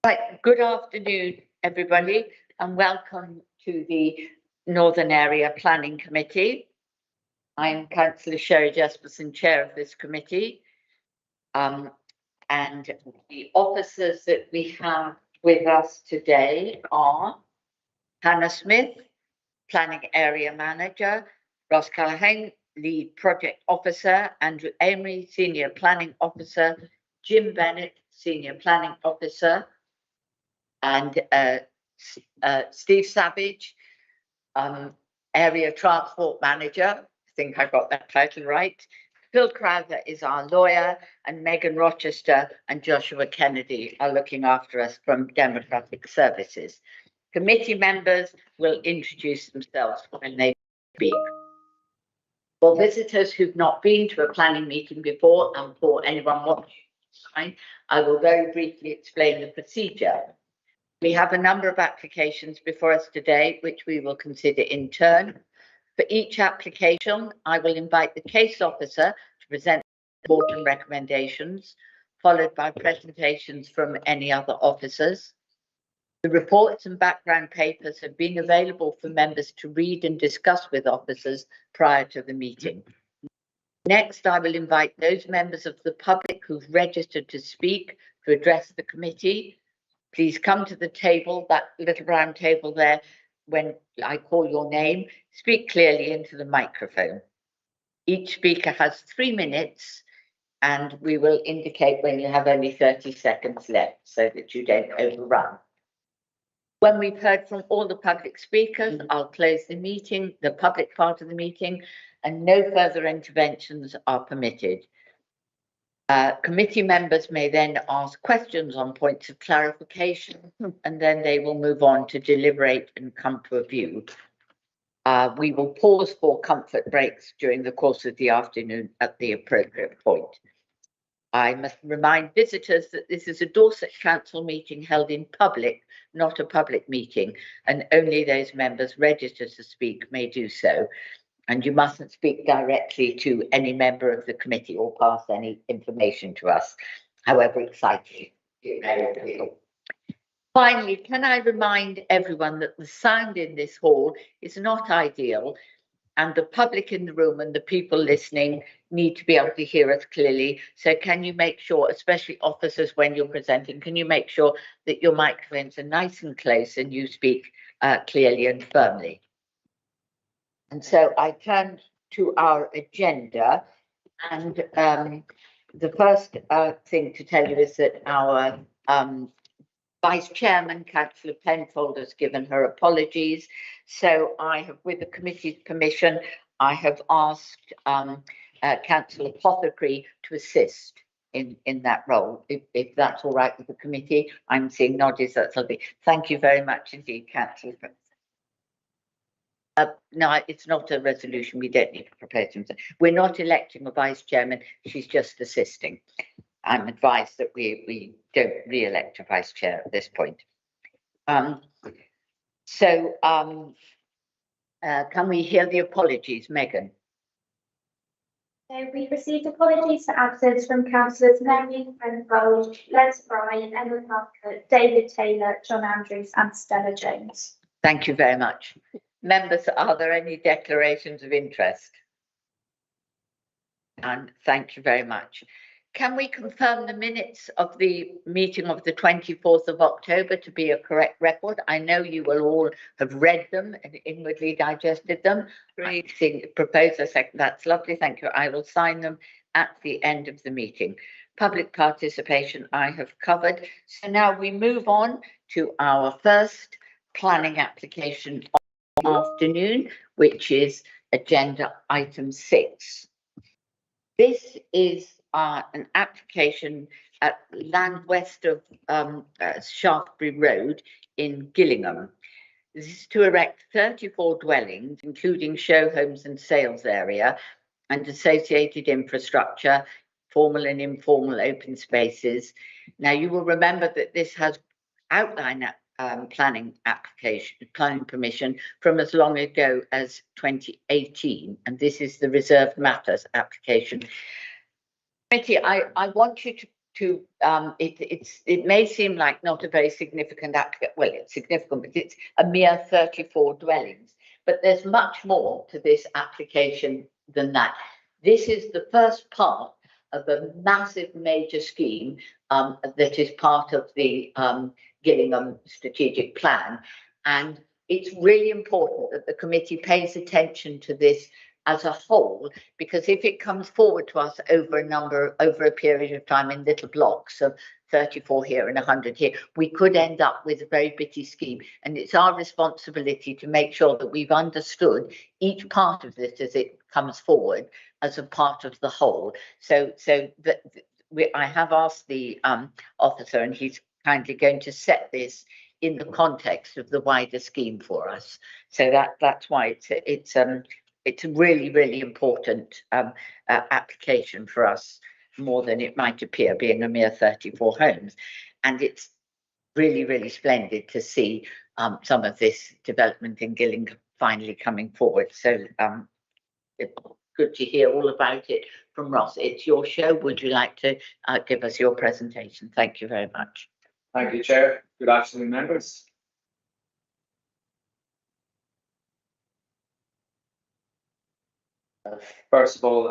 Right, good afternoon, everybody, and welcome to the Northern Area Planning Committee. I'm Councillor Sherry Jesperson, Chair of this committee. And the officers that we have with us today are Hannah Smith, Planning Area Manager, Ross Callaghan, Lead Project Officer, Andrew Amery, Senior Planning Officer, Jim Bennett, Senior Planning Officer, and Steve Savage, Area Transport Manager. I think I got that title right. Phil Crowther is our lawyer, and Megan Rochester and Joshua Kennedy are looking after us from Democratic Services. Committee members will introduce themselves when they speak. For visitors who've not been to a planning meeting before, and for anyone watching online, I will very briefly explain the procedure. We have a number of applications before us today, which we will consider in turn. For each application, I will invite the case officer to present the report and recommendations, followed by presentations from any other officers. The reports and background papers have been available for members to read and discuss with officers prior to the meeting. Next, I will invite those members of the public who've registered to speak to address the committee. Please come to the table, that little round table there, when I call your name. Speak clearly into the microphone. Each speaker has 3 minutes, and we will indicate when you have only 30 seconds left so that you don't overrun. When we've heard from all the public speakers, I'll close the meeting, the public part of the meeting, and no further interventions are permitted. Committee members may then ask questions on points of clarification, and then they will move on to deliberate and come to a view. We will pause for comfort breaks during the course of the afternoon at the appropriate point. I must remind visitors that this is a Dorset Council meeting held in public, not a public meeting, and only those members registered to speak may do so. And you mustn't speak directly to any member of the committee or pass any information to us, however exciting you may feel. Finally, can I remind everyone that the sound in this hall is not ideal, and the public in the room and the people listening need to be able to hear us clearly. So can you make sure, especially officers when you're presenting, can you make sure that your microphones are nice and close and you speak clearly and firmly? And so I turn to our agenda, and the first thing to tell you is that our Vice Chairman, Councillor Penfold, has given her apologies. So I have, with the committee's permission, I have asked Councillor Apothecary to assist in that role, if that's all right with the committee. I'm seeing nods, that's lovely. Thank you very much indeed, Councillor. No, it's not a resolution. We don't need to propose them. We're not electing a vice chairman. She's just assisting. I'm advised that we don't re-elect a vice chair at this point. Can we hear the apologies, Megan? So we've received apologies for absence from councillors Megan Penfold, Les Bryan, Emma Parker, David Taylor, John Andrews and Stella Jones. Thank you very much. Members, are there any declarations of interest? And thank you very much. Can we confirm the minutes of the meeting of the 24th of October to be a correct record? I know you will all have read them and inwardly digested them. Propose a second. That's lovely. Thank you. I will sign them at the end of the meeting. Public participation I have covered. So now we move on to our first planning application afternoon, which is agenda item 6. This is an application at land west of Shaftesbury Road in Gillingham. This is to erect 34 dwellings, including show homes and sales area, and associated infrastructure, formal and informal open spaces. Now, you will remember that this has outline planning permission from as long ago as 2018, and this is the reserved matters application. Committee, I want you to it may seem like not a very significant well, it's significant, but it's a mere 34 dwellings. But there's much more to this application than that. This is the first part of a massive major scheme that is part of the Gillingham strategic plan. And it's really important that the committee pays attention to this as a whole, because if it comes forward to us over a period of time in little blocks of 34 here and 100 here, we could end up with a very bitty scheme. And it's our responsibility to make sure that we've understood each part of this as it comes forward as a part of the whole. So that I have asked the officer, and he's kindly going to set this in the context of the wider scheme for us. So that's why it's a really, really important application for us, more than it might appear, being a mere 34 homes. And it's really, really splendid to see some of this development in Gillingham finally coming forward. So it's good to hear all about it from Ross. It's your show. Would you like to give us your presentation? Thank you very much. Thank you, Chair. Good afternoon, members. First of all,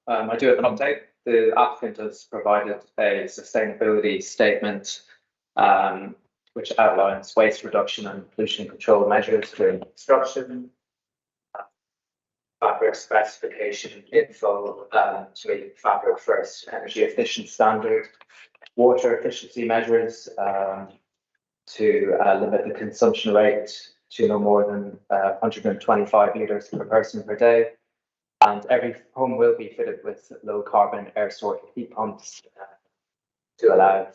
I do have an update. The applicant has provided a sustainability statement which outlines waste reduction and pollution control measures during construction, fabric specification info to meet Fabric First energy efficient standard, water efficiency measures to limit the consumption rate to no more than 125 litres per person per day. And every home will be fitted with low carbon air source heat pumps to allow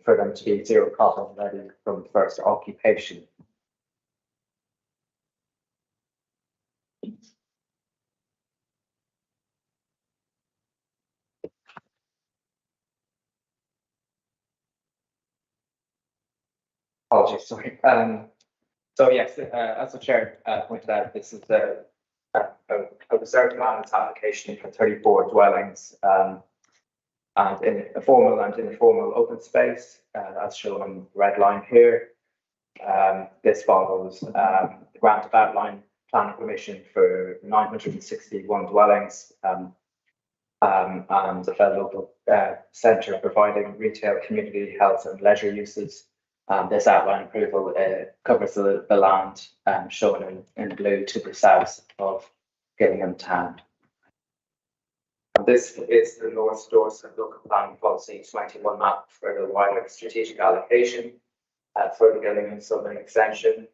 for them to be zero carbon ready from first occupation. Apologies, sorry. So yes, as the chair pointed out, this is a reserved land application for 34 dwellings, and in a formal and informal open space, as shown on the red line here. This follows the grant of outline planning permission for 961 dwellings, and a local centre providing retail, community, health and leisure uses. This outline approval covers the land shown in blue to the south of Gillingham town. This is the North Dorset Local Planning Policy 21 map for the wider strategic allocation for the Gillingham Southern Extension.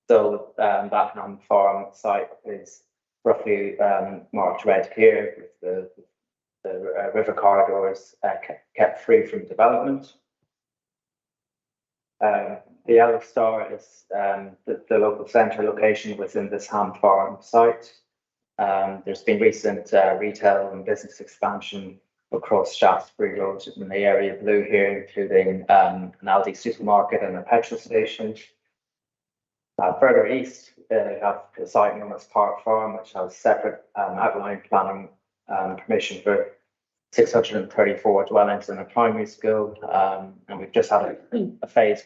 So Buckingham Farm site is roughly marked red here, with the river corridors kept free from development. The yellow star is the local centre location within this Ham Farm site. There's been recent retail and business expansion across Shaftesbury Road in the area blue here, including an Aldi supermarket and a petrol station. Further east, we have the site known as Park Farm, which has separate outline planning permission for 634 dwellings in a primary school, and we've just had a phase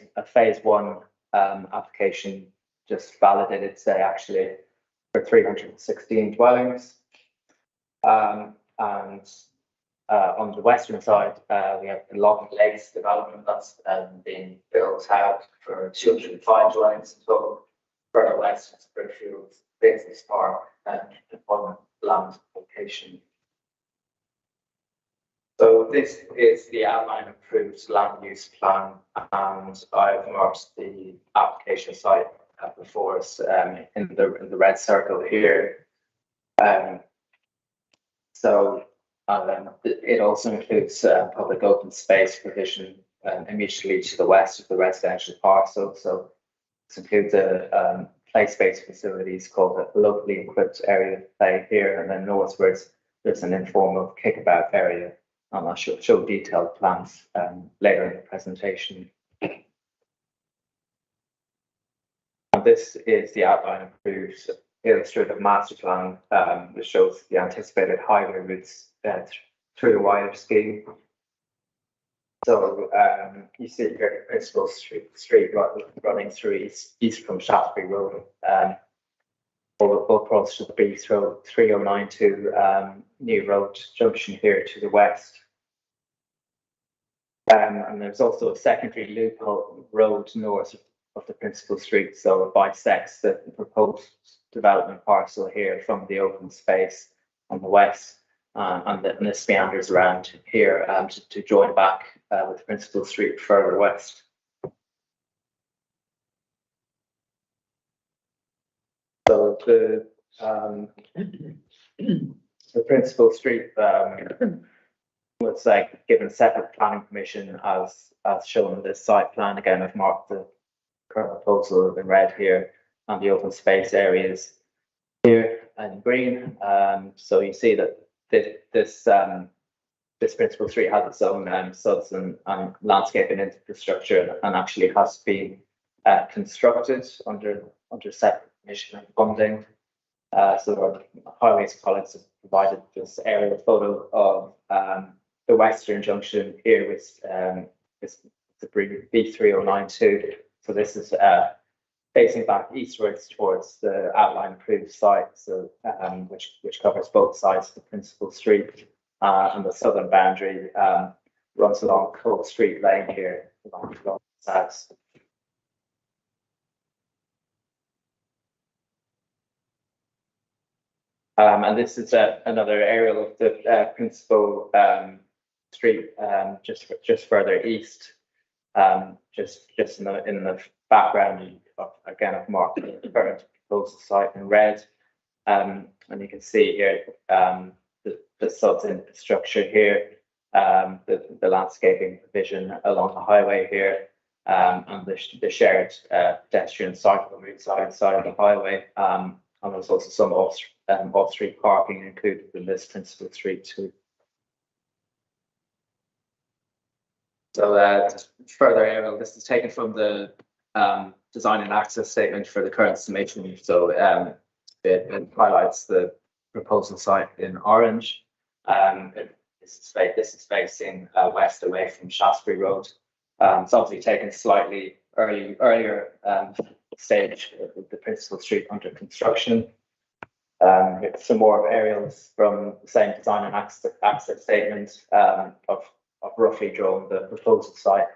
one application just validated today, actually, for 316 dwellings. And on the western side, we have the Logging Lakes development that's being built out for 205 dwellings in total. Further west is Brickfield Business Park and employment land location. So this is the outline approved land use plan, and I've marked the application site before us in the red circle here. So it also includes public open space provision immediately to the west of the residential parcel. So this includes a play space facilities called a locally equipped area of play here, and then northwards there's an informal kickabout area. And I'll show detailed plans later in the presentation. And this is the outline approved illustrative master plan, which shows the anticipated highway routes through the wider scheme. So you see here the principal street running through east from Shaftesbury Road, all across to the B3092 New Road junction here to the west. And there's also a secondary loophole road north of the principal street, so it bisects the proposed development parcel here from the open space on the west, and this meanders around here to join back with the principal street further west. So the principal street was given separate planning permission as shown in this site plan. Again, I've marked the current proposal in red here and the open space areas here in green. So you see that this principal street has its own suds and landscaping infrastructure, and actually has been constructed under separate permission and funding. So our highways colleagues have provided this aerial photo of the western junction here with the B3092. So this is facing back eastwards towards the outline approved site, so which covers both sides of the principal street, and the southern boundary runs along Cole Street Lane here along the south. And this is another aerial of the principal street just further east, just in the background again of marked the current proposal site in red, and you can see here the suds infrastructure here, the landscaping provision along the highway here, and the shared pedestrian cycle route side of the highway, and there's also some off-street parking included in this principal street too. So further aerial, this is taken from the design and access statement for the current summation. So it highlights the proposal site in orange. This is facing west away from Shaftesbury Road. It's obviously taken slightly earlier stage of the principal street under construction. With some more aerials from the same design and access statement of roughly drawn the proposal site,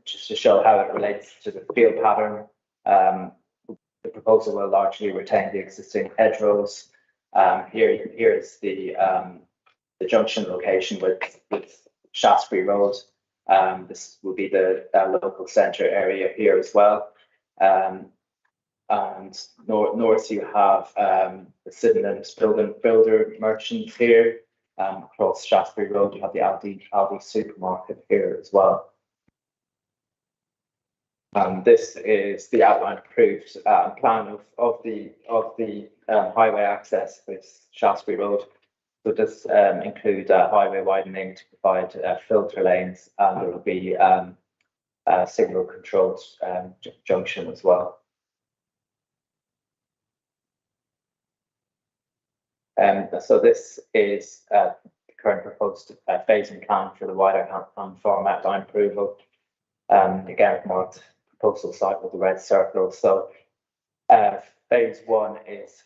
just to show how it relates to the field pattern. The proposal will largely retain the existing hedgerows. Here is the junction location with Shaftesbury Road. This will be the local centre area here as well. And north you have the Sydenham's builder merchant here. Across Shaftesbury Road you have the Aldi supermarket here as well. This is the outline approved plan of the highway access with Shaftesbury Road. So it does include highway widening to provide filter lanes, and there will be a signal controlled junction as well. So this is the current proposed phasing plan for the wider Ham Farm outline approval. Again, marked proposal site with the red circle. So phase one is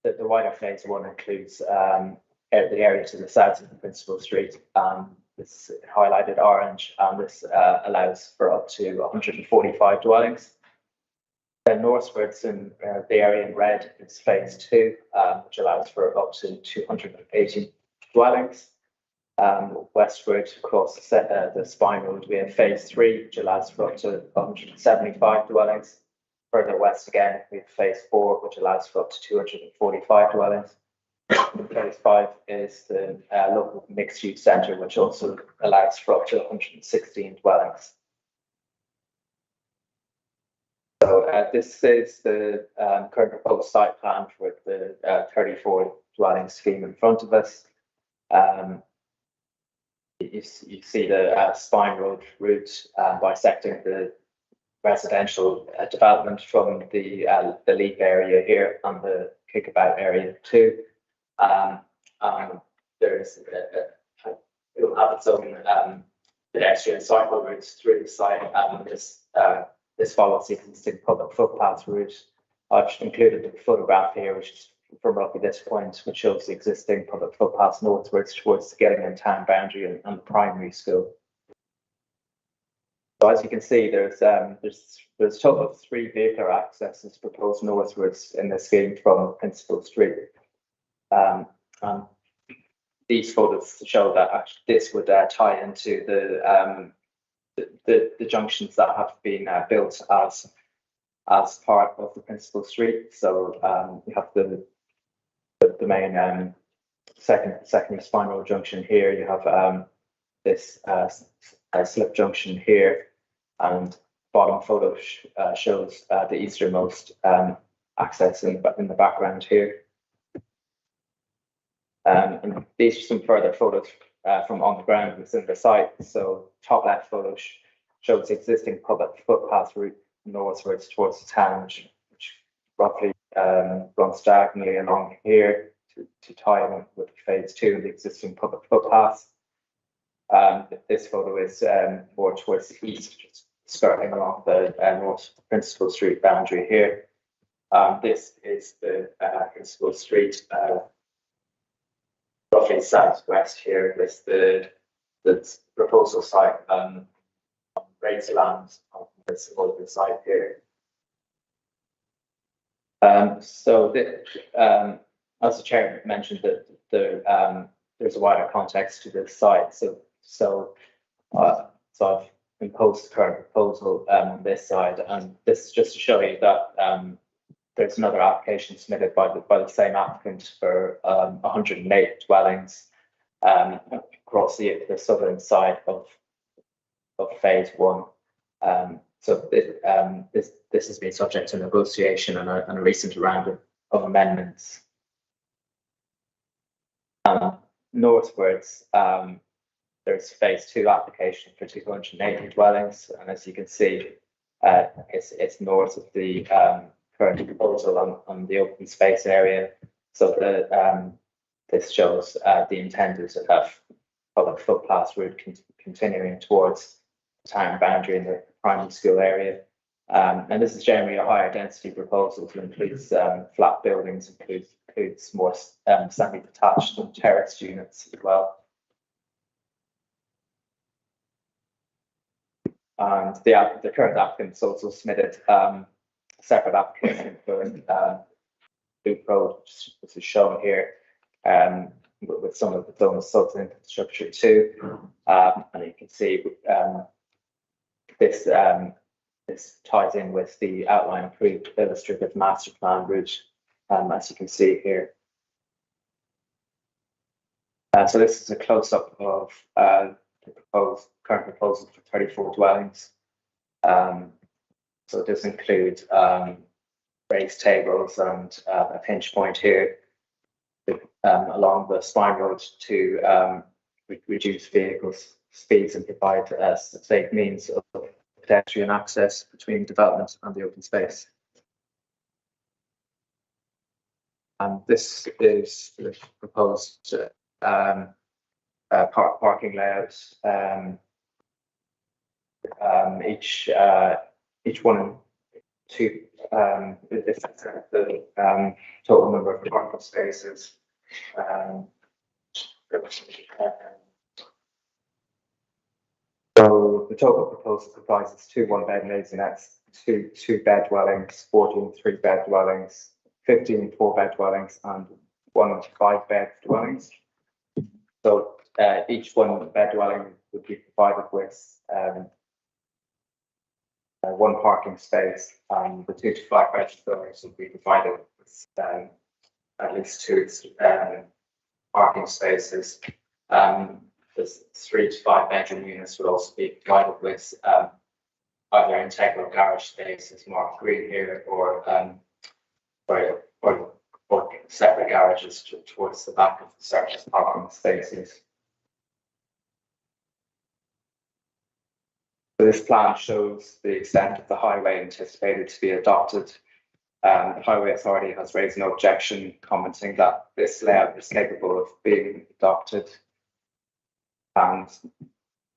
that the wider phase one includes the area to the south of the principal street. This is highlighted orange, and this allows for up to 145 dwellings. Then northwards in the area in red is phase two, which allows for up to 280 dwellings. Westward across the Spine Road, we have phase three, which allows for up to 175 dwellings. Further west again, we have phase four, which allows for up to 245 dwellings. Phase five is the local mixed-use centre, which also allows for up to 116 dwellings. So this is the current proposed site plan for the 34 dwelling scheme in front of us. You see the Spine Road route bisecting the residential development from the Leap area here and the Kickabout area too. There's it will have its own pedestrian cycle routes through the site. This follows the existing public footpath route. I've included the photograph here, which is from roughly this point, which shows the existing public footpaths northwards towards the Gillingham town boundary and the primary school. So as you can see, there's a total of 3 vehicular accesses proposed northwards in the scheme from Principal Street. And these photos show that actually this would tie into the junctions that have been built as part of the Principal Street. So we have the main secondary spine road junction here. You have this slip junction here, and bottom photo shows the easternmost access in the background here. And these are some further photos from on the ground within the site. So top left photo shows the existing public footpath route northwards towards the town, which roughly runs diagonally along here to tie in with phase 2 of the existing public footpaths. This photo is more towards the east, skirting along the North Principal Street boundary here. This is the Principal Street, roughly southwest here. This the proposal site on raised land on this other side here. As the chair mentioned, that there's a wider context to this site. So I've imposed the current proposal on this side, and this is just to show you that there's another application submitted by the same applicant for 108 dwellings across the southern side of phase 1. So this has been subject to negotiation and a recent round of amendments. Northwards, there's phase 2 application for 280 dwellings, and as you can see, it's north of the current proposal on the open space area. So this shows the intended public footpath route continuing towards the town boundary in the primary school area. And this is generally a higher density proposal to includes flat buildings, includes more semi-detached and terraced units as well. And the current applicants also submitted a separate application for Loop Road, which is shown here, with some of the zones sold into infrastructure too. And you can see this ties in with the outline approved illustrative master plan route, as you can see here. So this is a close-up of the current proposal for 34 dwellings. So it does include raised tables and a pinch point here along the spine road to reduce vehicles speeds and provide safe means of pedestrian access between development and the open space. And this is the proposed parking layouts. Each one, two, it's the total number of parking spaces. So the total proposal comprises 2 one-bed maisonettes, 2 two-bed dwellings, 14 3-bed dwellings, 15 4-bed dwellings, and 1 5-bed dwellings. So each one-bed dwelling would be provided with 1 parking space, and the 2 to 5-bed dwellings would be provided with at least 2 parking spaces. The 3 to 5 bedroom units would also be provided with either integral garage spaces marked green here, or separate garages towards the back of the surface parking spaces. So this plan shows the extent of the highway anticipated to be adopted. The Highway Authority has raised no objection, commenting that this layout is capable of being adopted. And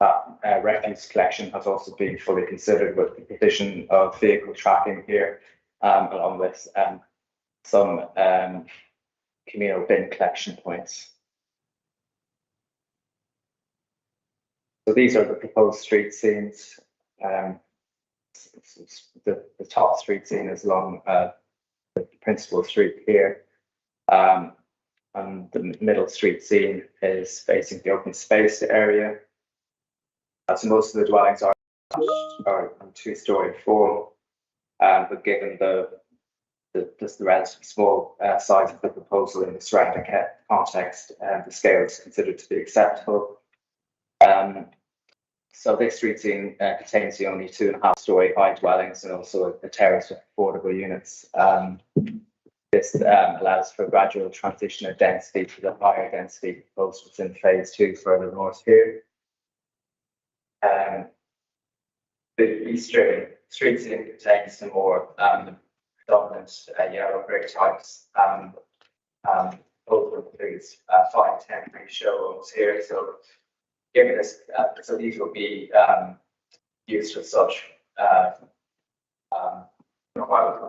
that refuse collection has also been fully considered with the provision of vehicle tracking here, along with some communal bin collection points. So these are the proposed street scenes. The top street scene is along the principal street here. And the middle street scene is facing the open space area. So most of the dwellings are on two-story form, but given the relatively small size of the proposal in the surrounding context, the scale is considered to be acceptable. So this street scene contains the only 2.5-story high dwellings and also a terrace with affordable units. This allows for gradual transition of density to the higher density proposed within phase 2 further north here. The eastern street scene contains some more dominant yellow brick types. Both includes 5 temporary showrooms here. So given this, so these will be used for such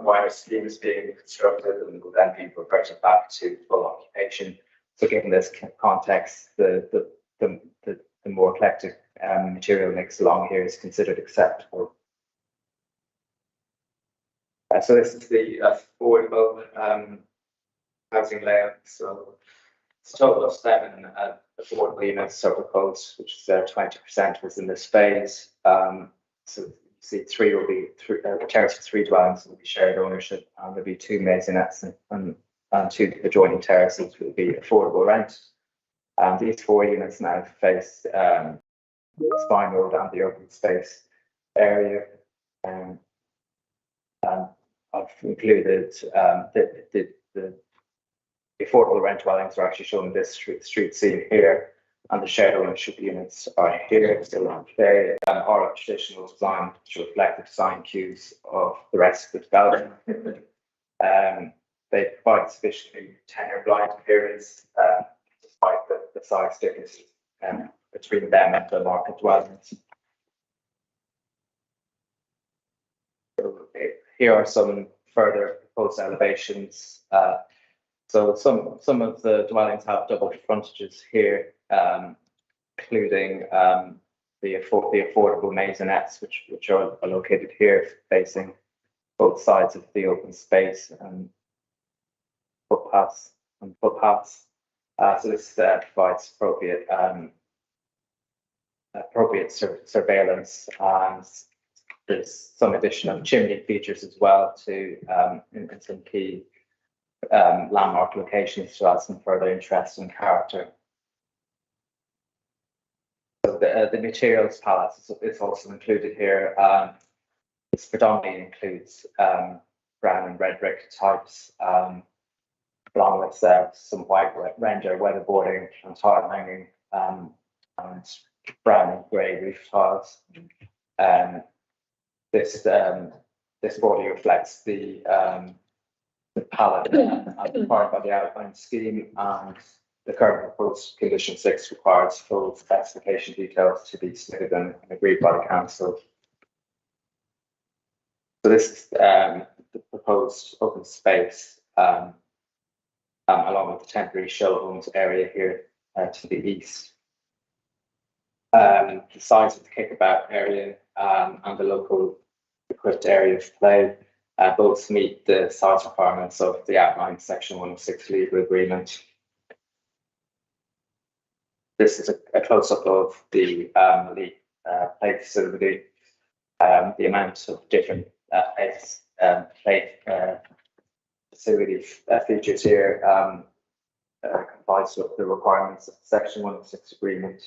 wider schemes being constructed and will then be reverted back to full occupation. So given this context, the more eclectic material mix along here is considered acceptable. So this is the affordable housing layout. So it's a total of 7 affordable units are proposed, which is 20% within this phase. So you see 3 will be a terrace with 3 dwellings will be shared ownership, and there'll be 2 maisonettes and 2 adjoining terraces will be affordable rent. These 4 units now face Spine Road and the open space area. I've included the affordable rent dwellings are actually shown in this street scene here, and the shared ownership units are here. So they are of traditional design to reflect the design cues of the rest of the development. They provide sufficiently tenure blind periods, despite the size difference between them and the market dwellings. So here are some further proposed elevations. So some of the dwellings have double frontages here, including the affordable maisonettes, which are located here, facing both sides of the open space and footpaths. So this provides appropriate surveillance, and there's some additional chimney features as well to in some key landmark locations to add some further interest and character. So the materials palette is also included here. This predominantly includes brown and red brick types, along with some white render weatherboarding and tile hanging, and brown and grey roof tiles. This body reflects the palette required by the outline scheme, and the current proposed condition 6 requires full specification details to be submitted and agreed by the council. So this is the proposed open space, along with the temporary show homes area here to the east. The size of the kickabout area and the local equipped area of play both meet the size requirements of the outlined Section 106 legal agreement. This is a close-up of the play facility. The amount of different play facility features here complies with the requirements of the Section 106 agreement.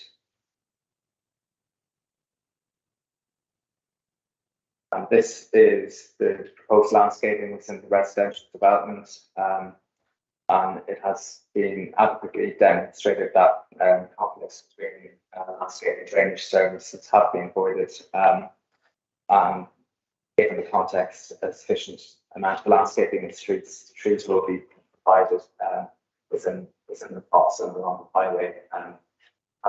And this is the proposed landscaping within the residential development, and it has been adequately demonstrated that conflicts between landscape and drainage services have been avoided, and given the context, a sufficient amount of landscaping in the streets, trees will be provided within the plots and along the highway,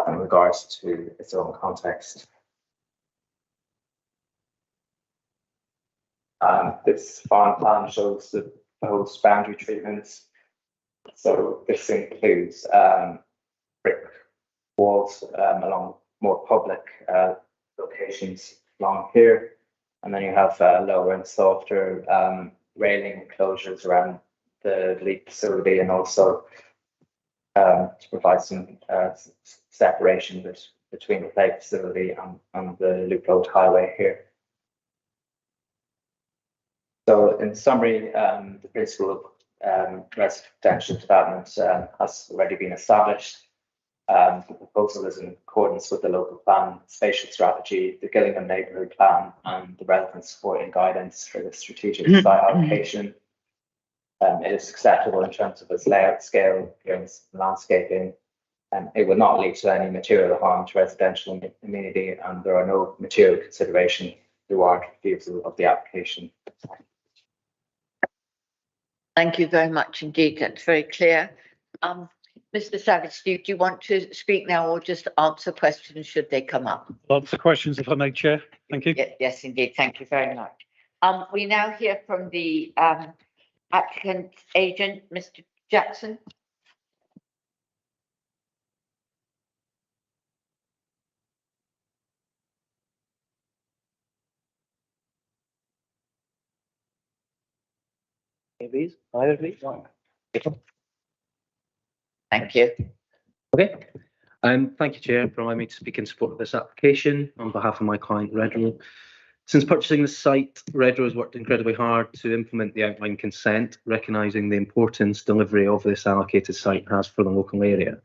in regards to its own context. This farm plan shows the proposed boundary treatments. So this includes brick walls along more public locations along here. And then you have lower and softer railing enclosures around the leak facility, and also to provide some separation between the play facility and the Loop Road Highway here. So in summary, the principle of residential development has already been established. The proposal is in accordance with the local plan, spatial strategy, the Gillingham neighbourhood plan, and the relevant supporting guidance for the strategic site allocation. It is acceptable in terms of its layout, scale, appearance, and landscaping. It will not lead to any material harm to residential amenity, and there are no material considerations through our refusal of the application. Thank you very much indeed. That's very clear. Mr. Savage, do you want to speak now or just answer questions should they come up? Answer questions if I may, Chair. Thank you. Yes, indeed. Thank you very much. We now hear from the applicant agent, Mr. Jackson. Either of these? Thank you. Okay. Thank you, Chair, for allowing me to speak in support of this application on behalf of my client, Redrow. Since purchasing the site, Redrow has worked incredibly hard to implement the outline consent, recognising the importance delivery of this allocated site has for the local area.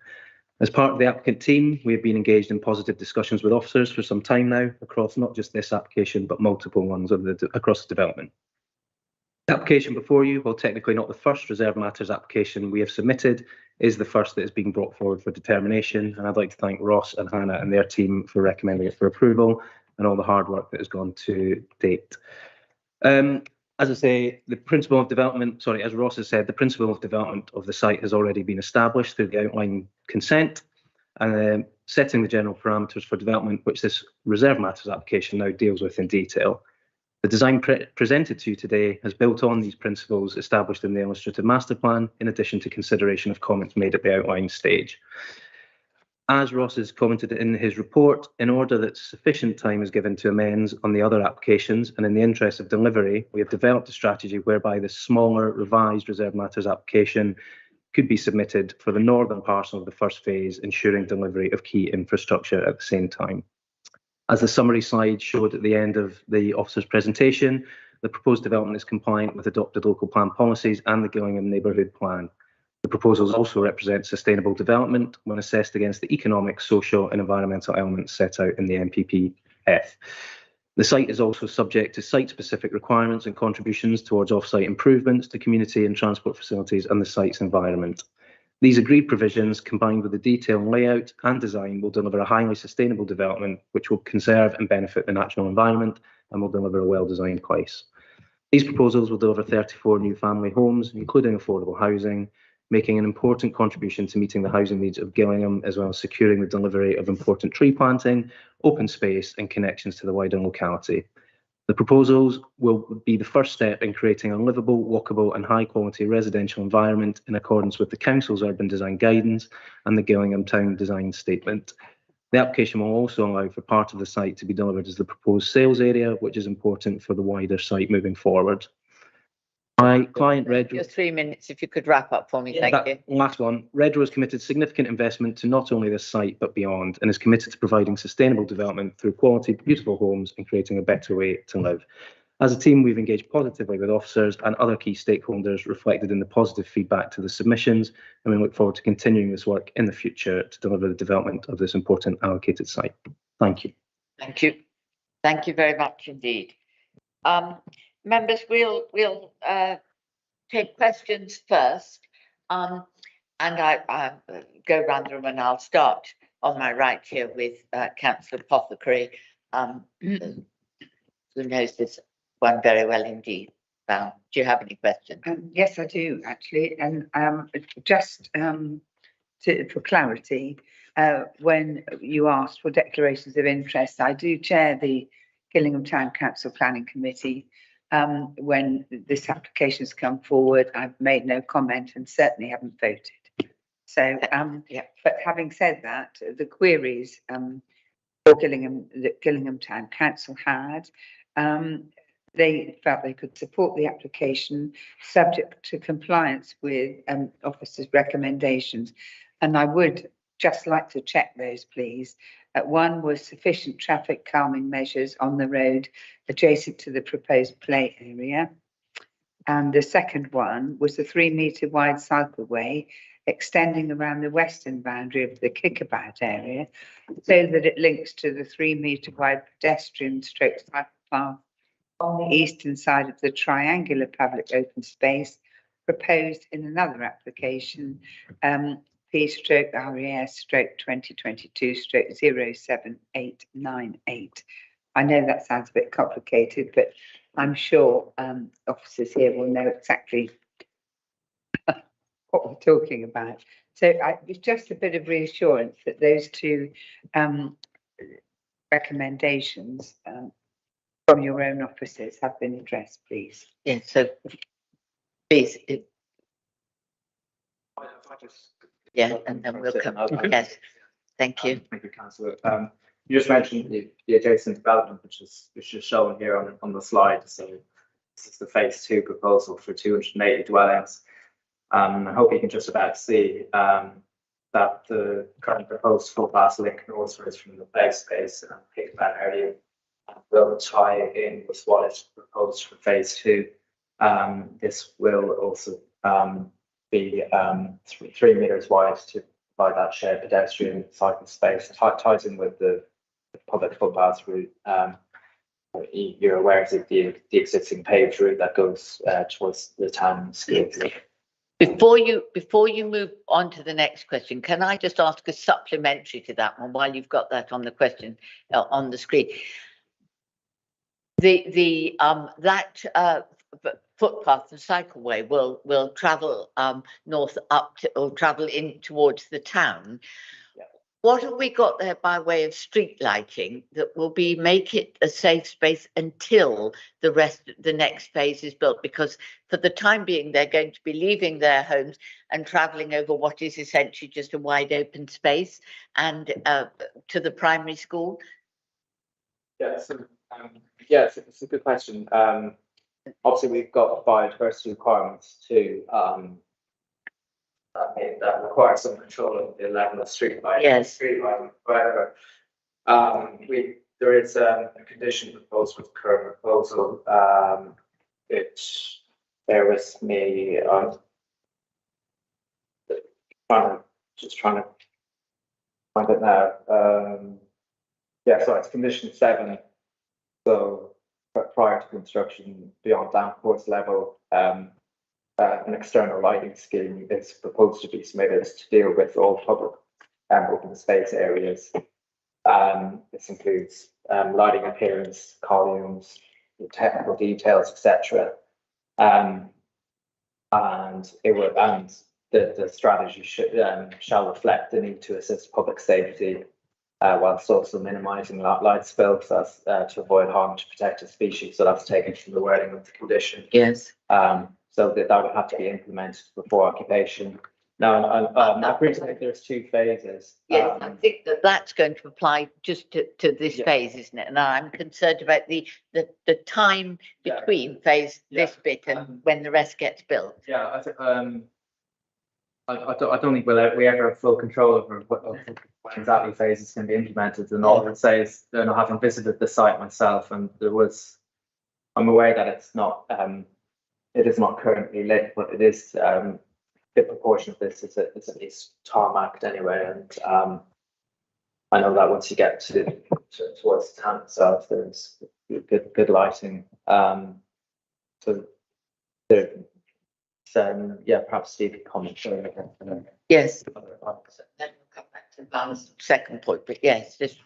As part of the applicant team, we have been engaged in positive discussions with officers for some time now, across not just this application, but multiple ones across the development. The application before you, while technically not the first Reserved Matters application we have submitted, is the first that is being brought forward for determination, and I'd like to thank Ross and Hannah and their team for recommending it for approval and all the hard work that has gone to date. As I say, the principle of development, as Ross has said, the principle of development of the site has already been established through the outline consent, and setting the general parameters for development, which this Reserved Matters application now deals with in detail. The design presented to you today has built on these principles established in the illustrative master plan, in addition to consideration of comments made at the outline stage. As Ross has commented in his report, in order that sufficient time is given to amends on the other applications, and in the interest of delivery, we have developed a strategy whereby the smaller revised Reserved Matters application could be submitted for the northern parcel of the first phase, ensuring delivery of key infrastructure at the same time. As the summary slide showed at the end of the officer's presentation, the proposed development is compliant with adopted local plan policies and the Gillingham neighbourhood plan. The proposals also represent sustainable development when assessed against the economic, social and environmental elements set out in the NPPF. The site is also subject to site-specific requirements and contributions towards off-site improvements to community and transport facilities and the site's environment. These agreed provisions, combined with the detailed layout and design, will deliver a highly sustainable development which will conserve and benefit the natural environment and will deliver a well-designed place. These proposals will deliver 34 new family homes, including affordable housing, making an important contribution to meeting the housing needs of Gillingham, as well as securing the delivery of important tree planting, open space and connections to the wider locality. The proposals will be the first step in creating a livable, walkable and high quality residential environment in accordance with the Council's urban design guidance and the Gillingham Town Design Statement. The application will also allow for part of the site to be delivered as the proposed sales area, which is important for the wider site moving forward. My client, Redrow. Just 3 minutes, if you could wrap up for me, thank you. Last one. Redrow has committed significant investment to not only this site, but beyond, and is committed to providing sustainable development through quality, beautiful homes and creating a better way to live. As a team, we've engaged positively with officers and other key stakeholders reflected in the positive feedback to the submissions, and we look forward to continuing this work in the future to deliver the development of this important allocated site. Thank you. Thank you. Thank you very much indeed. Members, we'll take questions first, and I go round the room, and I'll start on my right here with Councillor Apothecary, who knows this one very well indeed. Do you have any questions? Yes, I do actually, and just for clarity, when you asked for declarations of interest, I do chair the Gillingham Town Council Planning Committee. When this application has come forward, I've made no comment and certainly haven't voted. So, Yeah. but having said that, the queries for Gillingham, that Gillingham Town Council had, they felt they could support the application subject to compliance with officers' recommendations. And I would just like to check those, please. One was sufficient traffic calming measures on the road adjacent to the proposed play area. And the second one was a 3 metre wide cycleway extending around the western boundary of the Kickabout area so that it links to the 3 metre wide pedestrian stroke cycle path on the eastern side of the triangular public open space proposed in another application, P/RES/2022/07898. I know that sounds a bit complicated, but I'm sure officers here will know exactly what we're talking about. So it's just a bit of reassurance that those two recommendations from your own officers have been addressed, please. Yeah, so please, yeah, and then we'll come. Yes, thank you. Thank you, councillor. You just mentioned the adjacent development, which is shown here on the slide. So this is the phase 2 proposal for 280 dwellings. I hope you can just about see that the current proposed footpath link northwards from the play space and Kickabout area will tie in with what is proposed for phase 2. This will also be 3 metres wide to provide that shared pedestrian cycle space. Ties in with the public footpath route. You're aware of the existing paved route that goes towards the town schools. Before you move on to the next question, can I just ask a supplementary to that one while you've got that on the question on the screen? That footpath, the cycleway, will travel north up to, or travel in towards the town. Yeah. What have we got there by way of street lighting that will make it a safe space until the next phase is built? Because for the time being, they're going to be leaving their homes and travelling over what is essentially just a wide open space and to the primary school. Yeah, so yes, it's a good question. Obviously, we've got biodiversity requirements too. That requires some control of the level of street lighting. Yes. Street lighting, however, there is a condition proposed with the current proposal. There was me trying to find it now. Yeah, so it's condition 7. So prior to construction beyond damp course level, an external lighting scheme is proposed to be submitted to deal with all public open space areas. This includes lighting appearance, columns, technical details, etc. And the strategy shall reflect the need to assist public safety whilst also minimising light spills to avoid harm to protected species. So that's taken from the wording of the condition. Yes. So that would have to be implemented before occupation. Now, I appreciate there's 2 phases. Yes, I think that's going to apply just to this phase, isn't it? And I'm concerned about the time between phase this bit and when the rest gets built. Yeah, I think I don't think we ever have full control over when exactly phases can be implemented. And all I would say is, having visited the site myself, and I'm aware that it's not. It is not currently lit, but it is a good proportion of this is at least tarmacked anyway. And I know that once you get towards the town itself, there's good lighting. So perhaps Steve can comment. Yes. Then we'll come back to Val's second point, but yes, just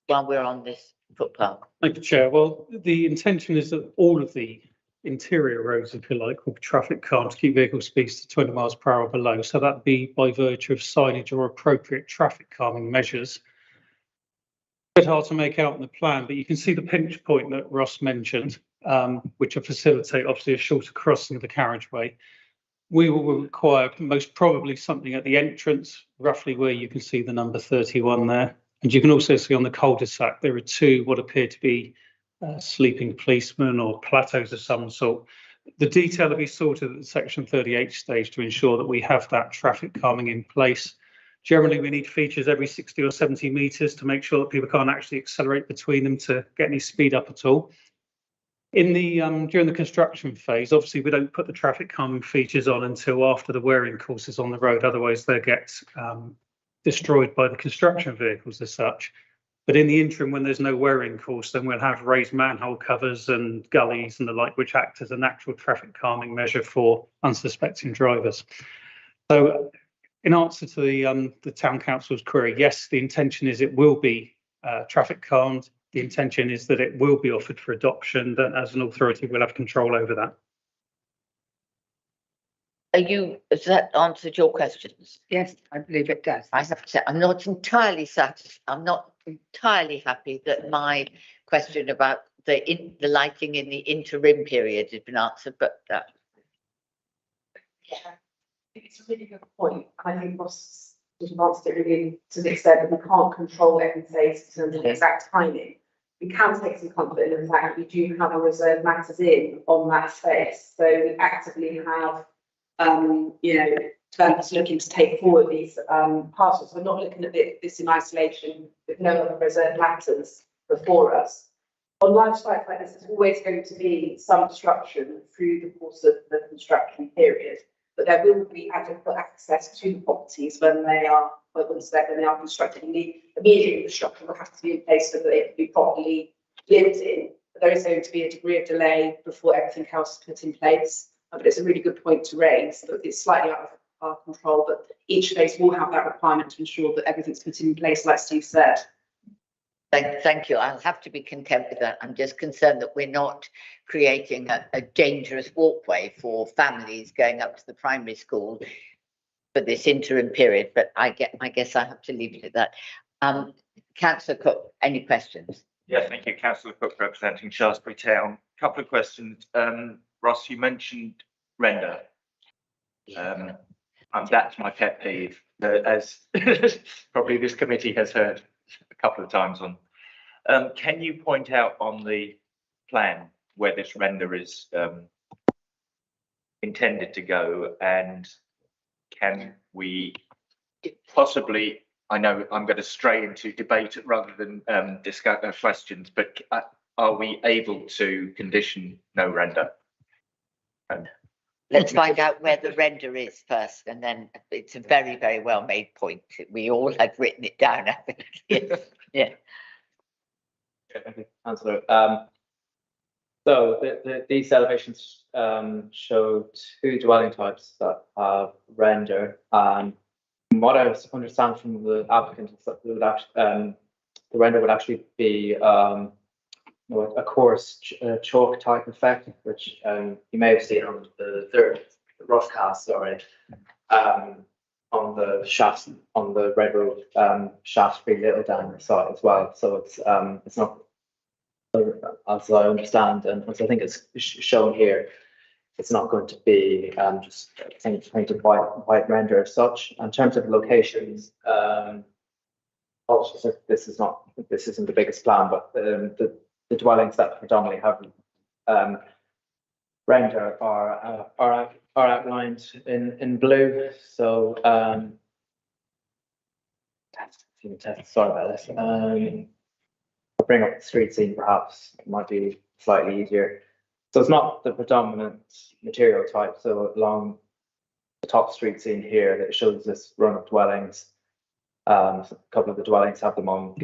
while we're on this footpath. Thank you, Chair. Well, the intention is that all of the interior roads, if you like, with traffic calm to keep vehicle speeds to 20 miles per hour below. So that'd be by virtue of signage or appropriate traffic calming measures. Bit hard to make out in the plan, but you can see the pinch point that Ross mentioned, which will facilitate obviously a shorter crossing of the carriageway. We will require most probably something at the entrance, roughly where you can see the number 31 there. And you can also see on the cul-de-sac, there are two what appear to be sleeping policemen or plateaus of some sort. The detail will be sorted at the section 38 stage to ensure that we have that traffic calming in place. Generally, we need features every 60 or 70 metres to make sure that people can't actually accelerate between them to get any speed up at all. In the during the construction phase, obviously we don't put the traffic calming features on until after the wearing course is on the road. Otherwise, they get destroyed by the construction vehicles as such. But in the interim, when there's no wearing course, then we'll have raised manhole covers and gullies and the like, which act as a natural traffic calming measure for unsuspecting drivers. So, in answer to the town council's query, yes, the intention is it will be traffic calmed. The intention is that it will be offered for adoption, that as an authority we'll have control over that. Has that answered your questions? Yes, I believe it does. I have to say, I'm not entirely satisfied. I'm not entirely happy that my question about the lighting in the interim period has been answered, but Yeah, it's a really good point. I think Ross just answered it really to the extent that we can't control every phase in terms of exact timing. We can take some comfort in the fact that we do have a reserve matters in on that space. So we actively have, developers looking to take forward these parcels. We're not looking at this in isolation with no other reserve matters before us. On live sites like this, there's always going to be some disruption through the course of the construction period, but there will be adequate access to the properties when they are constructed. And the immediate infrastructure will have to be in place so that they can be properly lived in. But there is going to be a degree of delay before everything else is put in place. But it's a really good point to raise. But it's slightly out of our control, but each phase will have that requirement to ensure that everything's put in place, like Steve said. thank you. I'll have to be content with that. I'm just concerned that we're not creating a dangerous walkway for families going up to the primary school for this interim period, but I guess I have to leave it at that. Councillor Cook, any questions? Yeah, thank you. Councillor Cook representing Shaftesbury Town. Couple of questions. Ross, you mentioned render. That's my pet peeve, as probably this committee has heard a couple of times on. Can you point out on the plan where this render is intended to go, and can we possibly, I know I'm going to stray into debate rather than discuss questions, but are we able to condition no render? Let's find out where the render is first, and then it's a very, very well made point. We all have written it down, I think. Yes. Yeah. Thank you, Councillor. So these elevations show two dwelling types that have render. From what I understand from the applicant, is that the render would actually be a coarse chalk type effect, which you may have seen on the rough cast, sorry, on the shafts on the Red Road Shaftesbury Little Down site as well. So it's not, as I understand, and as I think it's shown here, it's not going to be just painted white render as such. In terms of locations, also this isn't the biggest plan, but the dwellings that predominantly have render are outlined in blue. So sorry about this. I'll bring up the street scene, perhaps it might be slightly easier. So it's not the predominant material type. So along the top street scene here, that shows this run of dwellings. A couple of the dwellings have them on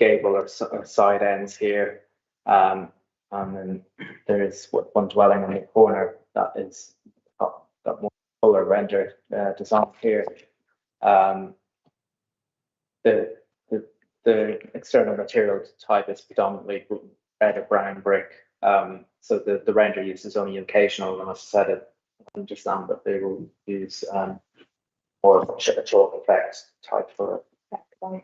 gable or side ends here, and then there is one dwelling in the corner that is got more colour rendered design here. The external material type is predominantly red or brown brick. so the render use is only occasional, and as I said, I understand that they will use more of a chalk effect type for it.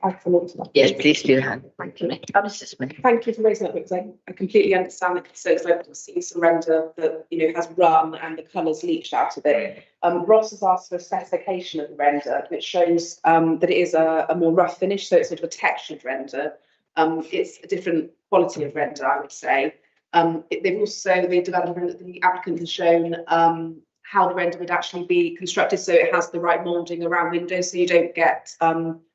Excellent. Yes, please do, Han. Thank you. Mrs. Smith. Thank you for raising that because I completely understand the concerns. I've seen some render that, you know, has run and the colours leached out of it. Ross has asked for a specification of the render, which shows that it is a more rough finish, so it's sort of a textured render. It's a different quality of render, I would say. The developer, the applicant has shown how the render would actually be constructed, so it has the right moulding around windows, so you don't get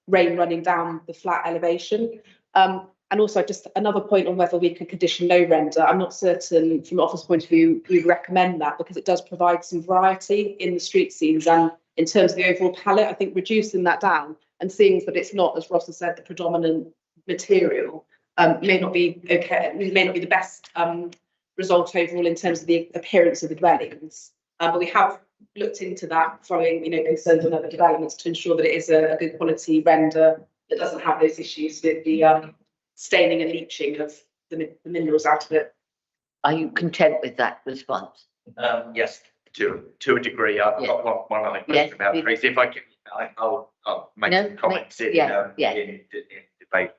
rain running down the flat elevation. And also just another point on whether we could condition no render. I'm not certain from an office point of view we'd recommend that, because it does provide some variety in the street scenes, and in terms of the overall palette, I think reducing that down and seeing that it's not, as Ross has said, the predominant material may not be okay, may not be the best result overall in terms of the appearance of the dwellings. But we have looked into that following, you know, concerns on other developments to ensure that it is a good quality render that doesn't have those issues with the staining and leaching of the minerals out of it. Are you content with that response? Yes, to a degree. I've Yeah. got one other Yes, question about please. trees. If I can, I'll make No, some comments in yeah. in debate.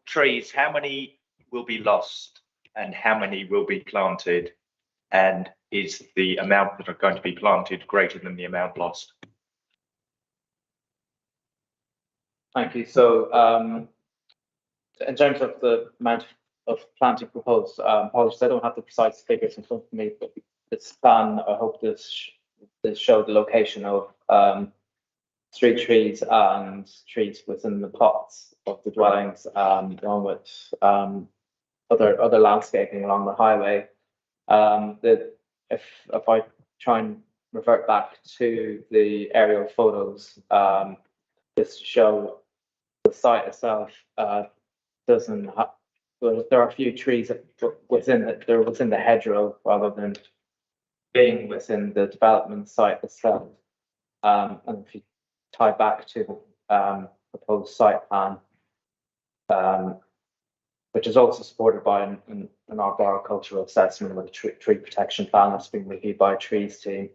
Trees, how many will be lost and how many will be planted? And is the amount that are going to be planted greater than the amount lost? Thank you. So in terms of the amount of planting proposed, apologies, I don't have the precise figures in front of me, but this plan, I hope this showed the location of street trees and trees within the plots of the dwellings, along with other landscaping along the highway. If I try and revert back to the aerial photos, just to show the site itself doesn't have, there are a few trees within the hedgerow rather than being within the development site itself. And if you tie back to the proposed site plan, which is also supported by an arboricultural assessment with a tree protection plan that's been reviewed by a trees team.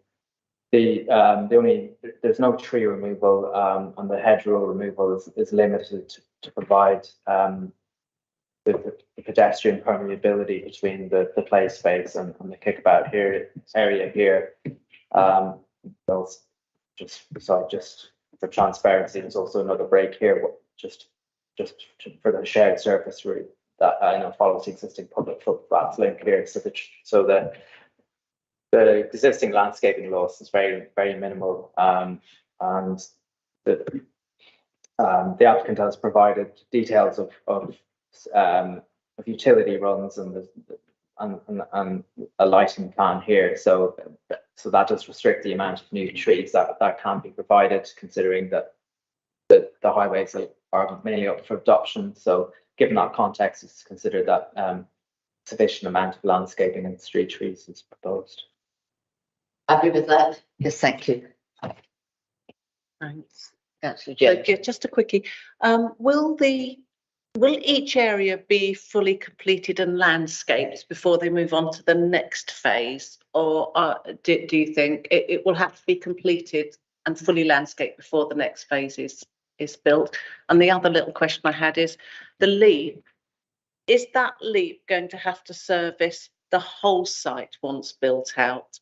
There's no tree removal, and the hedgerow removal is limited to provide the pedestrian permeability between the play space and the kickabout area here. Just for transparency, there's also another break here, just for the shared surface route that I know follows the existing public footpath link here. So the existing landscaping loss is very, very minimal, and the applicant has provided details of utility runs and a lighting plan here. So that does restrict the amount of new trees that can be provided, considering that the highways are mainly up for adoption. So given that context, it's considered that sufficient amount of landscaping and street trees is proposed. Happy with that? Yes, thank you. Thanks. Councillor So, Jones. yeah, just a quickie. Will each area be fully completed and landscaped before they move on to the next phase? Or do you think it will have to be completed and fully landscaped before the next phase is built? And the other little question I had is the leap. Is that leap going to have to service the whole site once built out?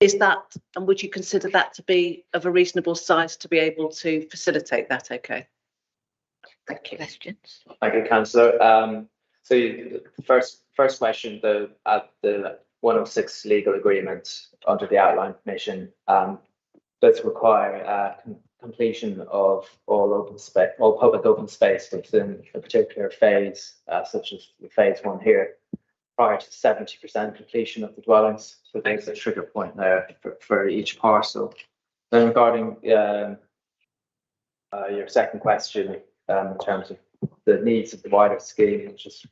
Is that, and would you consider that to be of a reasonable size to be able to facilitate that? Okay. Thank you. Questions? Thank you, Councillor. So the first question, the 106 legal agreement under the outline permission does require completion of all public open space within a particular phase, such as phase 1 here, prior to 70% completion of the dwellings. So there's a trigger point there for each parcel. Then regarding your second question, in terms of the needs of the wider scheme, just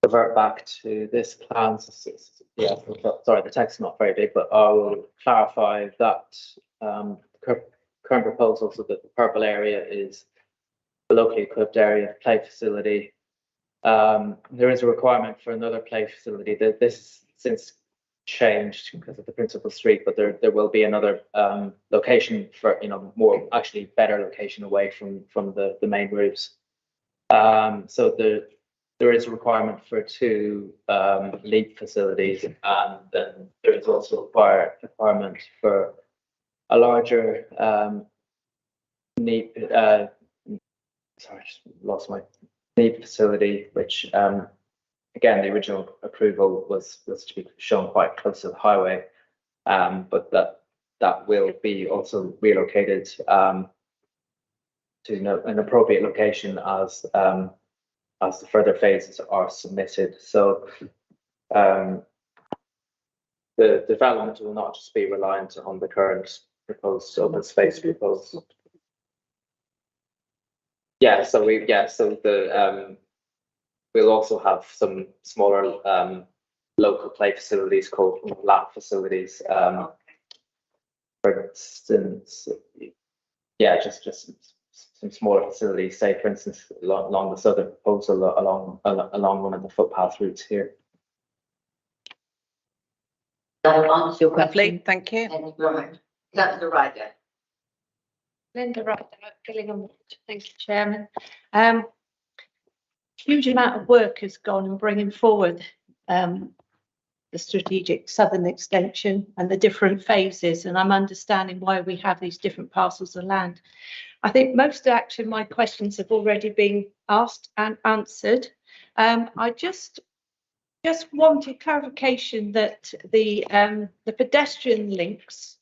revert back to this plan. Yeah, sorry, the text is not very big, but I will clarify that current proposal, so that the purple area is the locally equipped area play facility. There is a requirement for another play facility. This since changed because of the principal street, but there will be another location for, more actually better location away from the main routes. So there is a requirement for 2 LEAP facilities, and then there is also a requirement for a larger NEEP. Sorry, I just lost my NEEP facility, which again, the original approval was to be shown quite close to the highway, but that will be also relocated to an appropriate location as the further phases are submitted. So the development will not just be reliant on the current proposed open space proposal. Yeah, so we'll also have some smaller local play facilities called lap facilities. For instance, yeah, just some smaller facilities, say for instance along the southern proposal along one of the footpath routes here. That answers your question. Lovely, thank you. Right. That's the right there. Linda Wright, Gillingham. Thank you, Chairman. Huge amount of work has gone in bringing forward the strategic southern extension and the different phases, and I'm understanding why we have these different parcels of land. I think most of actually my questions have already been asked and answered. I just wanted clarification that the pedestrian links,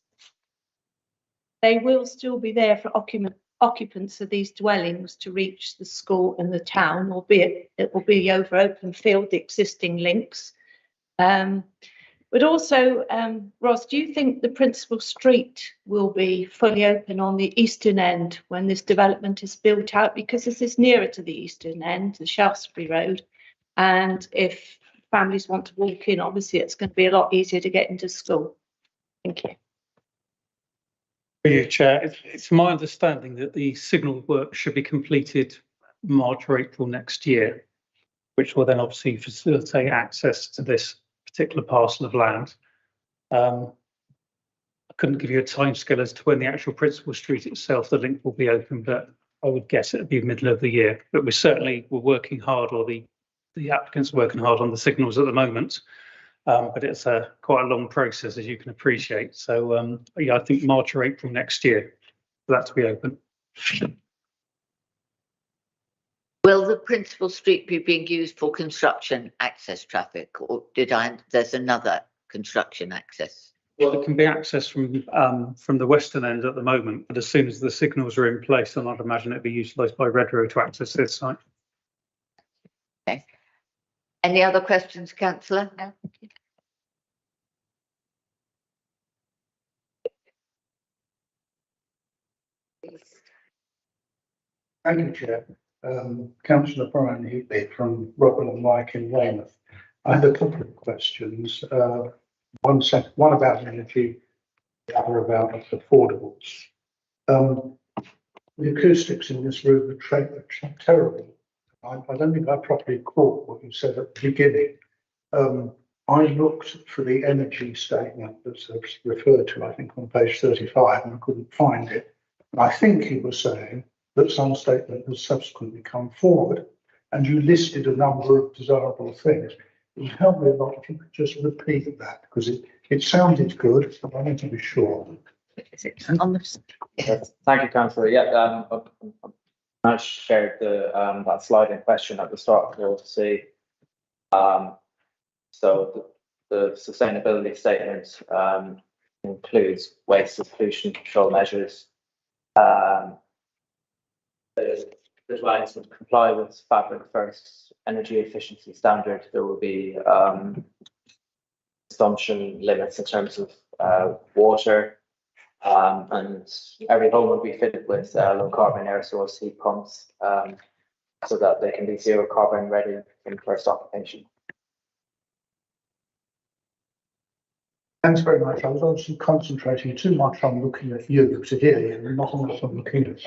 they will still be there for occupants of these dwellings to reach the school and the town, albeit it will be over open field, the existing links. But also, Ross, do you think the principal street will be fully open on the eastern end when this development is built out? Because this is nearer to the eastern end, the Shaftesbury Road. And if families want to walk in, obviously it's going to be a lot easier to get into school. Thank you. Thank you, Chair. It's my understanding that the signal work should be completed March or April next year, which will then obviously facilitate access to this particular parcel of land. I couldn't give you a timescale as to when the actual principal street itself, the link, will be open, but I would guess it would be middle of the year. But we're working hard, or the applicants are working hard on the signals at the moment. But it's quite a long process, as you can appreciate. So yeah, I think March or April next year for that to be open. Will the principal street be being used for construction access traffic, or there's another construction access? Well, it can be accessed from the western end at the moment, but as soon as the signals are in place, then I'd imagine it'd be utilised by Redrow to access this site. Okay. Any other questions, councillor? No. Thank you, Chair. Councillor Brian Heatley from Rockwell and Mike in Weymouth. I have a couple of questions. One about energy, the other about affordables. The acoustics in this room are terrible. I don't think I properly caught what you said at the beginning. I looked for the energy statement that's referred to, I think, on page 35, and I couldn't find it. And I think he was saying that some statement has subsequently come forward, and you listed a number of desirable things. It would help me a lot if you could just repeat that, because it sounded good, but I need to be sure. Is it on the? Yes, thank you, councillor. Yeah, I shared that slide in question at the start for you all to see. So the sustainability statement includes waste and pollution control measures. The dwellings would comply with Fabric First energy efficiency standard. There will be consumption limits in terms of water, and every home will be fitted with low carbon air source heat pumps, so that they can be zero carbon ready in first occupation. Thanks very much. I was obviously concentrating too much on looking at you to hear you, and not on what I'm looking at.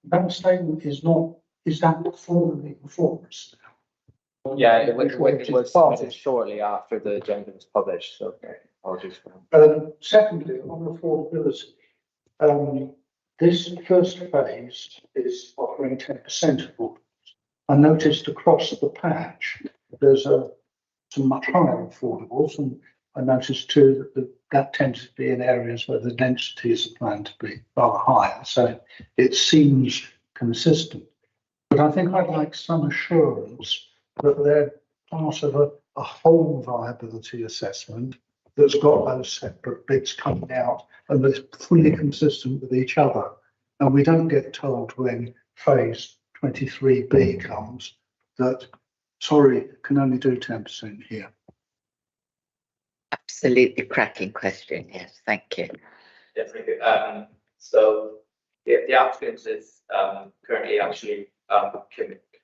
That statement is not is that formally performance now? Yeah, it was submitted shortly after the agenda was published, so apologies for that. Secondly, on affordability, this first phase is offering 10% affordable. I noticed across the patch, there's some much higher affordables, and I noticed too that tends to be in areas where the densities are planned to be rather higher, so it seems consistent. But I think I'd like some assurance that they're part of a whole viability assessment that's got those separate bits coming out and that's fully consistent with each other. And we don't get told when phase 23B comes that, sorry, can only do 10% here. Absolutely cracking question. Yes, thank you. Definitely. So the applicant is currently actually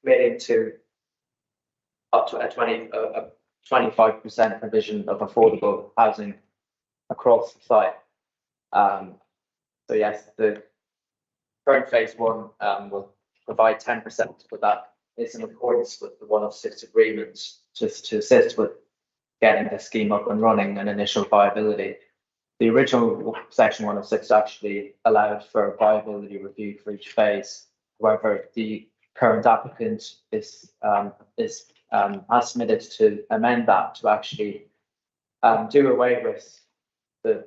committing to up to a 25% provision of affordable housing across the site. So yes, the current phase 1 will provide 10%, but that is in accordance with the 106 agreements just to assist with getting the scheme up and running and initial viability. The original section 106 actually allowed for a viability review for each phase. However, the current applicant has submitted to amend that to actually do away with the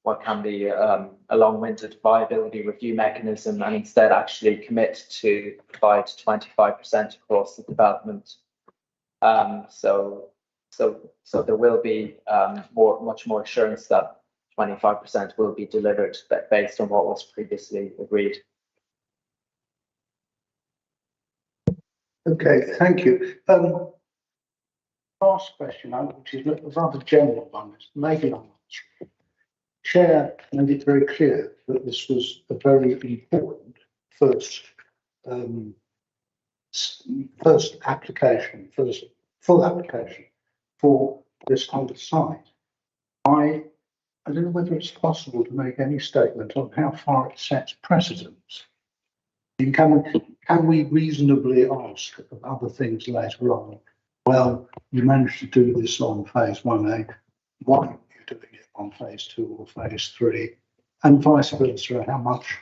what can be a long-winded viability review mechanism and instead actually commit to provide 25% across the development. So there will be much more assurance that 25% will be delivered based on what was previously agreed. Okay, thank you. Last question, which is a rather general one, maybe I'm not sure. Chair made it very clear that this was a very important first application, first full application for this whole site. I don't know whether it's possible to make any statement on how far it sets precedents. Can we reasonably ask of other things later on? Well, you managed to do this on phase 1A. Why aren't you doing it on phase 2 or phase 3? And vice versa, how much?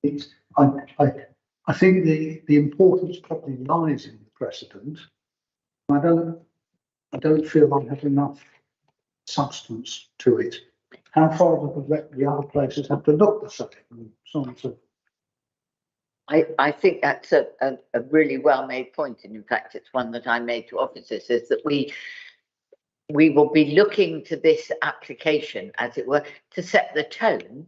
I think the importance probably lies in the precedent. I don't feel I have enough substance to it. How far do the other places have to look the same and so on and so forth? I think that's a really well-made point, and in fact, it's one that I made to officers, is that we will be looking to this application, as it were, to set the tone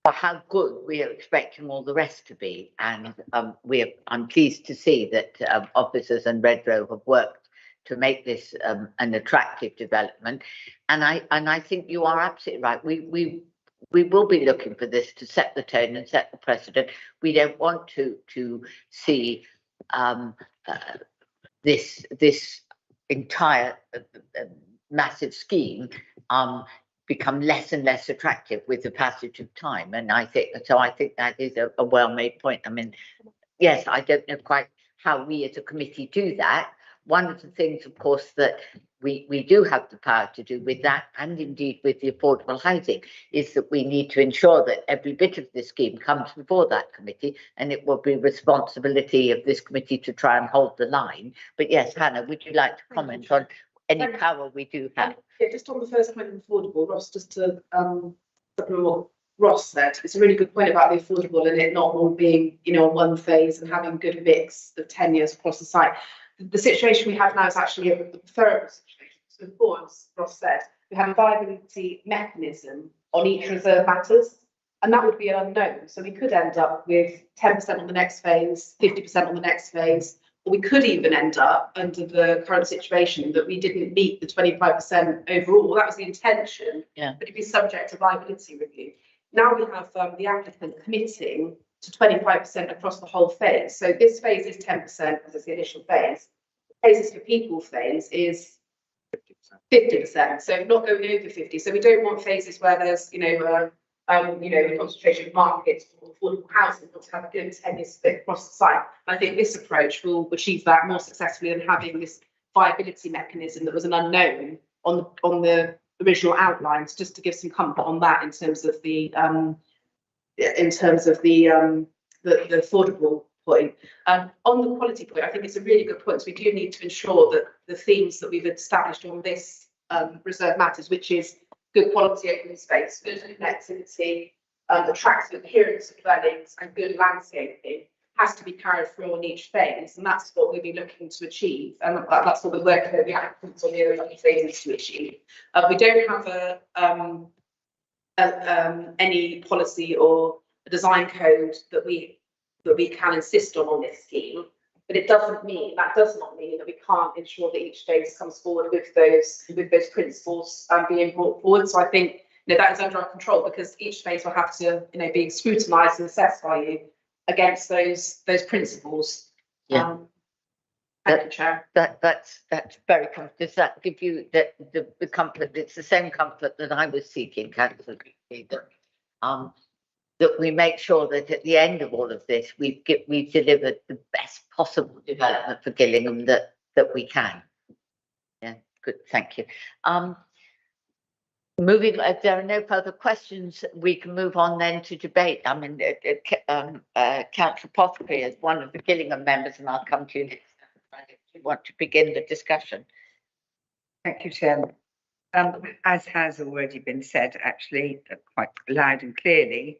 for how good we are expecting all the rest to be. And I'm pleased to see that officers and Redrow have worked to make this an attractive development. And I think you are absolutely right. We will be looking for this to set the tone and set the precedent. We don't want to see this entire massive scheme become less and less attractive with the passage of time. And I think that is a well-made point. I mean, yes, I don't know quite how we as a committee do that. One of the things, of course, that we do have the power to do with that, and indeed with the affordable housing, is that we need to ensure that every bit of the scheme comes before that committee, and it will be responsibility of this committee to try and hold the line. But yes, Hannah, would you like to comment on any power we do have? Yeah, just on the first point of affordable, Ross, just to supplement what Ross said, it's a really good point about the affordable and it not all being, one phase and having a good mix of tenures across the site. The situation we have now is actually a preferable situation. So before, as Ross said, we have a viability mechanism on each reserve matters, and that would be an unknown. So we could end up with 10% on the next phase, 50% on the next phase, or we could even end up under the current situation that we didn't meet the 25% overall. That was the intention, yeah. But it'd be subject to viability review. Now we have the applicant committing to 25% across the whole phase. So this phase is 10% because it's the initial phase. The Places for People phase is 50%. So not going over 50. So we don't want phases where there's, The concentration of markets for affordable housing, not to have a good tenure split across the site. I think this approach will achieve that more successfully than having this viability mechanism that was an unknown on the original outlines, just to give some comfort on that in terms of the affordable point. On the quality point, I think it's a really good point. So we do need to ensure that the themes that we've established on this reserve matters, which is good quality open space, good connectivity, attractive appearance of dwellings, and good landscaping, has to be carried through on each phase, and that's what we'll be looking to achieve, and that's what we're working with the applicants on the early phases to achieve. We don't have any policy or a design code that we can insist on this scheme, but it does not mean that we can't ensure that each phase comes forward with those principles being brought forward. So I think that is under our control, because each phase will have to be scrutinised and assessed by you against those principles. Yeah. Thank you, Chair. That's very comfortable. Does that give you the comfort? It's the same comfort that I was seeking, Councillor, that we make sure that at the end of all of this, we've delivered the best possible development for Gillingham that we can. Yeah, good. Thank you. Moving, if there are no further questions, we can move on then to debate. I mean, Councillor Pothcary is one of the Gillingham members, and I'll come to you next time if you want to begin the discussion. Thank you, Chairman. As has already been said, actually, quite loud and clearly,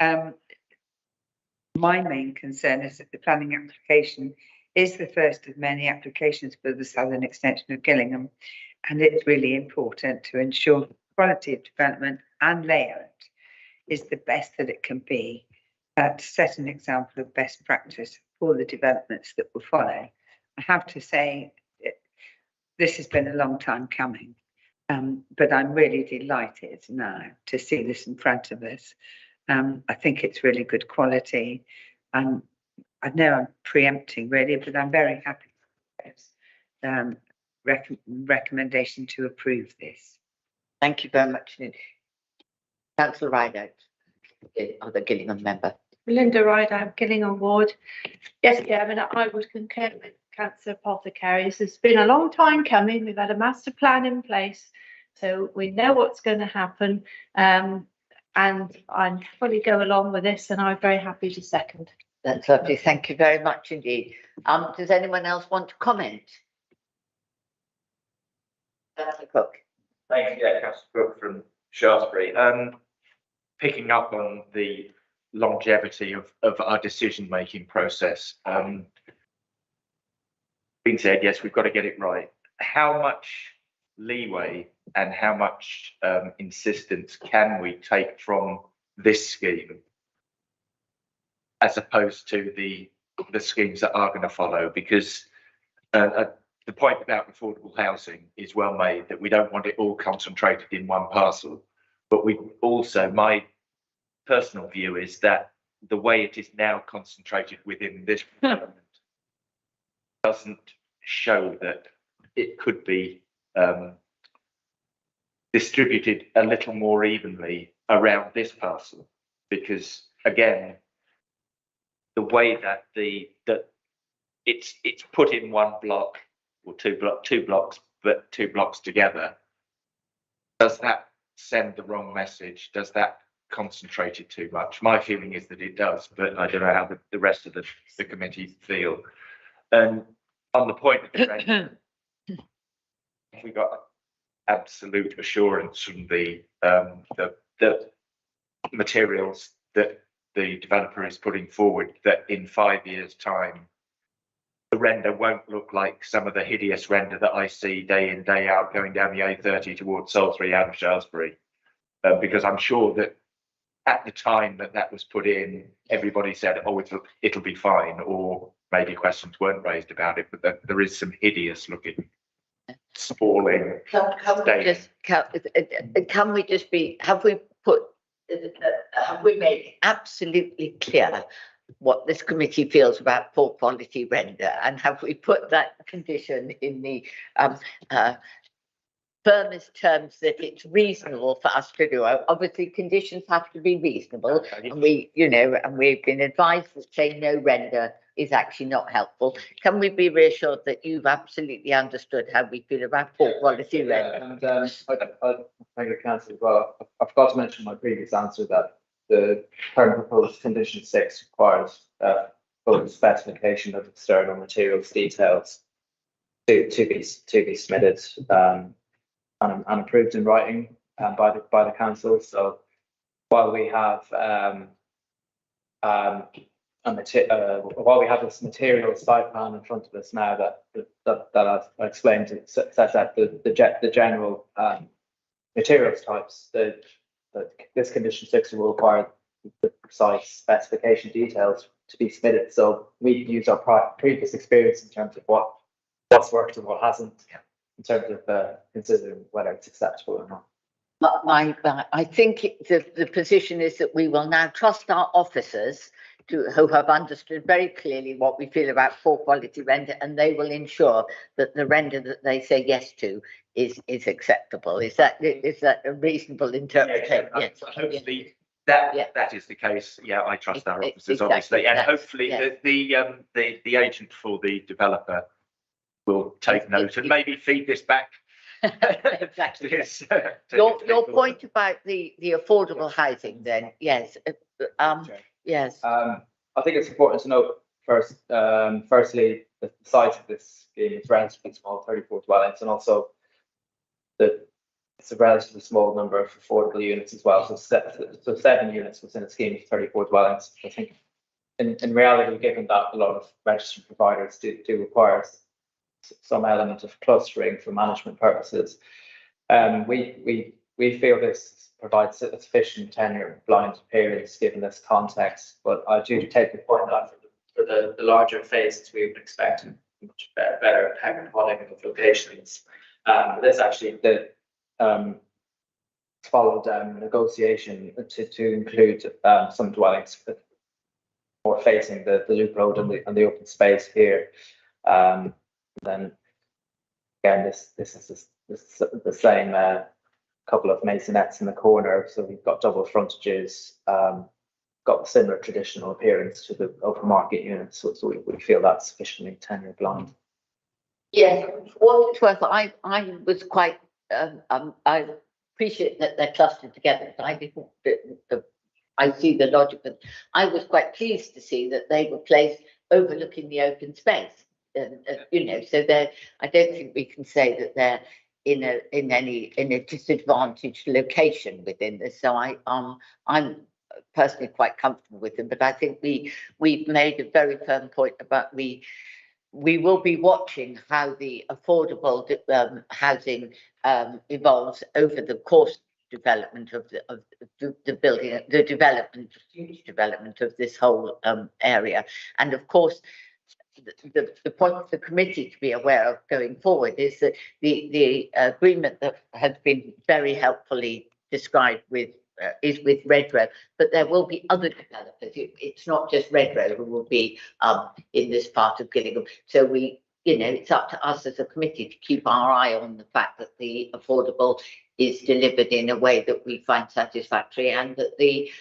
my main concern is that the planning application is the first of many applications for the southern extension of Gillingham, and it's really important to ensure quality of development and layout is the best that it can be, to set an example of best practice for the developments that will follow. I have to say, this has been a long time coming, but I'm really delighted now to see this in front of us. I think it's really good quality. I know I'm preempting really, but I'm very happy with this recommendation to approve this. Thank you very much. Councillor Rideout, other Gillingham member. Belinda Rideout, Gillingham Ward. Yes, Chairman, I would concur with Councillor Pothcary. This has been a long time coming. We've had a master plan in place, so we know what's going to happen. And I'm fully go along with this, and I'm very happy to second. That's lovely. Thank you very much indeed. Does anyone else want to comment? Councillor Cook. Thank you, Councillor Cook from Shaftesbury. Picking up on the longevity of our decision-making process. Being said, yes, we've got to get it right. How much leeway and how much insistence can we take from this scheme as opposed to the schemes that are going to follow? Because the point about affordable housing is well made, that we don't want it all concentrated in one parcel. But we also, my personal view is that the way it is now concentrated within this development doesn't show that it could be distributed a little more evenly around this parcel. Because again, the way that it's put in one block or two blocks, but two blocks together, does that send the wrong message? Does that concentrate it too much? My feeling is that it does, but I don't know how the rest of the committee feel. And on the point of the rent, we got absolute assurance from the materials that the developer is putting forward that in 5 years' time, the render won't look like some of the hideous render that I see day in, day out going down the A30 towards Salisbury out of Shaftesbury. Because I'm sure that at the time that was put in, everybody said, oh, it'll be fine, or maybe questions weren't raised about it, but there is some hideous looking sprawling. Can we just be, have we made it absolutely clear what this committee feels about poor quality render, and have we put that condition in the firmest terms that it's reasonable for us to do. Obviously, conditions have to be reasonable, and we've been advised that saying no render is actually not helpful. Can we be reassured that you've absolutely understood how we feel about poor quality render? And I thank the council as well. I forgot to mention in my previous answer that the current proposed condition 6 requires full specification of external materials details to be submitted and approved in writing by the council. So while we have while we have this material site plan in front of us now that I explained, it sets out the general materials types. This condition 6 will require the precise specification details to be submitted. So we use our previous experience in terms of what's worked and what hasn't, in terms of considering whether it's acceptable or not. I think the position is that we will now trust our officers who have understood very clearly what we feel about poor quality render, and they will ensure that the render that they say yes to is acceptable. Is that a reasonable interpretation? Yes. Hopefully that is the case. Yeah, I trust our officers, obviously, and hopefully the agent for the developer will take note and maybe feed this back. Exactly. Your point about the affordable housing, then, yes. Yes. I think it's important to note firstly, the size of this scheme is relatively small, 34 dwellings, and also it's a relatively small number of affordable units as well. So 7 units within a scheme of 34 dwellings. I think in reality, given that a lot of registered providers do require some element of clustering for management purposes, we feel this provides a sufficient tenure blind appearance given this context. But I do take the point that for the larger phases, we would expect much better hectare of locations. This actually followed negotiation to include some dwellings more facing the loop road and the open space here. Then again, this is the same couple of maisonettes in the corner, so we've got double frontages, got similar traditional appearance to the open market units, so we feel that's sufficiently tenure blind. Yes, what it's worth, I was quite I appreciate that they're clustered together, but I didn't I see the logic, but I was quite pleased to see that they were placed overlooking the open space. So I don't think we can say that they're in a disadvantaged location within this. So I'm personally quite comfortable with them, but I think we've made a very firm point about we will be watching how the affordable housing evolves over the course development of the building, the huge development of this whole area. And of course, the point for the committee to be aware of going forward is that the agreement that has been very helpfully described is with Redrow, but there will be other developers. It's not just Redrow who will be in this part of Gillingham. So it's up to us as a committee to keep our eye on the fact that the affordable is delivered in a way that we find satisfactory, and that the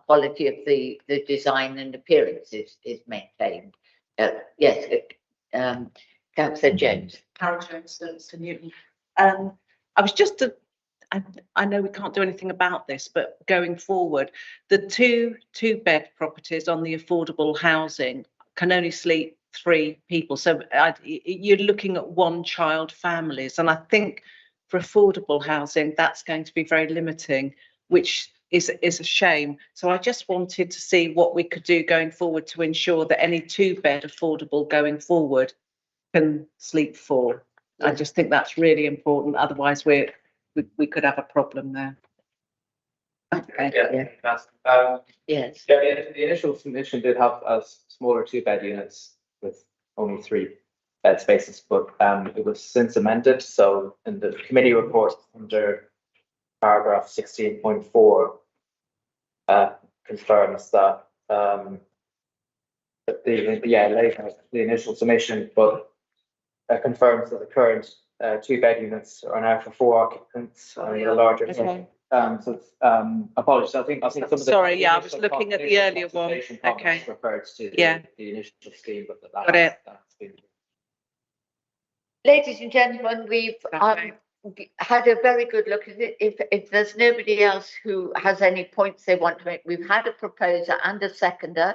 quality of the design and appearance is maintained. Yes, Councillor Jones. Carol Jones, Sir Newton. I was just I know we can't do anything about this, but going forward, the two-bed properties on the affordable housing can only sleep 3 people. So you're looking at 1-child families, and I think for affordable housing that's going to be very limiting, which is a shame. So I just wanted to see what we could do going forward to ensure that any 2-bed affordable going forward can sleep 4. I just think that's really important. Otherwise, we could have a problem there. Okay. Yes. The initial submission did have a smaller 2-bed units with only 3 bed spaces, but it was since amended. So in the committee report under paragraph 16.4 confirms that the initial submission, but confirms that the current two-bed units are now for 4 occupants, the larger. Okay. So it's, apologies, I think some of the. Sorry, yeah, I was looking at the earlier one. consultation comments Okay. Referred to Yeah. the initial scheme, but Got it. that's been. Ladies and gentlemen, we've Okay. had a very good look at it. If there's nobody else who has any points they want to make, we've had a proposer and a seconder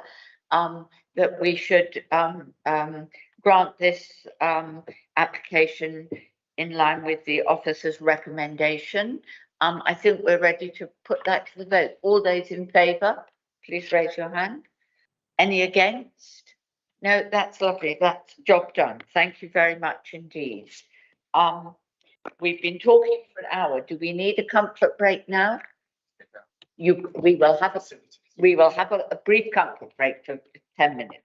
that we should grant this application in line with the officer's recommendation. I think we're ready to put that to the vote. All those in favour, please raise your hand. Any against? No, that's lovely. That's job done. Thank you very much indeed. We've been talking for an hour. Do we need a comfort break now? We will have a brief comfort break for 10 minutes.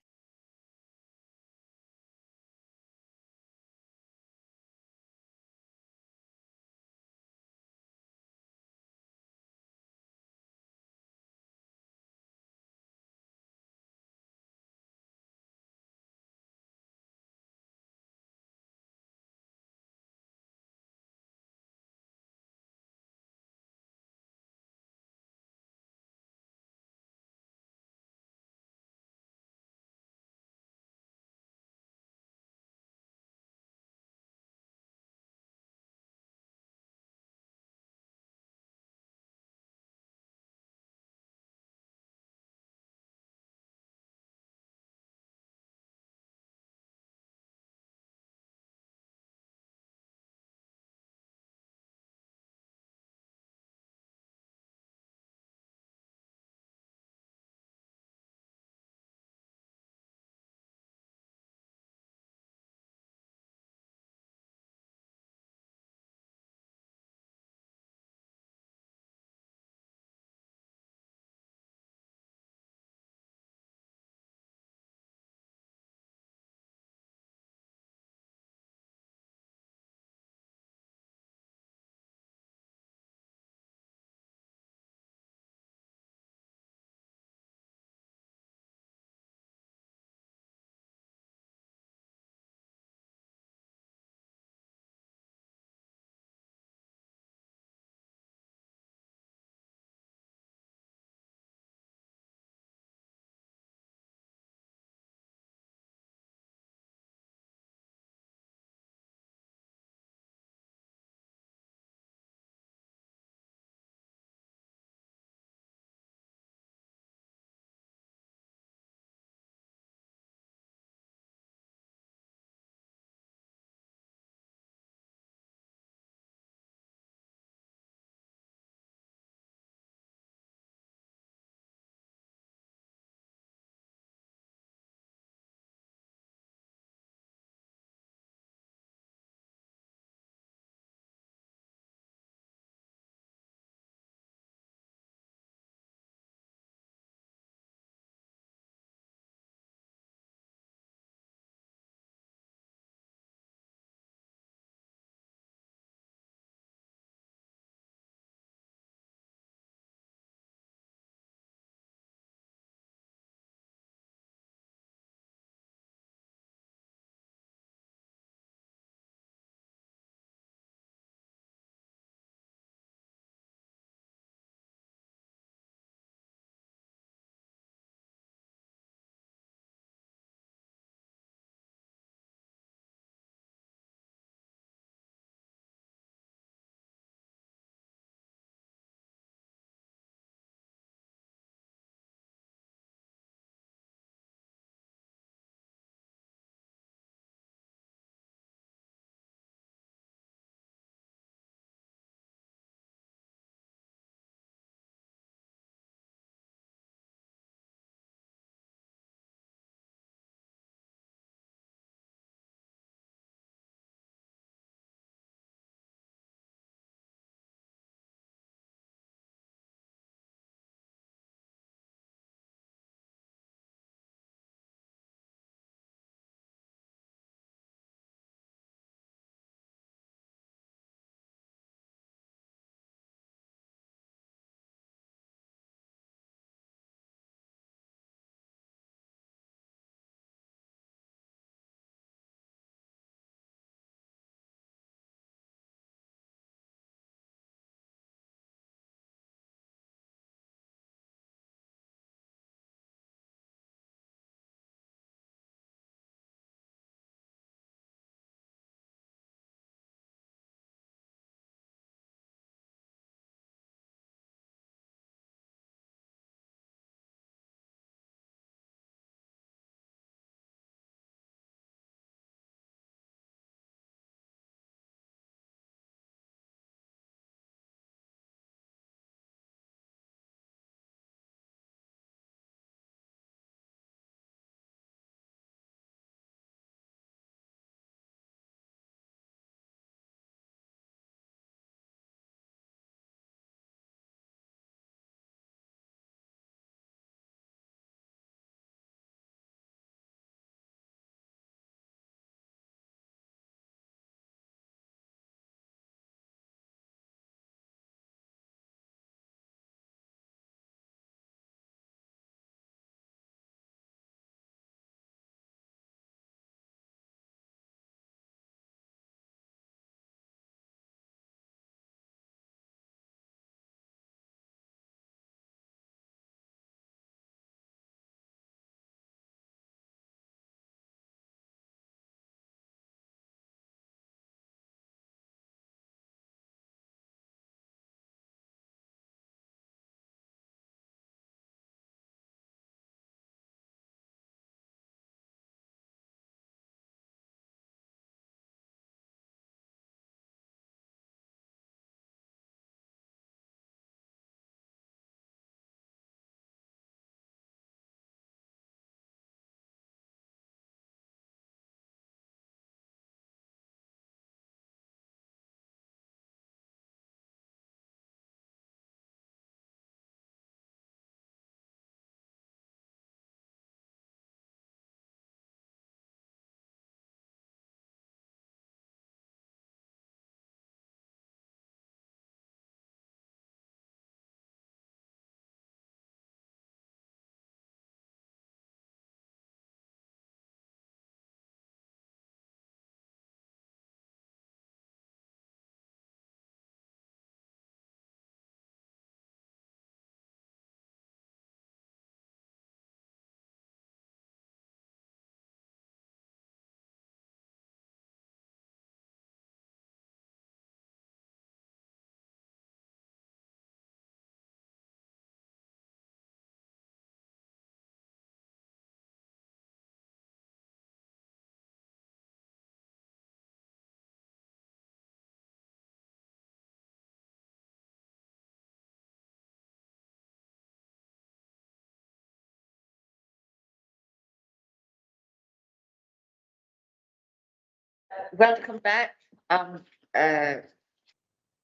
Welcome back, after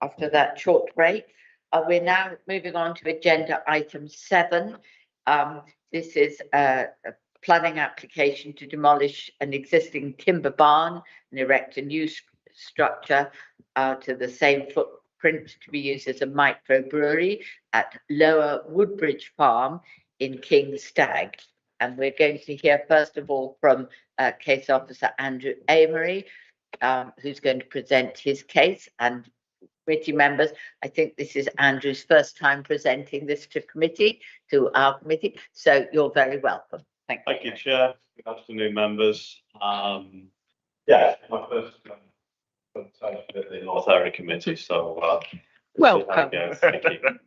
that short break. We're now moving on to agenda item 7. This is a planning application to demolish an existing timber barn and erect a new structure to the same footprint to be used as a microbrewery at Lower Woodbridge Farm in King's Stag. And we're going to hear first of all from Case Officer Andrew Amery, who's going to present his case. And committee members, I think this is Andrew's first time presenting this to our committee, so you're very welcome. Thank you. Thank you, Chair. Good afternoon, members. Yeah, my first presentation at the North Area Committee, so Welcome. Thank you.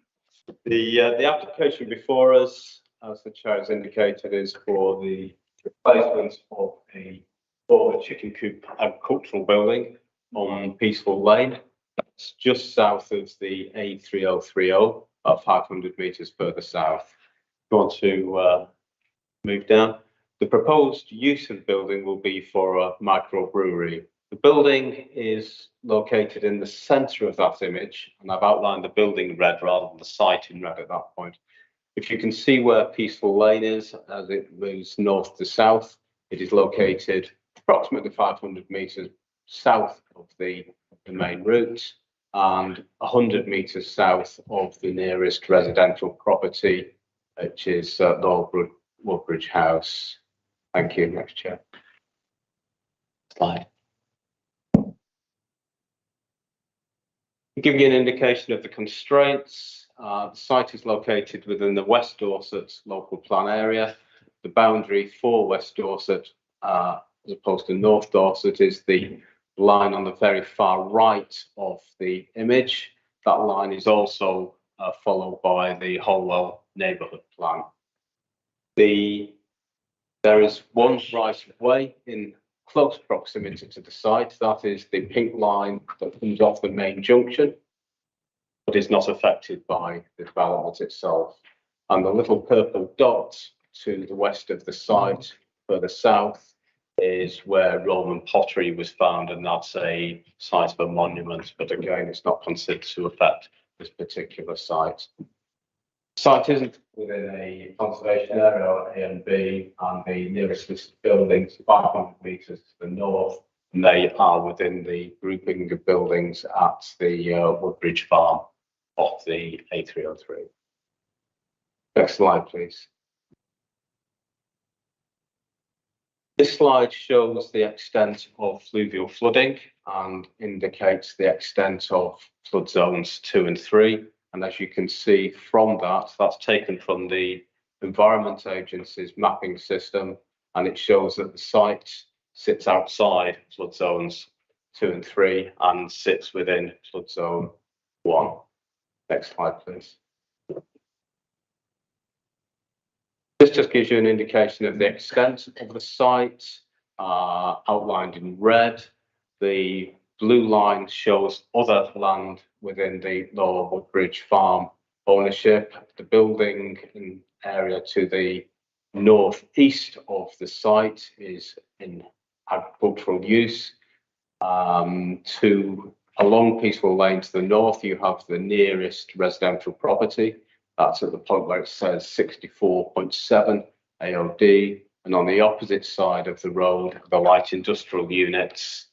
The application before us, as the Chair has indicated, is for the replacement of a former chicken coop agricultural building on Peaceful Lane. That's just south of the A3030, about 500 metres further south. If you want to move down. The proposed use of the building will be for a microbrewery. The building is located in the centre of that image, and I've outlined the building in red rather than the site in red at that point. If you can see where Peaceful Lane is, as it moves north to south, it is located approximately 500 metres south of the main route and 100 metres south of the nearest residential property, which is Lower Woodbridge House. Thank you. Next, Chair. Slide. To give you an indication of the constraints, the site is located within the West Dorset local plan area. The boundary for West Dorset, as opposed to North Dorset, is the line on the very far right of the image. That line is also followed by the Holwell neighbourhood plan. There is one right of way in close proximity to the site. That is the pink line that comes off the main junction, but is not affected by the development itself. And the little purple dot to the west of the site, further south, is where Roman pottery was found, and that's a site of a monument, but again, it's not considered to affect this particular site. The site isn't within a conservation area, A and B, and the nearest listed buildings 500 metres to the north, and they are within the grouping of buildings at the Woodbridge Farm off the A303. Next slide, please. This slide shows the extent of fluvial flooding and indicates the extent of flood zones 2 and 3. And as you can see from that, that's taken from the Environment Agency's mapping system, and it shows that the site sits outside flood zones 2 and 3 and sits within flood zone 1. Next slide, please. This just gives you an indication of the extent of the site, outlined in red. The blue line shows other land within the Lower Woodbridge Farm ownership. The building and area to the northeast of the site is in agricultural use. Along Peaceful Lane to the north, you have the nearest residential property. That's at the point where it says 64.7 AOD. And on the opposite side of the road, the light industrial units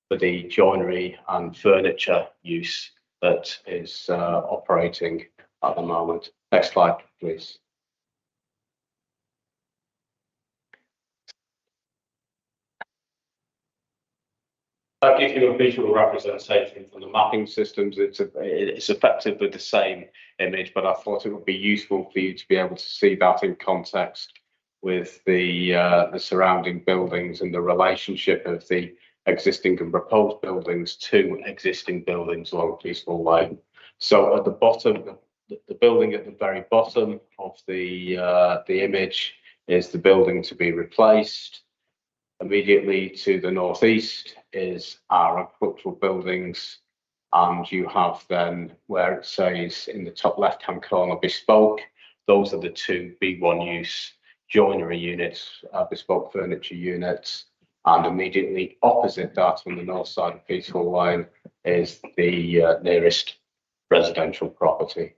for the joinery and furniture use that is operating at the moment. Next slide, please. That gives you a visual representation from the mapping systems. It's effectively the same image, but I thought it would be useful for you to be able to see that in context with the surrounding buildings and the relationship of the existing and proposed buildings to existing buildings along Peaceful Lane. So at the bottom, the building at the very bottom of the image is the building to be replaced. Immediately to the northeast is our agricultural buildings, and you have then where it says in the top left-hand corner bespoke, those are the two B1 use joinery units, bespoke furniture units, And immediately opposite that on the north side of Peaceful Lane is the nearest residential property.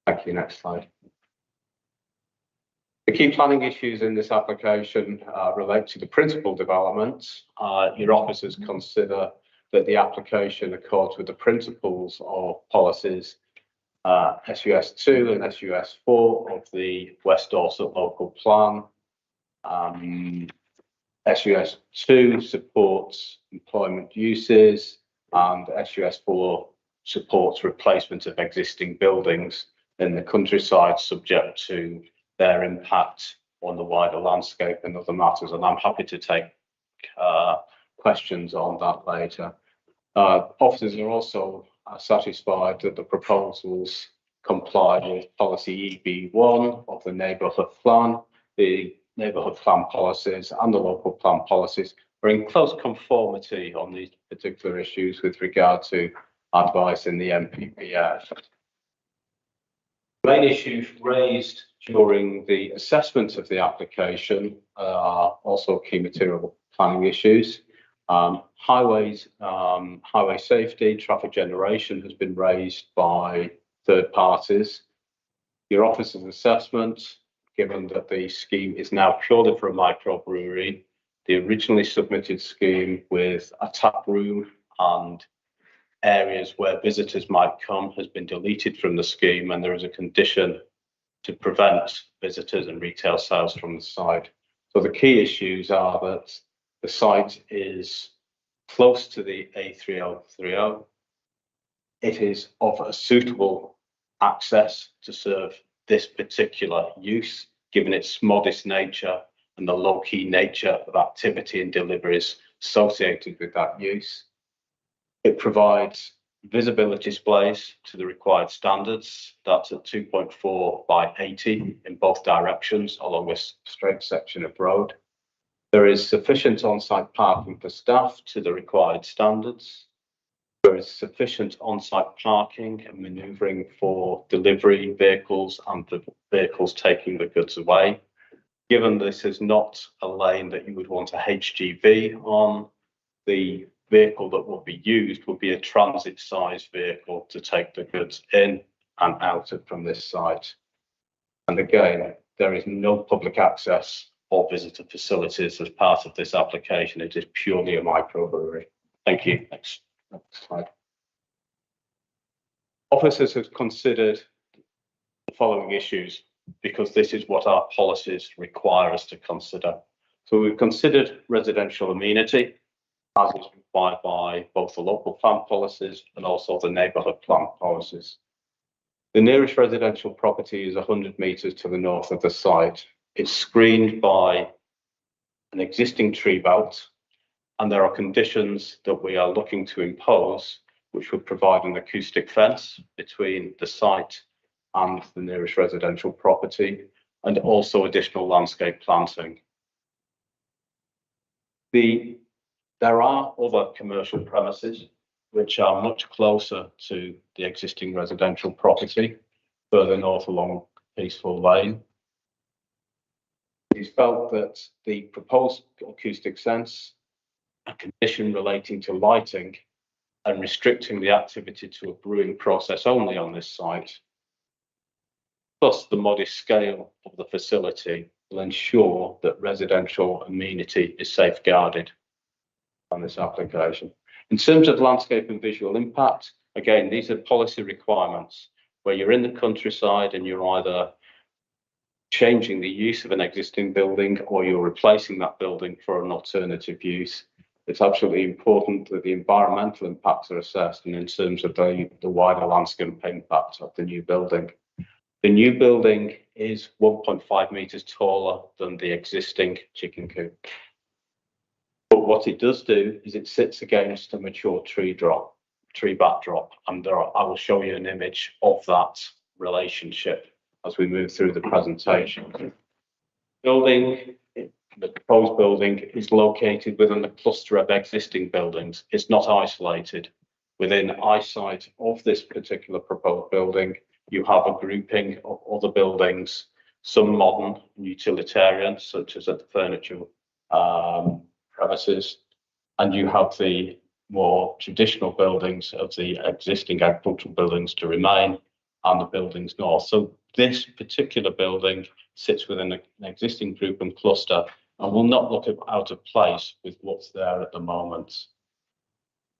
Thank you. Next slide. The key planning issues in this application relate to the principal developments. Your officers consider that the application accords with the principles or policies SUS2 and SUS4 of the West Dorset Local Plan. SUS2 supports employment uses and SUS4 supports replacement of existing buildings in the countryside subject to their impact on the wider landscape and other matters. And I'm happy to take questions on that later. Officers are also satisfied that the proposals comply with policy EB1 of the neighbourhood plan. The neighbourhood plan policies and the local plan policies are in close conformity on these particular issues with regard to advice in the NPPF. The main issues raised during the assessment of the application are also key material planning issues. Highways, highway safety, traffic generation has been raised by third parties. Your officer's assessment, given that the scheme is now purely for a microbrewery, the originally submitted scheme with a tap room and areas where visitors might come has been deleted from the scheme, and there is a condition to prevent visitors and retail sales from the site. So the key issues are that the site is close to the A3030. It is of a suitable access to serve this particular use, given its modest nature and the low-key nature of activity and deliveries associated with that use. It provides visibility displays to the required standards. That's at 2.4 by 80 in both directions along a straight section of road. There is sufficient on-site parking for staff to the required standards. There is sufficient on-site parking and manoeuvring for delivery vehicles and the vehicles taking the goods away. Given this is not a lane that you would want a HGV on, the vehicle that will be used will be a transit-sized vehicle to take the goods in and out from this site. And again, there is no public access or visitor facilities as part of this application. It is purely a microbrewery. Thank you. Next slide. Officers have considered the following issues because this is what our policies require us to consider. So we've considered residential amenity as is required by both the local plan policies and also the neighbourhood plan policies. The nearest residential property is 100 metres to the north of the site. It's screened by an existing tree belt, and there are conditions that we are looking to impose which would provide an acoustic fence between the site and the nearest residential property, and also additional landscape planting. There are other commercial premises which are much closer to the existing residential property, further north along Peaceful Lane. It is felt that the proposed acoustic fence, a condition relating to lighting and restricting the activity to a brewing process only on this site, plus the modest scale of the facility, will ensure that residential amenity is safeguarded on this application. In terms of landscape and visual impact, again, these are policy requirements where you're in the countryside and you're either changing the use of an existing building or you're replacing that building for an alternative use. It's absolutely important that the environmental impacts are assessed and in terms of the wider landscape impact of the new building. The new building is 1.5 metres taller than the existing chicken coop. But what it does do is it sits against a mature tree backdrop, and I will show you an image of that relationship as we move through the presentation. The proposed building is located within a cluster of existing buildings. It's not isolated. Within eyesight of this particular proposed building, you have a grouping of other buildings, some modern and utilitarian, such as a furniture premises, and you have the more traditional buildings of the existing agricultural buildings to remain and the buildings north. So this particular building sits within an existing group and cluster and will not look out of place with what's there at the moment.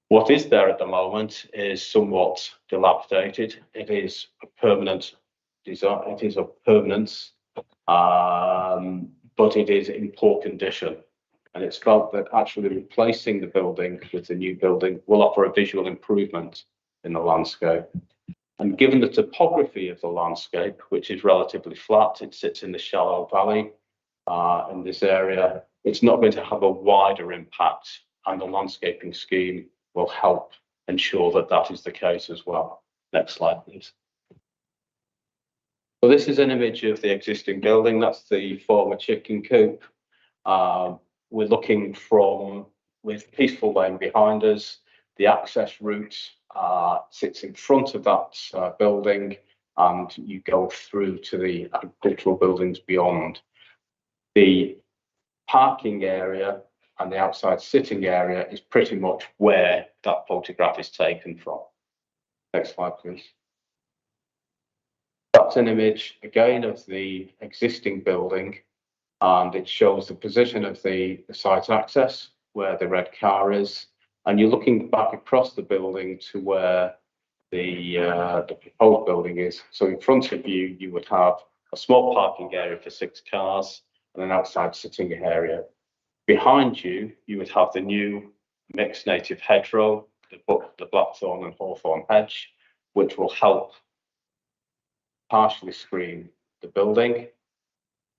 What is there at the moment is somewhat dilapidated. It is a permanent design, it is of permanence, but it is in poor condition. And it's felt that actually replacing the building with the new building will offer a visual improvement in the landscape. And given the topography of the landscape, which is relatively flat, it sits in the shallow valley in this area, it's not going to have a wider impact, and the landscaping scheme will help ensure that that is the case as well. Next slide, please. So this is an image of the existing building. That's the former chicken coop. We're looking from, with Peaceful Lane behind us, the access route sits in front of that building, and you go through to the agricultural buildings beyond. The parking area and the outside sitting area is pretty much where that photograph is taken from. Next slide, please. That's an image again of the existing building, and it shows the position of the site access where the red car is, and you're looking back across the building to where the proposed building is. So in front of you, you would have a small parking area for 6 cars and an outside sitting area. Behind you, you would have the new mixed native hedgerow, the blackthorn and hawthorn hedge, which will help partially screen the building.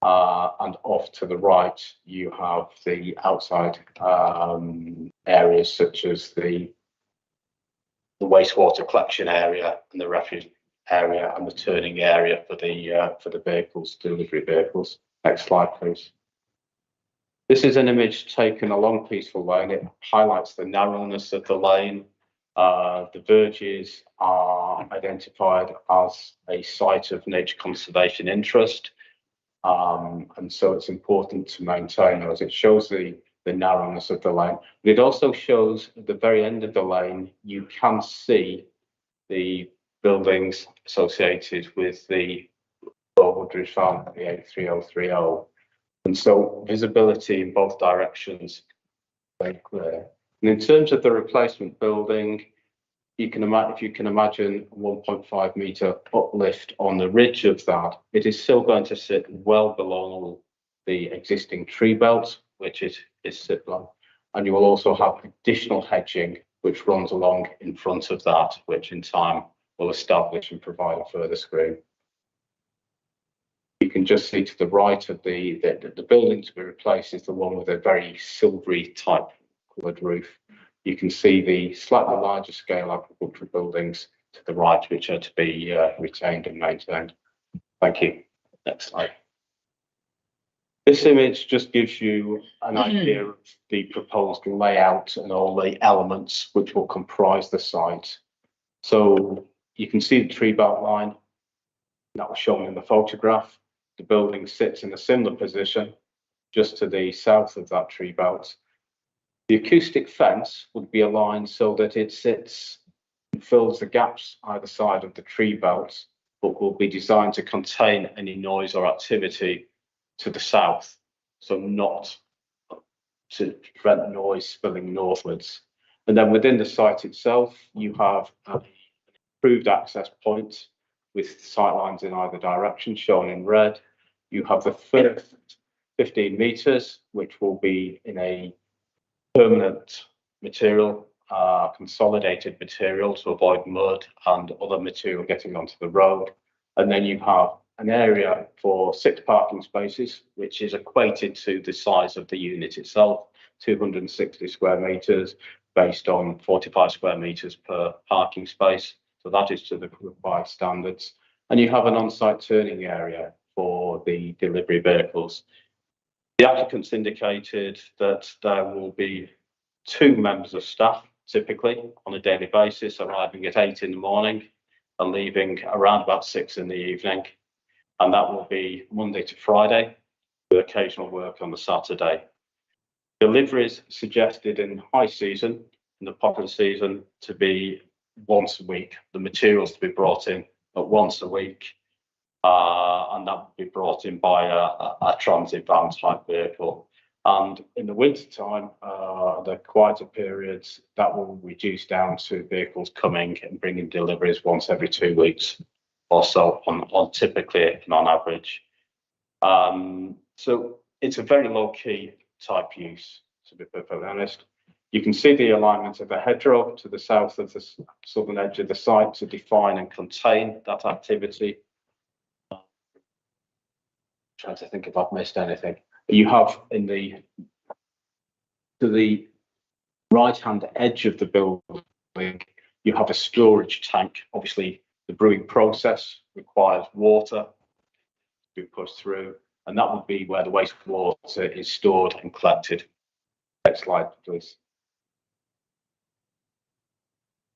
And off to the right, you have the outside areas such as the wastewater collection area and the refuse area and the turning area for the vehicles, delivery vehicles. Next slide, please. This is an image taken along Peaceful Lane. It highlights the narrowness of the lane. The verges are identified as a site of nature conservation interest. And so it's important to maintain those. It shows the narrowness of the lane. But it also shows at the very end of the lane, you can see the buildings associated with the Woodridge Farm, the 83030. And so visibility in both directions is very clear. And in terms of the replacement building, you can imagine, if you can imagine a 1.5 metre uplift on the ridge of that, it is still going to sit well below the existing tree belt, which is sit low. And you will also have additional hedging which runs along in front of that, which in time will establish and provide a further screen. You can just see to the right of the building to be replaced is the one with a very silvery type coloured roof. You can see the slightly larger scale agricultural buildings to the right, which are to be retained and maintained. Thank you. Next slide. This image just gives you an idea of the proposed layout and all the elements which will comprise the site. So you can see the tree belt line that was shown in the photograph. The building sits in a similar position just to the south of that tree belt. The acoustic fence would be aligned so that it sits and fills the gaps either side of the tree belt, but will be designed to contain any noise or activity to the south, so not to prevent noise spilling northwards. And then within the site itself, you have an improved access point with sightlines in either direction shown in red. You have the first 15 metres, which will be in a permanent material, consolidated material to avoid mud and other material getting onto the road. And then you have an area for 6 parking spaces, which is equated to the size of the unit itself, 260 square metres based on 45 square metres per parking space. So that is to the required standards. And you have an on-site turning area for the delivery vehicles. The applicants indicated that there will be 2 members of staff, typically on a daily basis, arriving at 8 in the morning and leaving around about 6 in the evening. And that will be Monday to Friday, with occasional work on the Saturday. Deliveries suggested in high season, in the popular season, to be once a week. The materials to be brought in at once a week, and that would be brought in by a transit van type vehicle. And in the winter time, the quieter periods, that will reduce down to vehicles coming and bringing deliveries once every 2 weeks or so on typically and on average. So it's a very low key type use, to be perfectly honest. You can see the alignment of the hedgerow to the south of the southern edge of the site to define and contain that activity. Trying to think if I've missed anything. You have to the right-hand edge of the building, you have a storage tank. Obviously, the brewing process requires water to be pushed through, and that would be where the wastewater is stored and collected. Next slide, please.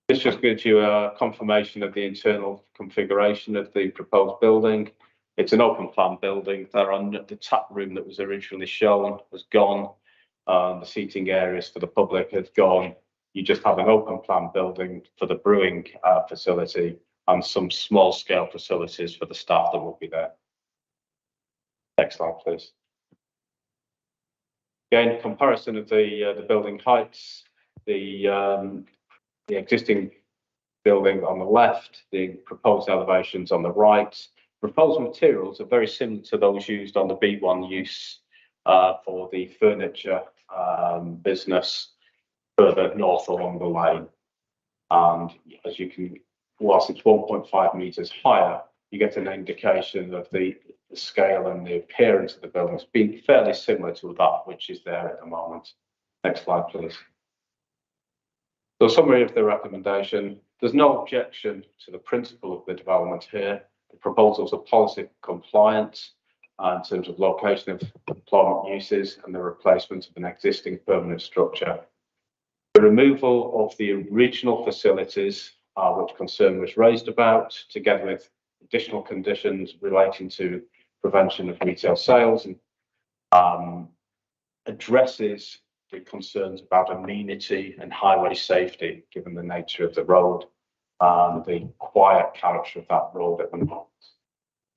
This just gives you a confirmation of the internal configuration of the proposed building. It's an open plan building. The tap room that was originally shown was gone. The seating areas for the public has gone. You just have an open plan building for the brewing facility and some small scale facilities for the staff that will be there. Next slide, please. Again, comparison of the building heights, the existing building on the left, the proposed elevations on the right. Proposed materials are very similar to those used on the B1 use for the furniture business further north along the lane. And as you can, whilst it's 1.5 metres higher, you get an indication of the scale and the appearance of the buildings being fairly similar to that which is there at the moment. Next slide, please. So summary of the recommendation, there's no objection to the principle of the development here. The proposals are policy compliant in terms of location of employment uses and the replacement of an existing permanent structure. The removal of the original facilities, which concern was raised about, together with additional conditions relating to prevention of retail sales, and addresses the concerns about amenity and highway safety, given the nature of the road and the quiet character of that road at the moment.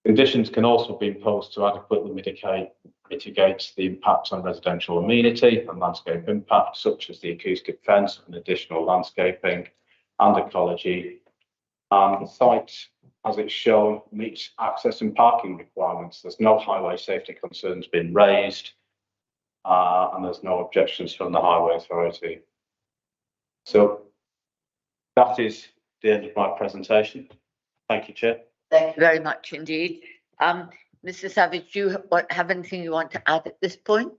Conditions can also be imposed to adequately mitigate the impact on residential amenity and landscape impact, such as the acoustic fence and additional landscaping and ecology. The site, as it's shown, meets access and parking requirements. There's no highway safety concerns being raised, and there's no objections from the Highway Authority. So that is the end of my presentation. Thank you, Chair. Thank you very much indeed. Mr. Savage, do you have anything you want to add at this point?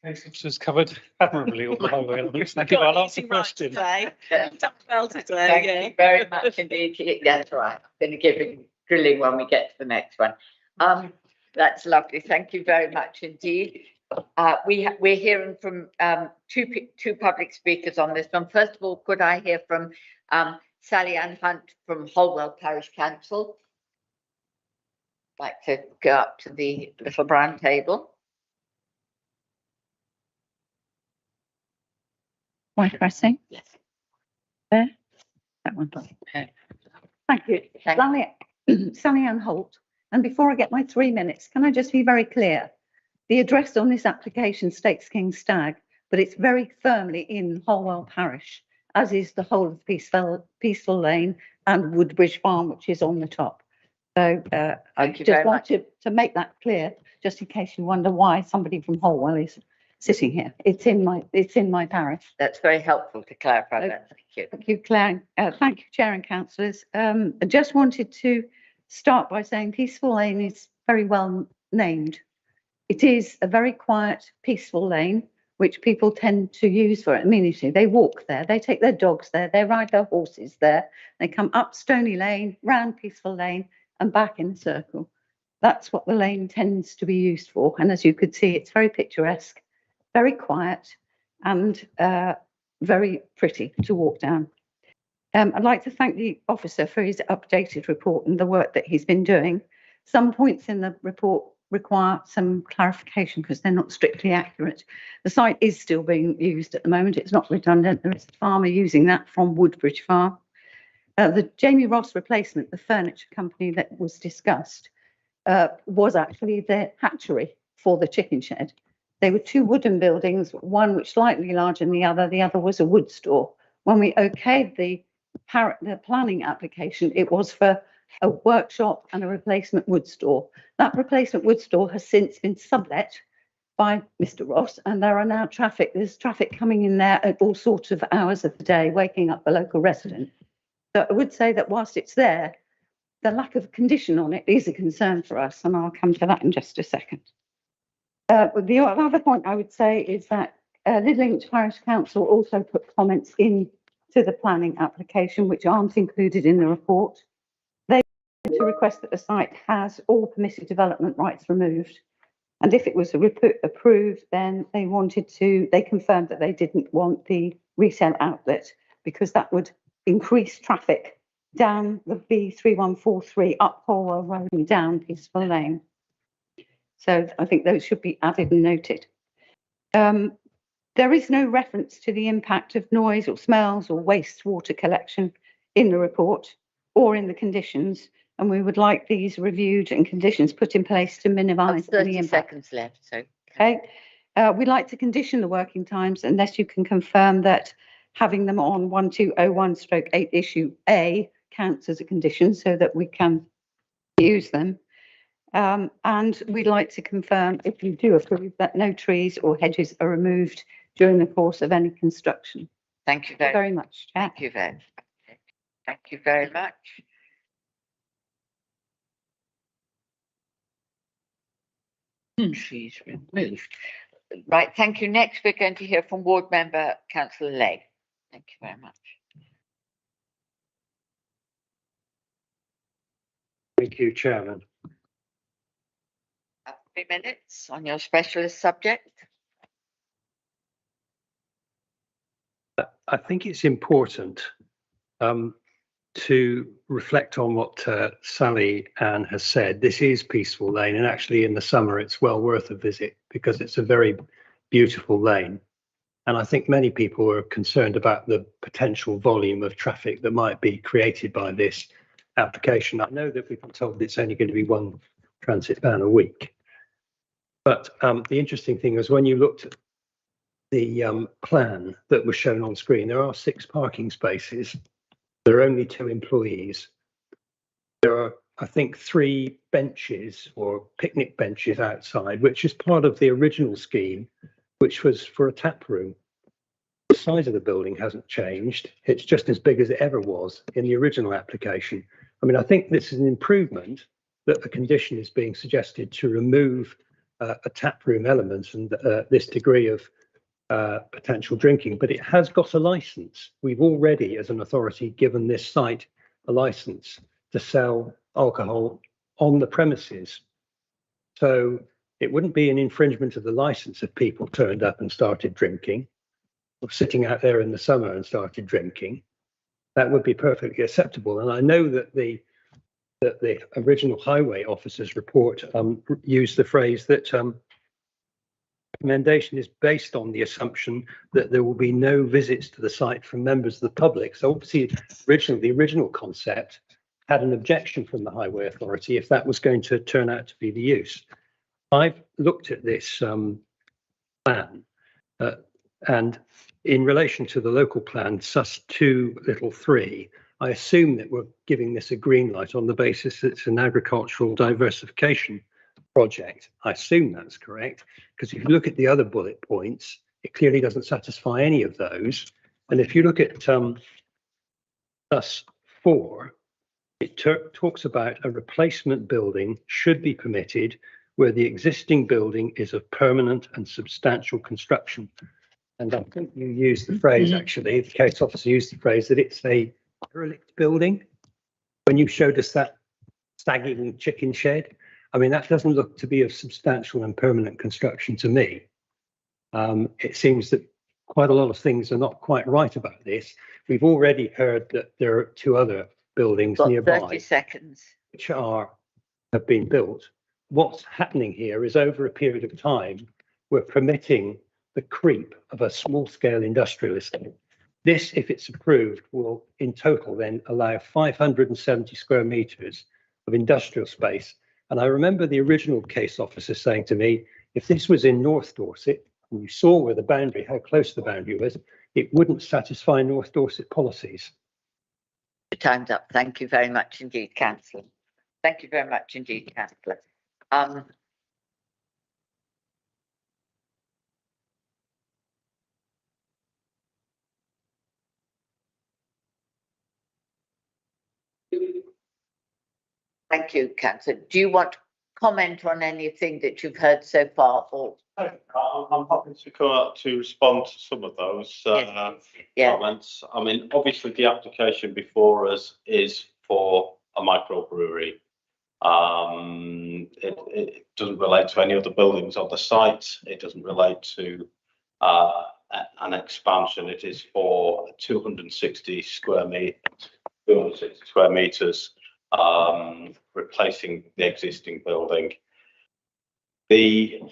I think It's just covered admirably all the highway elements. Thank you. I'll answer the question. Well today, Thank you very much indeed. That's right. I'm going to give him drilling when we get to the next one. That's lovely. Thank you very much indeed. We're hearing from two public speakers on this one. First of all, could I hear from Sally Ann Hunt from Holwell Parish Council? I'd like to go up to the little brown table. Am I pressing? Yes. There? That one. Thank you. Sally Ann Holt. And before I get my 3 minutes, can I just be very clear? The address on this application states King Stag, but it's very firmly in Holwell Parish, as is the whole of Peaceful Lane and Woodbridge Farm, which is on the top. So I just want to make that clear, just in case you wonder why somebody from Holwell is sitting here. It's in my parish. That's very helpful to clarify that. Thank you. Thank you, Claire. Thank you, Chair and councillors. I just wanted to start by saying Peaceful Lane is very well named. It is a very quiet, peaceful lane, which people tend to use for amenity. They walk there, they take their dogs there, they ride their horses there. They come up Stony Lane, round Peaceful Lane and back in a circle. That's what the lane tends to be used for. And as you could see, it's very picturesque, very quiet and very pretty to walk down. I'd like to thank the officer for his updated report and the work that he's been doing. Some points in the report require some clarification because they're not strictly accurate. The site is still being used at the moment. It's not redundant. There is a farmer using that from Woodbridge Farm. The Jamie Ross replacement, the furniture company that was discussed, was actually the hatchery for the chicken shed. They were two wooden buildings, one which slightly larger than the other was a wood store. When we okayed the planning application, it was for a workshop and a replacement wood store. That replacement wood store has since been sublet by Mr. Ross, and there's traffic coming in there at all sorts of hours of the day, waking up the local resident. So I would say that whilst it's there, the lack of condition on it is a concern for us, and I'll come to that in just a second. The other point I would say is that Lidlington Parish Council also put comments into the planning application which aren't included in the report. They to request that the site has all permitted development rights removed, and if it was approved, then they confirmed that they didn't want the retail outlet because that would increase traffic down the B3143 up Polwell Road and down Peaceful Lane. So I think those should be added and noted. There is no reference to the impact of noise or smells or wastewater collection in the report or in the conditions, and we would like these reviewed and conditions put in place to minimise any 30 impact. seconds left, so. Okay. We'd like to condition the working times unless you can confirm that having them on 1201/8 issue A counts as a condition so that we can use them. And we'd like to confirm, if you do approve, that no trees or hedges are removed during the course of any construction. Thank you Very much, Chair. Thank you very much. Thank you very much. She's removed. Right, thank you. Next, we're going to hear from Ward Member Councillor Legg. Thank you very much. Thank you, Chairman. 3 minutes on your specialist subject. I think it's important to reflect on what Sally Ann has said. This is Peaceful Lane, and actually in the summer it's well worth a visit because it's a very beautiful lane. And I think many people are concerned about the potential volume of traffic that might be created by this application. I know that we've been told it's only going to be one transit van a week. But the interesting thing is when you looked at the plan that was shown on screen, there are 6 parking spaces. There are only 2 employees. There are, I think, 3 benches or picnic benches outside, which is part of the original scheme, which was for a tap room. The size of the building hasn't changed. It's just as big as it ever was in the original application. I mean, I think this is an improvement that the condition is being suggested to remove a tap room element and this degree of potential drinking, but it has got a license. We've already, as an authority, given this site a license to sell alcohol on the premises. So it wouldn't be an infringement of the license if people turned up and started drinking, or sitting out there in the summer and started drinking. That would be perfectly acceptable. And I know that the original highway officer's report used the phrase that recommendation is based on the assumption that there will be no visits to the site from members of the public. So obviously, the original concept had an objection from the highway authority if that was going to turn out to be the use. I've looked at this plan and in relation to the local plan, sus 2(3), I assume that we're giving this a green light on the basis that it's an agricultural diversification project. I assume that's correct, because if you look at the other bullet points, it clearly doesn't satisfy any of those. And if you look at sus 4, it talks about a replacement building should be permitted where the existing building is of permanent and substantial construction. And I think you used the phrase, actually, the case officer used the phrase that it's a derelict building. When you showed us that sagging chicken shed, I mean, that doesn't look to be of substantial and permanent construction to me. It seems that quite a lot of things are not quite right about this. We've already heard that there are 2 other buildings nearby, 30 seconds. which have been built. what's happening here is over a period of time, we're permitting the creep of a small scale industrial estate. This, if it's approved, will in total then allow 570 square meters of industrial space. And I remember the original case officer saying to me, if this was in North Dorset, and you saw where the boundary, how close the boundary was, it wouldn't satisfy North Dorset policies. Time's up. Thank you very much indeed, councillor. Thank you very much indeed, councillor. Thank you, councillor. Do you want to comment on anything that you've heard so far, or? I'm happy to come out to respond to some of those comments. I mean, obviously the application before us is for a microbrewery. It doesn't relate to any other buildings on the site. It doesn't relate to an expansion. It is for 260 square meters, replacing the existing building. The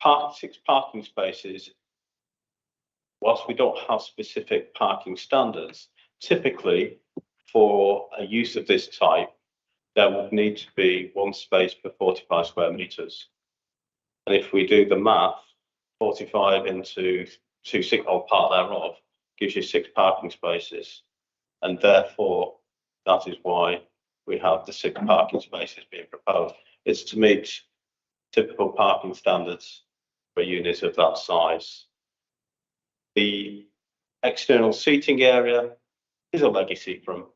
6 parking spaces, whilst we don't have specific parking standards, typically for a use of this type, there would need to be 1 space per 45 square meters. And if we do the math, 45 into 2 signal part thereof gives you 6 parking spaces. And therefore, that is why we have the 6 parking spaces being proposed. It's to meet typical parking standards for units of that size. The external seating area is a legacy from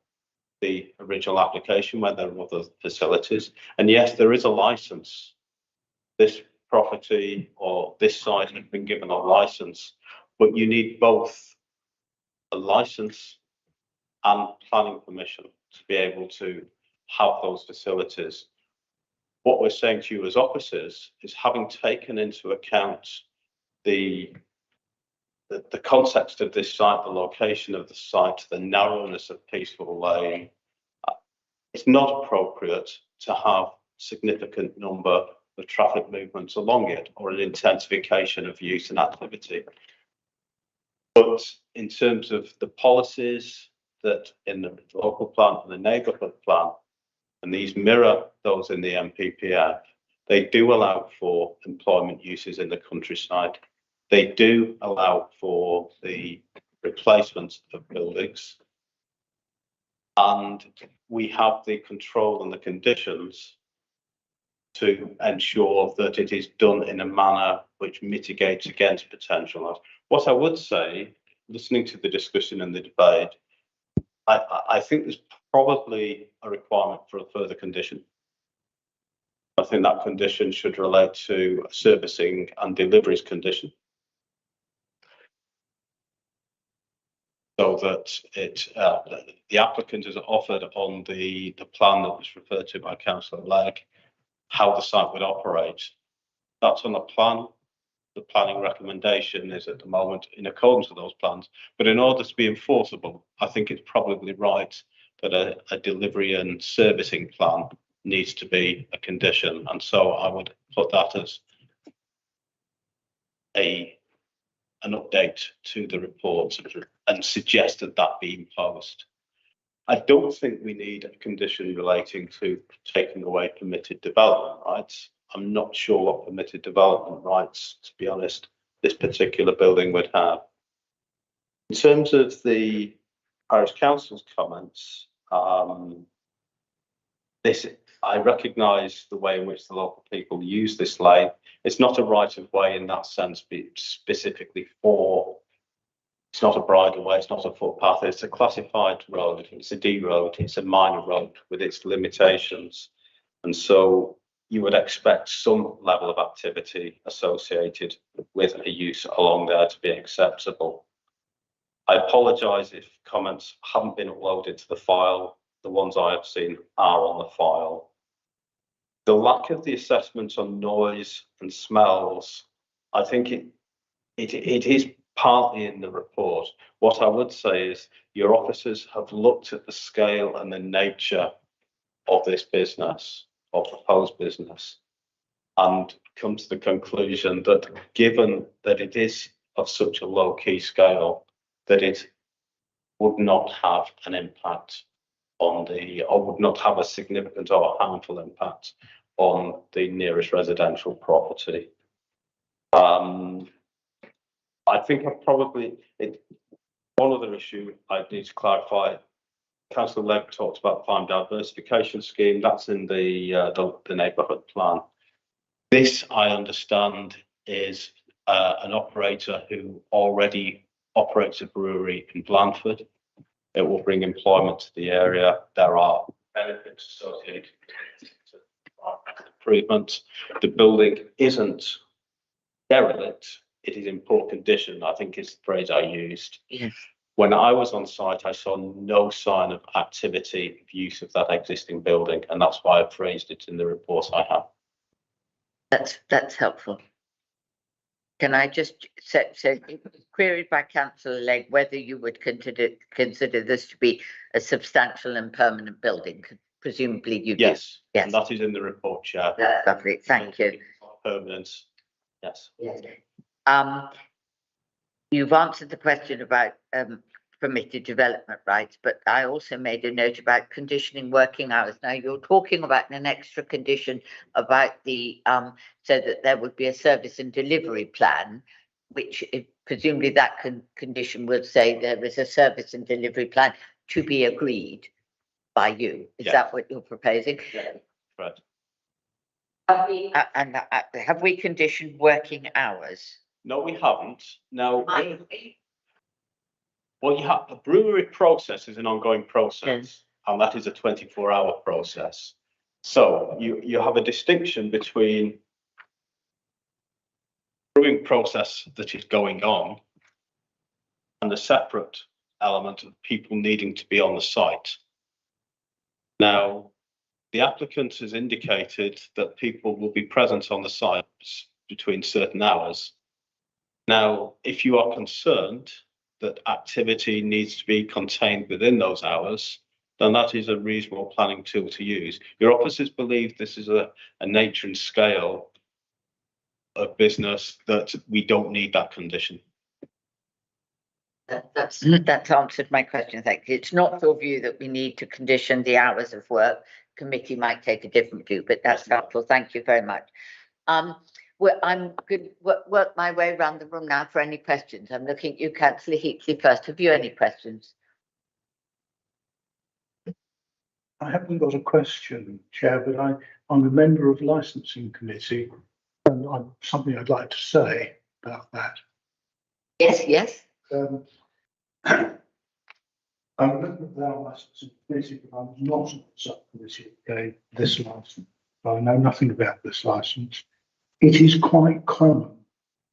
the original application when there were other facilities. And yes, there is a license. This property or this site has been given a license, but you need both a license and planning permission to be able to have those facilities. What we're saying to you as officers is, having taken into account the context of this site, the location of the site, the narrowness of Peaceful Lane, it's not appropriate to have significant number of traffic movements along it or an intensification of use and activity. But in terms of the policies that in the local plan and the neighbourhood plan, and these mirror those in the NPPF, they do allow for employment uses in the countryside. They do allow for the replacement of buildings. And we have the control and the conditions to ensure that it is done in a manner which mitigates against potential loss. What I would say, listening to the discussion and the debate, I think there's probably a requirement for a further condition. I think that condition should relate to a servicing and deliveries condition, so that the applicant is offered on the plan that was referred to by Councillor Legg how the site would operate. That's on the plan. The planning recommendation is at the moment in accordance with those plans, but in order to be enforceable, I think it's probably right that a delivery and servicing plan needs to be a condition, and so I would put that as an update to the report and suggest that that be imposed. I don't think we need a condition relating to taking away permitted development rights. I'm not sure what permitted development rights, to be honest, this particular building would have. In terms of the Parish Council's comments, I recognise the way in which the local people use this lane. It's not a right of way in that sense, but specifically for, it's not a bridle way, it's not a footpath, it's a classified road, it's a D road, it's a minor road with its limitations. And so you would expect some level of activity associated with a use along there to be acceptable. I apologise if comments haven't been uploaded to the file. The ones I have seen are on the file. The lack of the assessment on noise and smells, I think it is partly in the report. What I would say is your officers have looked at the scale and the nature of this business, or proposed business, and come to the conclusion that given that it is of such a low key scale, that it would not have an impact on or would not have a significant or harmful impact on the nearest residential property. I think one other issue I need to clarify. Councillor Legg talked about farm diversification scheme. That's in the neighbourhood plan. This, I understand, is an operator who already operates a brewery in Blandford. It will bring employment to the area. There are benefits associated with improvements. The building isn't derelict. It is in poor condition, I think is the phrase I used. Yes. When I was on site, I saw no sign of activity of use of that existing building, and that's why I phrased it in the report I have. That's helpful. Can I just say, it was queried by Councillor Legg whether you would consider this to be a substantial and permanent building? Presumably you do. Yes. Yes. And that is in the report, Chair. That's lovely. Thank you. Permanence. Yes. Yes. You've answered the question about permitted development rights, but I also made a note about conditioning working hours. Now you're talking about an extra condition about the so that there would be a service and delivery plan, which presumably that condition would say there is a service and delivery plan to be agreed by you. Is that what you're proposing? Yeah, right. Have we conditioned working hours? No, we haven't. Now, well, you have a brewery process is an ongoing process, and that is a 24-hour process. So you have a distinction between brewing process that is going on and a separate element of people needing to be on the site. Now, the applicant has indicated that people will be present on the site between certain hours. Now, if you are concerned that activity needs to be contained within those hours, then that is a reasonable planning tool to use. Your officers believe this is a nature and scale of business that we don't need that condition. That's answered my question. Thank you. It's not your view that we need to condition the hours of work. Committee might take a different view, but that's helpful. Thank you very much. Well, I'm going to work my way around the room now for any questions. I'm looking at you, Councillor Heatley, first. Have you any questions? I haven't got a question, Chair, but I'm a member of licensing committee, and something I'd like to say about that. Yes. I'm a member of our licensing committee, but I'm not on the subcommittee that gave this license. I know nothing about this license. It is quite common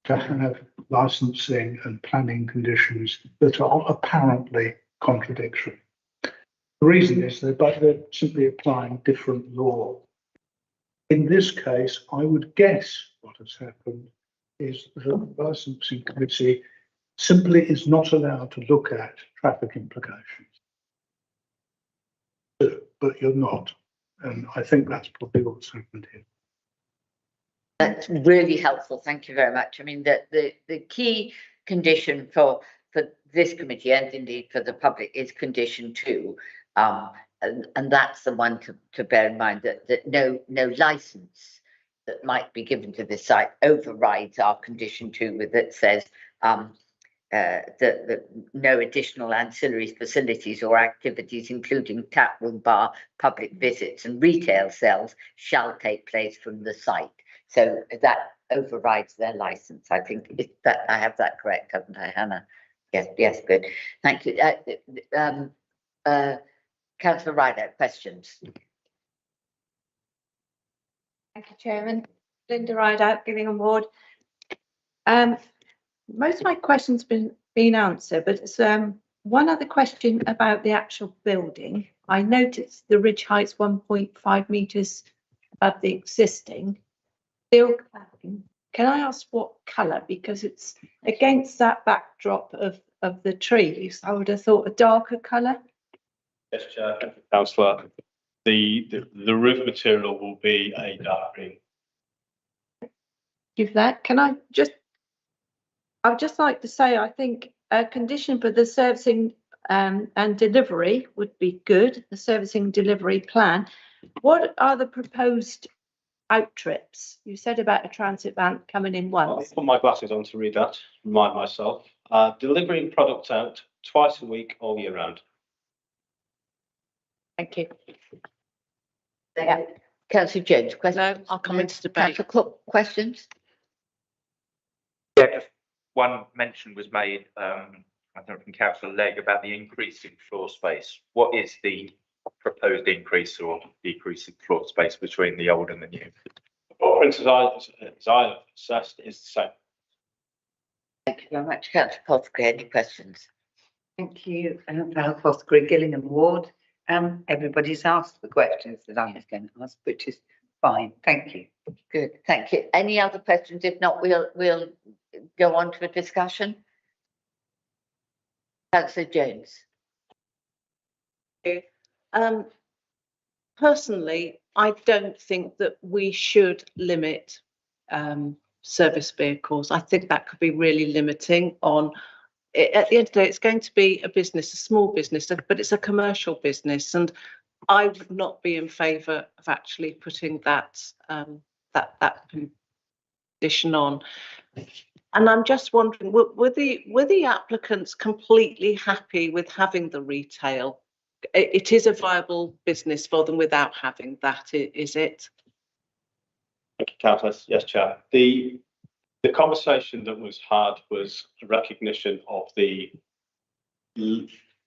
to have licensing and planning conditions that are apparently contradictory. The reason is they're simply applying different law. In this case, I would guess what has happened is that the licensing committee simply is not allowed to look at traffic implications. But you're not. And I think that's probably what's happened here. That's really helpful. Thank you very much. I mean, the key condition for this committee and indeed for the public is condition 2. And that's the one to bear in mind that no license that might be given to this site overrides our condition 2 that says that no additional ancillary facilities or activities, including tap room, bar, public visits and retail sales shall take place from the site. So that overrides their license. I think that I have that correct, haven't I, Hannah? Yes, good. Thank you. Councillor Rideout, questions? Thank you, Chairman. Linda Rideout, Gillingham Ward. Most of my questions been answered, but it's one other question about the actual building. I noticed the ridge height's 1.5 metres above the existing. Steel cladding. Can I ask what colour? Because it's against that backdrop of the trees. I would have thought a darker colour. Yes, Chair. Thank you, Councillor. The roof material will be a dark green. Give that. I would just like to say, I think a condition for the servicing and delivery would be good, the servicing delivery plan. What are the proposed out trips? You said about a transit van coming in I'll once. put my glasses on to read that, remind myself. Delivering product out twice a week, all year round. Thank you. Yeah. Councillor Jones, questions? No, I'll come into debate. Councillor Cook, questions? Yeah, just one mention was made, I think from Councillor Legg about the increase in floor space. What is the proposed increase or decrease in floor space between the old and the new? Footprint as I assessed is the same. Thank you very much. Councillor Fothbury, any questions? Thank you, Val Fothbury, Gillingham Ward. Everybody's asked the questions that I was going to ask, which is fine. Thank you. Good, thank you. Any other questions? If not, we'll go on to a discussion. Councillor Jones. Personally, I don't think that we should limit service vehicles. I think that could be really limiting on. At the end of the day, it's going to be a business, a small business, but it's a commercial business, and I would not be in favour of actually putting that that condition on. And I'm just wondering, were the applicants completely happy with having the retail? It is a viable business for them without having that, is it? Thank you, Councillor. Yes, Chair. The conversation that was had was a recognition of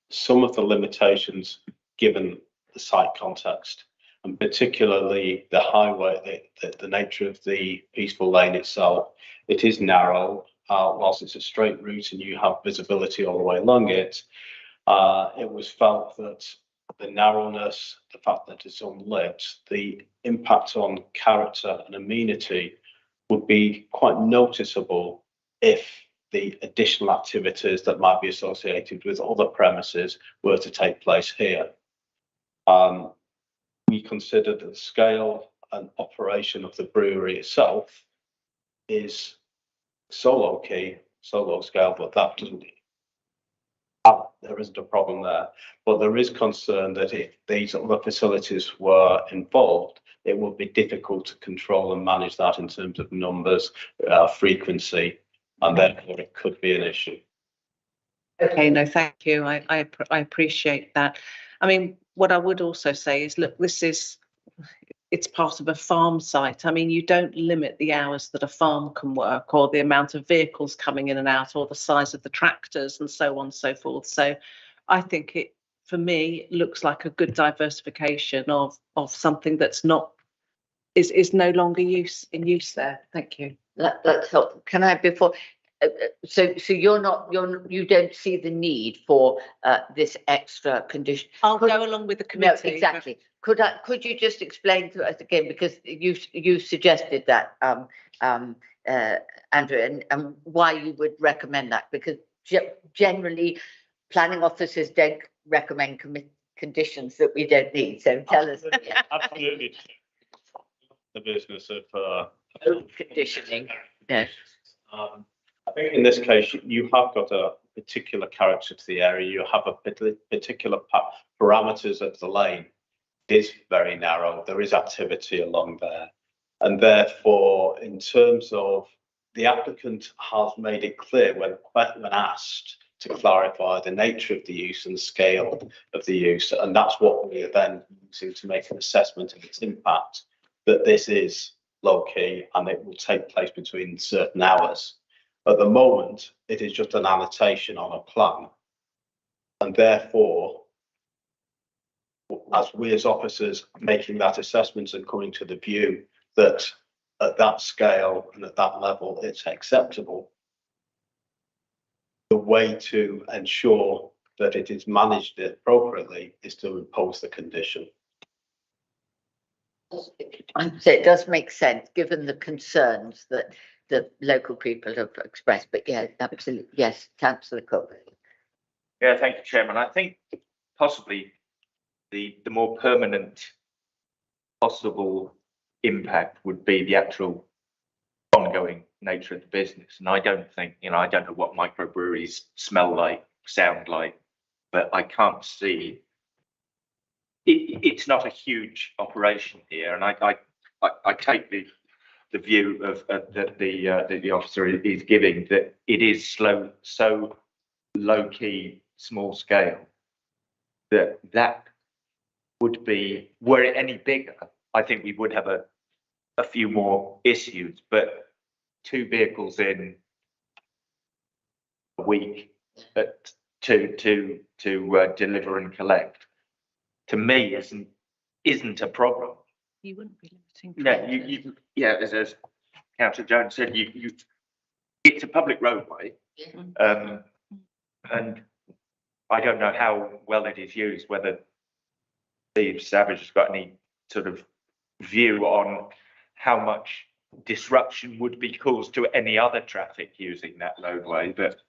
some of the limitations given the site context, and particularly the highway, the nature of the peaceful lane itself. It is narrow, whilst it's a straight route and you have visibility all the way along it. It was felt that the narrowness, the fact that it's unlit, the impact on character and amenity would be quite noticeable if the additional activities that might be associated with other premises were to take place here. We consider that the scale and operation of the brewery itself is so low key, so low scale, but that doesn't. There isn't a problem there, but there is concern that if these other facilities were involved, it would be difficult to control and manage that in terms of numbers, frequency, and therefore it could be an issue. Okay, no, thank you. I appreciate that. I mean, what I would also say is, look, it's part of a farm site. I mean, you don't limit the hours that a farm can work, or the amount of vehicles coming in and out, or the size of the tractors, and so on and so forth. So I think it, for me, looks like a good diversification of something that's not is no longer in use there. Thank you. That's helpful. Can I before? So you don't see the need for this extra condition? I'll go along with the committee. No, exactly. Could you just explain to us again, because you suggested that, Andrew, and why you would recommend that? Because generally, planning officers don't recommend conditions that we don't need. So tell us. Absolutely. The business of conditioning. Yes. I think in this case, you have got a particular character to the area. You have a particular parameters of the lane. It is very narrow. There is activity along there. And therefore, in terms of the applicant has made it clear when asked to clarify the nature of the use and the scale of the use. And that's what we are then using to make an assessment of its impact, that this is low key and it will take place between certain hours. At the moment, it is just an annotation on a plan. And therefore, as we as officers making that assessment and coming to the view that at that scale and at that level, it's acceptable, the way to ensure that it is managed appropriately is to impose the condition. So it does make sense, given the concerns that the local people have expressed. But yeah, absolutely. Yes, Councillor Cook. Yeah, thank you, Chairman. I think possibly the more permanent possible impact would be the actual ongoing nature of the business. And I don't think, I don't know what microbreweries smell like, sound like, but I can't see. It's not a huge operation here, and I take the view of that the officer is giving, that it is so low key, small scale, that would be, were it any bigger, I think we would have a few more issues, but 2 vehicles in a week to deliver and collect, to me isn't a problem. You wouldn't be limiting. Yeah, as Councillor Jones said, it's a public roadway, and I don't know how well it is used, whether Steve Savage has got any sort of view on how much disruption would be caused to any other traffic using that roadway. But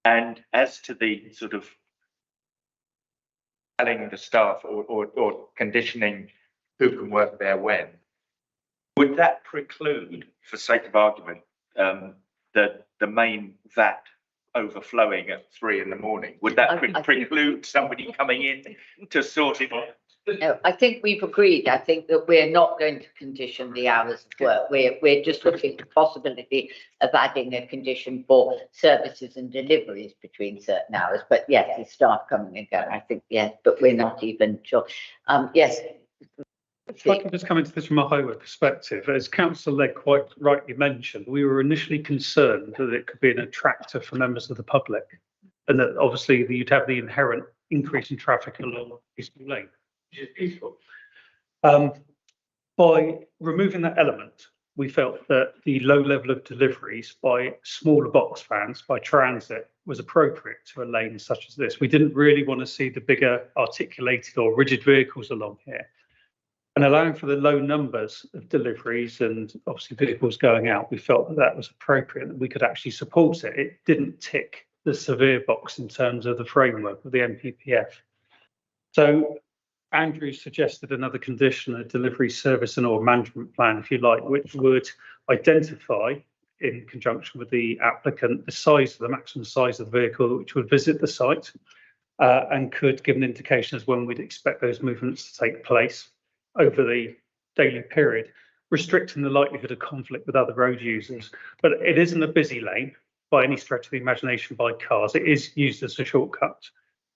and as to the sort of telling the staff or conditioning who can work there when, would that preclude, for sake of argument, the main VAT overflowing at 3 in the morning? Would that preclude somebody coming in to sort it out? No, I think we've agreed. I think that we're not going to condition the hours of work. We're just looking at the possibility of adding a condition for services and deliveries between certain hours. But yes, the staff coming and going, I think, yes, but we're not even sure. Yes. If I can just come into this from a highway perspective, as Councillor Legg quite rightly mentioned, we were initially concerned that it could be an attractor for members of the public, and that obviously you'd have the inherent increase in traffic along Eastern Lane, which is peaceful. By removing that element, we felt that the low level of deliveries by smaller box vans, by transit, was appropriate to a lane such as this. We didn't really want to see the bigger articulated or rigid vehicles along here. And allowing for the low numbers of deliveries and obviously vehicles going out, we felt that that was appropriate, that we could actually support it. It didn't tick the severe box in terms of the framework of the NPPF. So Andrew suggested another condition, a delivery service and or management plan, if you like, which would identify, in conjunction with the applicant, the size, the maximum size of the vehicle which would visit the site, and could give an indication as when we'd expect those movements to take place over the daily period, restricting the likelihood of conflict with other road users. But it isn't a busy lane by any stretch of the imagination by cars. It is used as a shortcut,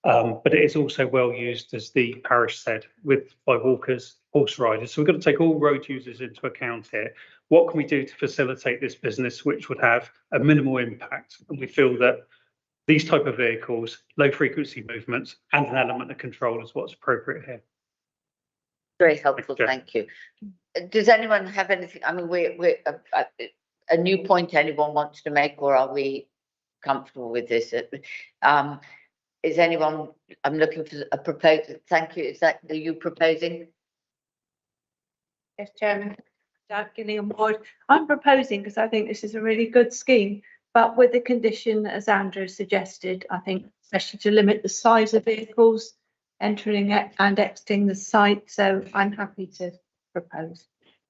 but it is also well used, as the parish said, by walkers, horse riders. So we've got to take all road users into account here. What can we do to facilitate this business which would have a minimal impact? And we feel that these type of vehicles, low frequency movements, and an element of control is what's appropriate here. Very helpful, thank you. Does anyone have anything? I mean, we're a new point anyone wants to make, or are we comfortable with this? Is anyone? I'm looking for a proposal. Thank you. Is that are you proposing? Yes, Chairman. Doug Gilliam Ward. I'm proposing, because I think this is a really good scheme, but with the condition, as Andrew suggested, I think especially to limit the size of vehicles entering and exiting the site. So I'm happy to propose.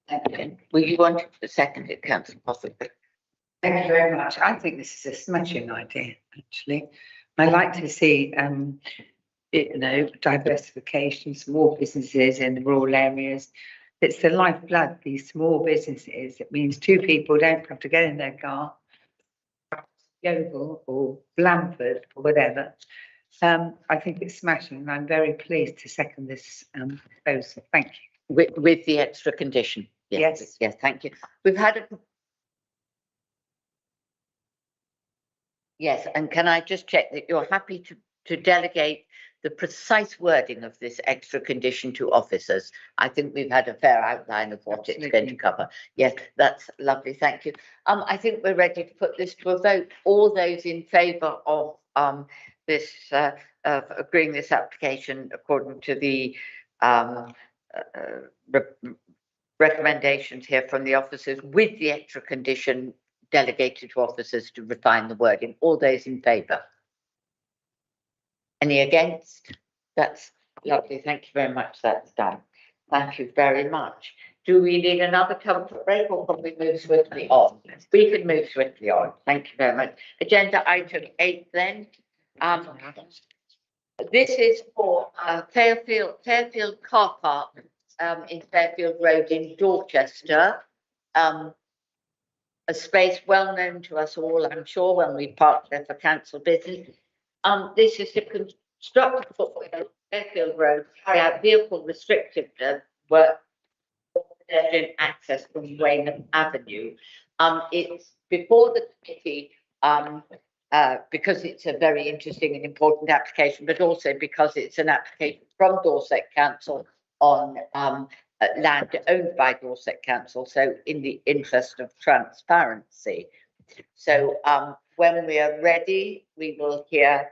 Thank you. Will you want to second it, Councillor, possibly? Thank you very much. I think this is a smashing idea, actually. I'd like to see, diversification, small businesses in the rural areas. It's the lifeblood, these small businesses. It means 2 people don't have to get in their car, Yeovil or Blandford or whatever. I think it's smashing, and I'm very pleased to second this proposal. Thank you. With the extra condition. Yes. Yes, thank you. We've had a. Yes, and can I just check that you're happy to delegate the precise wording of this extra condition to officers? I think we've had a fair outline of what it's going to cover. Yes, that's lovely. Thank you. I think we're ready to put this to a vote. All those in favour of this agreeing this application according to the recommendations here from the officers, with the extra condition delegated to officers to refine the wording. All those in favour? Any against? That's lovely. Thank you very much. That's done. Thank you very much. Do we need another comfort break or can we move swiftly on? We can move swiftly on. Thank you very much. Agenda item 8 then. This is for Fairfield car park in Fairfield Road in Dorchester. A space well known to us all, I'm sure, when we parked there for council business. This is to construct a footway on Fairfield Road, carry out vehicle restrictive work for pedestrian access from Weymouth Avenue. It's before the committee because it's a very interesting and important application, but also because it's an application from Dorset Council on land owned by Dorset Council, so in the interest of transparency. So when we are ready, we will hear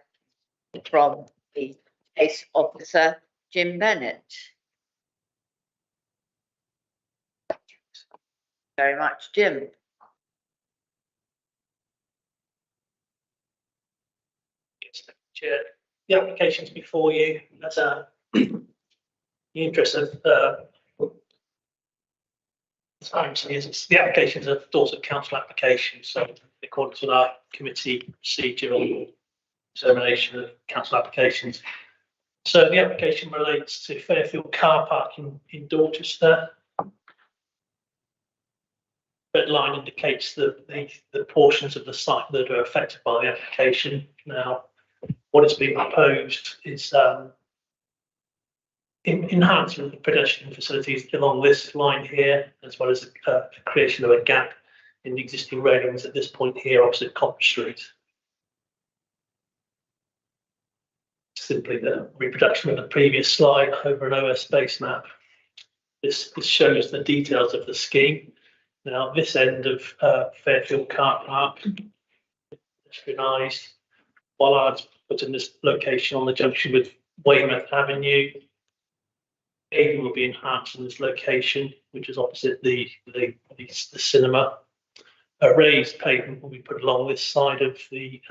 from the case officer, Jim Bennett. Very much, Jim. Chair, the application's before you. That's the interest of transparency is it's the applications of Dorset Council application. So according to our committee procedure on determination of council applications. So the application relates to Fairfield car park in Dorchester. Red line indicates the portions of the site that are affected by the application. Now, what is being proposed is enhancement of pedestrian facilities along this line here, as well as the creation of a gap in the existing railings at this point here opposite Copper Street. Simply the reproduction of the previous slide over an OS base map. This shows the details of the scheme. Now, this end of Fairfield car park, pedestrianised, bollards put in this location on the junction with Weymouth Avenue. Paving will be enhanced in this location, which is opposite the cinema. A raised pavement will be put along this side of the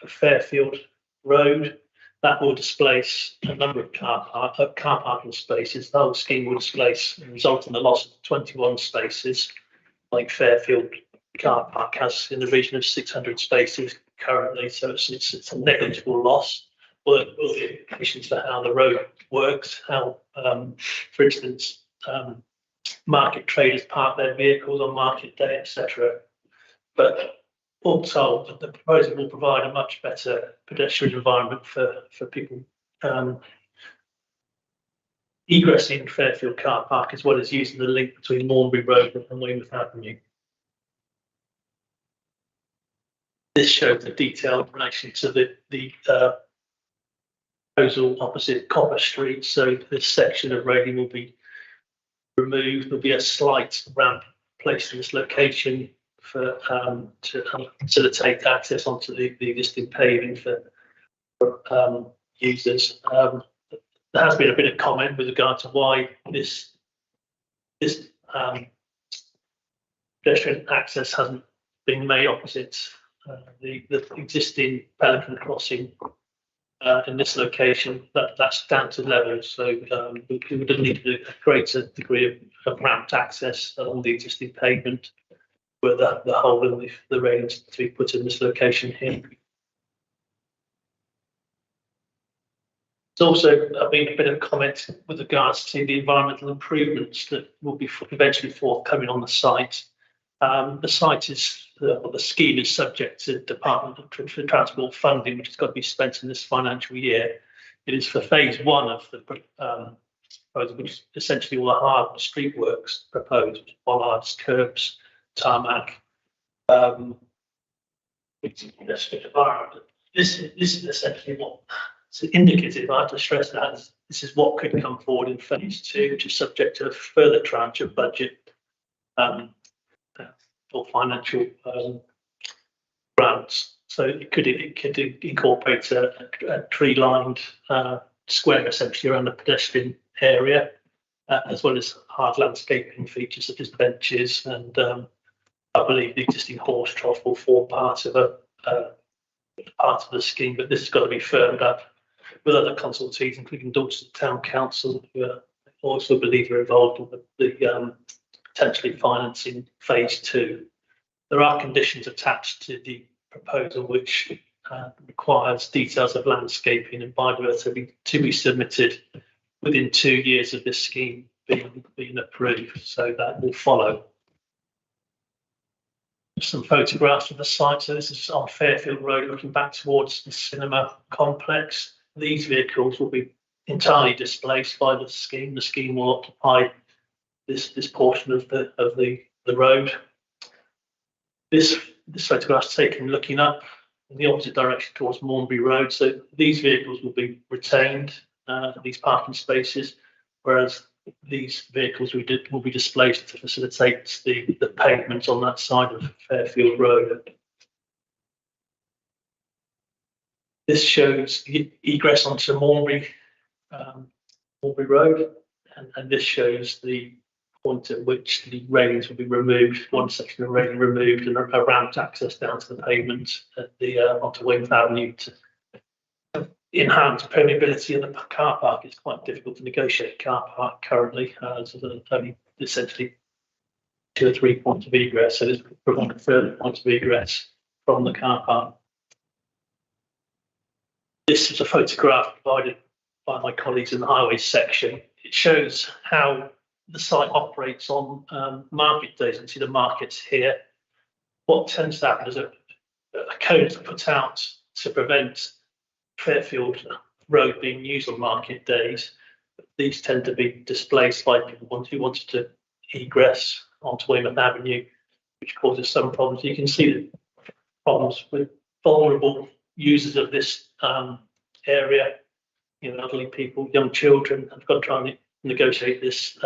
Fairfield Road. That will displace a number of car parking spaces. The whole scheme will displace and result in the loss of 21 spaces, like Fairfield car park has in the region of 600 spaces currently. So it's a negligible loss. Will be implications for how the road works, how, for instance, market traders park their vehicles on market day, etc. But all told, the proposal will provide a much better pedestrian environment for people egressing Fairfield car park, as well as using the link between Mornbury Road and Weymouth Avenue. This shows the detail in relation to the proposal opposite Copper Street. So this section of railing will be removed. There'll be a slight ramp placed in this location for to facilitate access onto the existing paving for users. There has been a bit of comment with regard to why this pedestrian access hasn't been made opposite the existing Pelican crossing in this location. That's down to level, so we would need a greater degree of ramped access along the existing pavement, where the hole in the railings to be put in this location here. There's also been a bit of comment with regards to the environmental improvements that will be eventually forthcoming on the site. The site is, the scheme is subject to Department of Transport funding, which has got to be spent in this financial year. It is for phase 1 of the proposal, which is essentially all the hard street works proposed, bollards, curbs, tarmac. This is essentially what it's indicative. I have to stress that this is what could come forward in phase 2, which is subject to a further tranche of budget or financial grants. So it could incorporate a tree-lined square essentially around the pedestrian area, as well as hard landscaping features such as benches, and I believe the existing horse trough will form part of the scheme. But this has got to be firmed up with other consultees, including Dorchester Town Council, who I also believe are involved in the potentially financing phase 2. There are conditions attached to the proposal which requires details of landscaping and biodiversity to be submitted within 2 years of this scheme being approved. So that will follow. Some photographs of the site. So this is on Fairfield Road, looking back towards the cinema complex. These vehicles will be entirely displaced by the scheme. The scheme will occupy this portion of the road. This photograph is taken looking up in the opposite direction towards Mornbury Road. So these vehicles will be retained, these parking spaces, whereas these vehicles will be displaced to facilitate the pavement on that side of Fairfield Road. This shows egress onto Mornbury Road, and this shows the point at which the railings will be removed, one section of railing removed, and a ramped access down to the pavement at the onto Weymouth Avenue to enhance permeability of the car park. It's quite difficult to negotiate a car park currently, as there's only essentially 2 or 3 points of egress, so there's provided further points of egress from the car park. This is a photograph provided by my colleagues in the highways section. It shows how the site operates on market days. You can see the markets here. What tends to happen is a code is put out to prevent Fairfield Road being used on market days. These tend to be displaced by people who wanted to egress onto Weymouth Avenue, which causes some problems. You can see the problems with vulnerable users of this area, elderly people, young children. I've got to try and negotiate this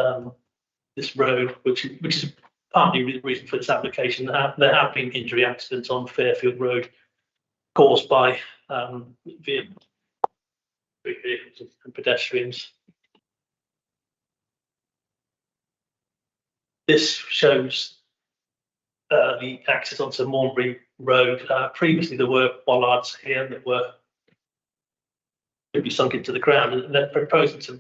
road, which is partly the reason for this application. There have been injury accidents on Fairfield Road caused by vehicles and pedestrians. This shows the access onto Mornbury Road. Previously, there were bollards here that could be sunk into the ground, and they're proposing to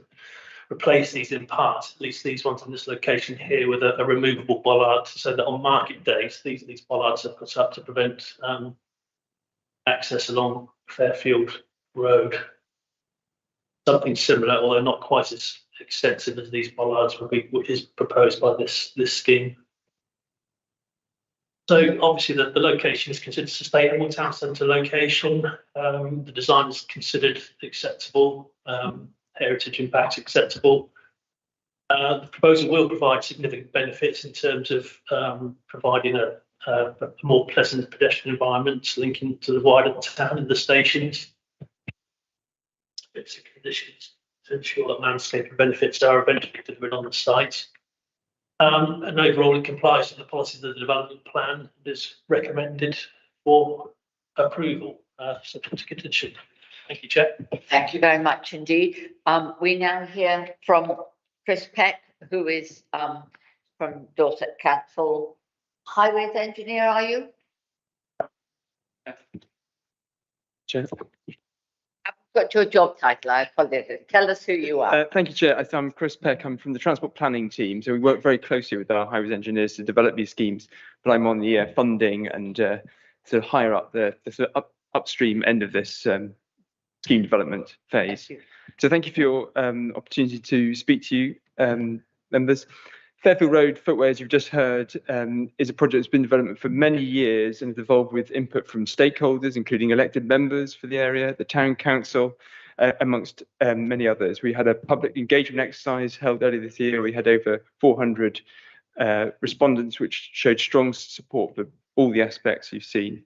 replace these in part, at least these ones in this location here, with a removable bollard, so that on market days, these bollards are put up to prevent access along Fairfield Road. Something similar, although not quite as extensive as these bollards, is proposed by this scheme. So obviously the location is considered sustainable town centre location. The design is considered acceptable, heritage impact acceptable. The proposal will provide significant benefits in terms of providing a more pleasant pedestrian environment linking to the wider town and the stations. Basic conditions to ensure that landscaping benefits are eventually delivered on the site. And overall, it complies with the policies of the development plan and is recommended for approval, subject to condition. Thank you, Chair. Thank you very much indeed. We now hear from Chris Peck, who is from Dorset Council. Highways engineer, are you? Chair. I've got your job title, I apologize. Tell us who you are. Thank you, Chair. I'm Chris Peck. I'm from the Transport Planning team. So we work very closely with our highways engineers to develop these schemes, but I'm on the funding and sort of higher up the sort of upstream end of this scheme development phase. So thank you for your opportunity to speak to you, members. Fairfield Road Footway, as you've just heard, is a project that's been developed for many years and has evolved with input from stakeholders, including elected members for the area, the town council, amongst many others. We had a public engagement exercise held earlier this year. We had over 400 respondents, which showed strong support for all the aspects you've seen.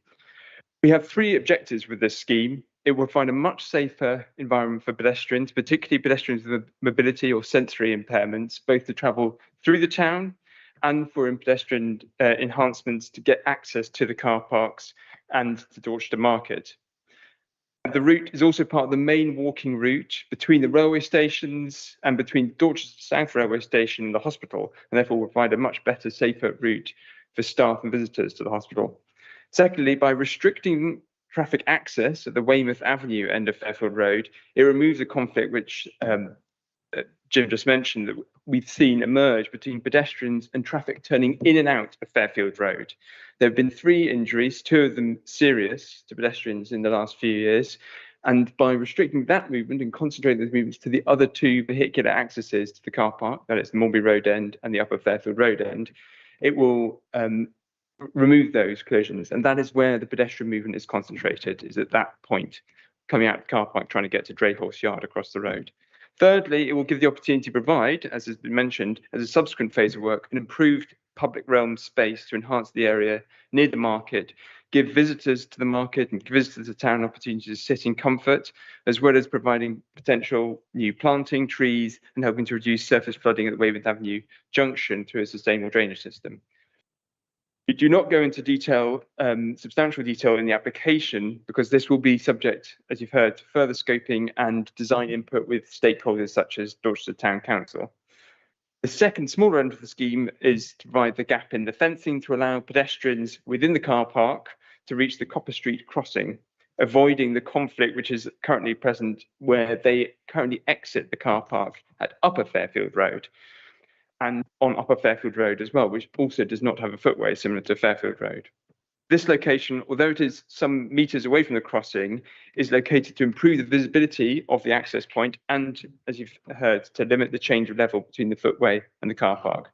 We have 3 objectives with this scheme. It will find a much safer environment for pedestrians, particularly pedestrians with mobility or sensory impairments, both to travel through the town and for pedestrian enhancements to get access to the car parks and to Dorchester Market. The route is also part of the main walking route between the railway stations and between Dorchester South Railway Station and the hospital, and therefore will provide a much better, safer route for staff and visitors to the hospital. Secondly, by restricting traffic access at the Weymouth Avenue end of Fairfield Road, it removes a conflict which Jim just mentioned, that we've seen emerge between pedestrians and traffic turning in and out of Fairfield Road. There have been 3 injuries, 2 of them serious to pedestrians in the last few years. And by restricting that movement and concentrating those movements to the other 2 vehicular accesses to the car park, that is the Mulberry Road end and the Upper Fairfield Road end, it will remove those collisions. And that is where the pedestrian movement is concentrated, is at that point, coming out of the car park, trying to get to Dreyhorse Yard across the road. Thirdly, it will give the opportunity to provide, as has been mentioned, as a subsequent phase of work, an improved public realm space to enhance the area near the market, give visitors to the market and visitors to town opportunities to sit in comfort, as well as providing potential new planting, trees, and helping to reduce surface flooding at the Weymouth Avenue junction through a sustainable drainage system. We do not go into detail, substantial detail in the application, because this will be subject, as you've heard, to further scoping and design input with stakeholders such as Dorchester Town Council. The second smaller end of the scheme is to provide the gap in the fencing to allow pedestrians within the car park to reach the Copper Street crossing, avoiding the conflict which is currently present where they currently exit the car park at Upper Fairfield Road and on Upper Fairfield Road as well, which also does not have a footway similar to Fairfield Road. This location, although it is some meters away from the crossing, is located to improve the visibility of the access point and, as you've heard, to limit the change of level between the footway and the car park.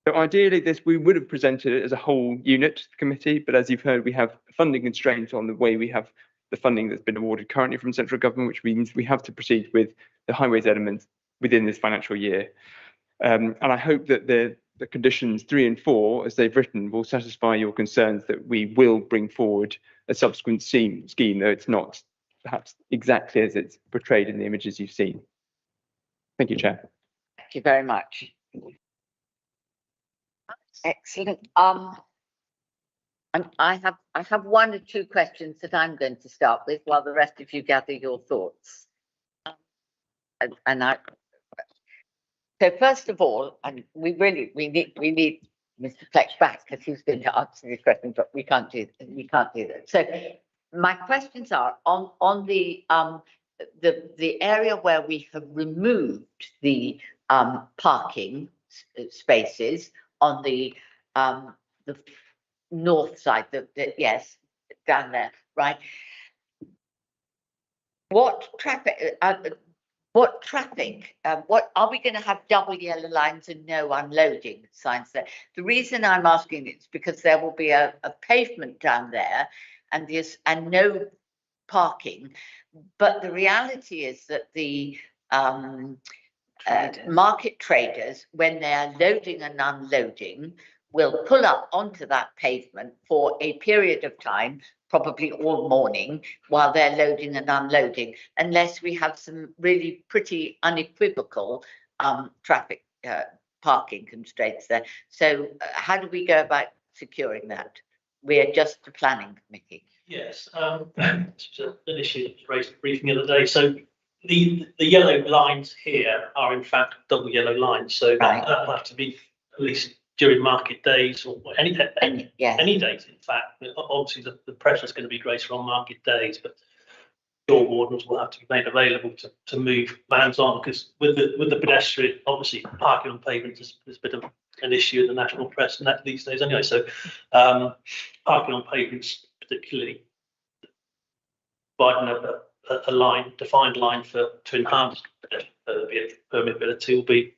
So ideally, we would have presented it as a whole unit to the committee, but as you've heard, we have funding constraints on the way we have the funding that's been awarded currently from central government, which means we have to proceed with the highways element within this financial year. And I hope that the conditions 3 and 4, as they've written, will satisfy your concerns that we will bring forward a subsequent scheme, though it's not perhaps exactly as it's portrayed in the images you've seen. Thank you, Chair. Thank you very much. Excellent. And I have 1 or 2 questions that I'm going to start with while the rest of you gather your thoughts. So first of all, and we need Mr. Fletch back because he's going to answer these questions, but we can't do that. So my questions are on the area where we have removed the parking spaces on the north side, yes, down there, right? What traffic? What are we going to have double yellow lines and no unloading signs there? The reason I'm asking is because there will be a pavement down there and no parking. But the reality is that the market traders, when they're loading and unloading, will pull up onto that pavement for a period of time, probably all morning, while they're loading and unloading, unless we have some really pretty unequivocal traffic parking constraints there. So how do we go about securing that? We're just the planning committee. Yes, this was an issue that was raised at the briefing the other day. So the yellow lines here are in fact double yellow lines. So that'll have to be at least during market days or any days, in fact. Obviously, the pressure is going to be greater on market days, but your wardens will have to be made available to move vans on, because with the pedestrian, obviously parking on pavement is a bit of an issue in the national press and that these days anyway. So parking on pavements, particularly providing a line, defined line to enhance permeability, will be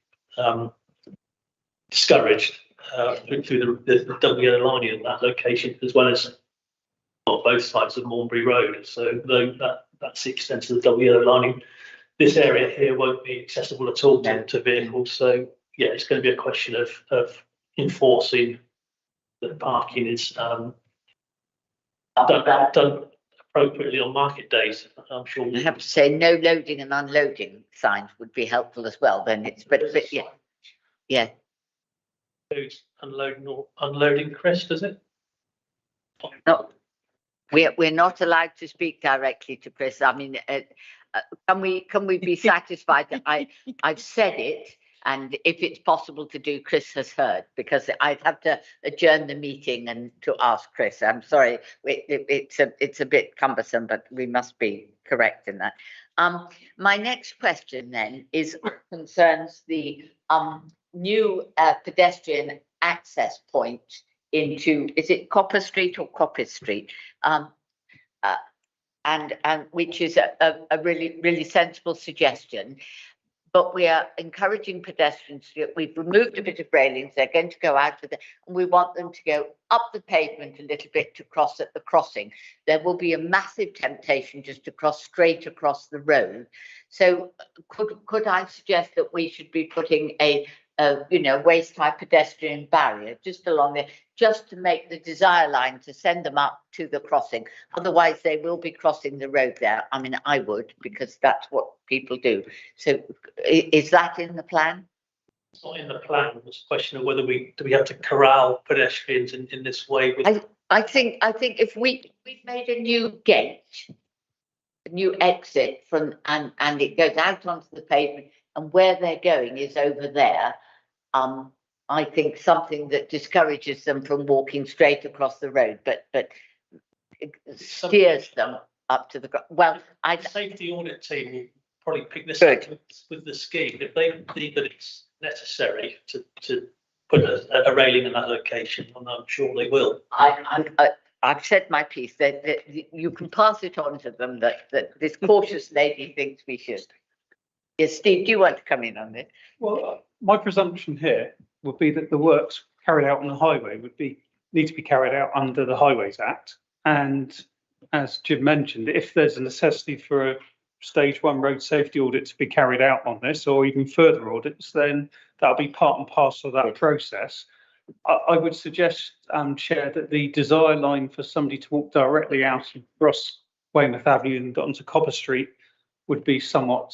discouraged through the double yellow lining at that location, as well as on both sides of Mulberry Road. So though that's the extent of the double yellow lining, this area here won't be accessible at all to vehicles. So yeah, it's going to be a question of enforcing that parking is done appropriately on market days. I'm sure I have to say no loading and unloading signs would be helpful as well. Then it's but yeah. Unloading, Chris, does it? No, we're not allowed to speak directly to Chris. I mean, can we be satisfied that I've said it, And if it's possible to do, Chris has heard, because I'd have to adjourn the meeting and to ask Chris. I'm sorry, it's a bit cumbersome, but we must be correct in that. My next question then concerns the new pedestrian access point into, is it Copper Street or Coppice Street? And which is a really sensible suggestion. But we are encouraging pedestrians to, we've removed a bit of railings, they're going to go out with it, and we want them to go up the pavement a little bit to cross at the crossing. There will be a massive temptation just to cross straight across the road. So could I suggest that we should be putting a waist high pedestrian barrier just along there, just to make the desire line to send them up to the crossing? Otherwise they will be crossing the road there. I mean, I would, because that's what people do. So is that in the plan? It's not in the plan. It's a question of whether we have to corral pedestrians in this way. I think if we've made a new gate, a new exit from, and it goes out onto the pavement, and where they're going is over there. I think something that discourages them from walking straight across the road, but it steers them up to the The safety audit team will probably pick this up with the scheme. If they think that it's necessary to put a railing in that location, and I'm sure they will. I've said my piece, that you can pass it on to them that this cautious lady thinks we should. Yes, Steve, do you want to come in on this? Well, my presumption here would be that the works carried out on the highway need to be carried out under the Highways Act. And as Jim mentioned, if there's a necessity for a stage 1 road safety audit to be carried out on this, or even further audits, then that'll be part and parcel of that process. I would suggest, Chair, that the desire line for somebody to walk directly out across Weymouth Avenue and onto Copper Street would be somewhat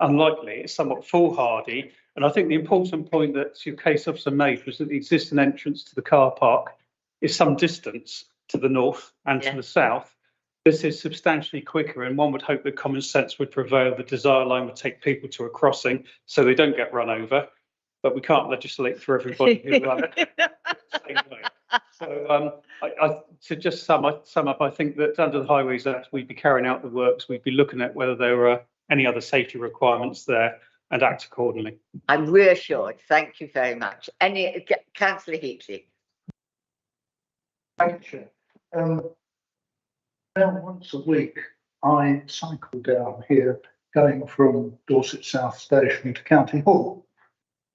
unlikely. It's somewhat foolhardy. And I think the important point that your case officer made was that the existing entrance to the car park is some distance to the north and to the south. This is substantially quicker, and one would hope that common sense would prevail. The desire line would take people to a crossing so they don't get run over, but we can't legislate for everybody who So to just sum up, I think that under the Highways Act, we'd be carrying out the works. We'd be looking at whether there are any other safety requirements there and act accordingly. I'm reassured. Thank you very much. Councillor Heatley. Thank you. About once a week, I cycle down here, going from Dorset South Station to County Hall.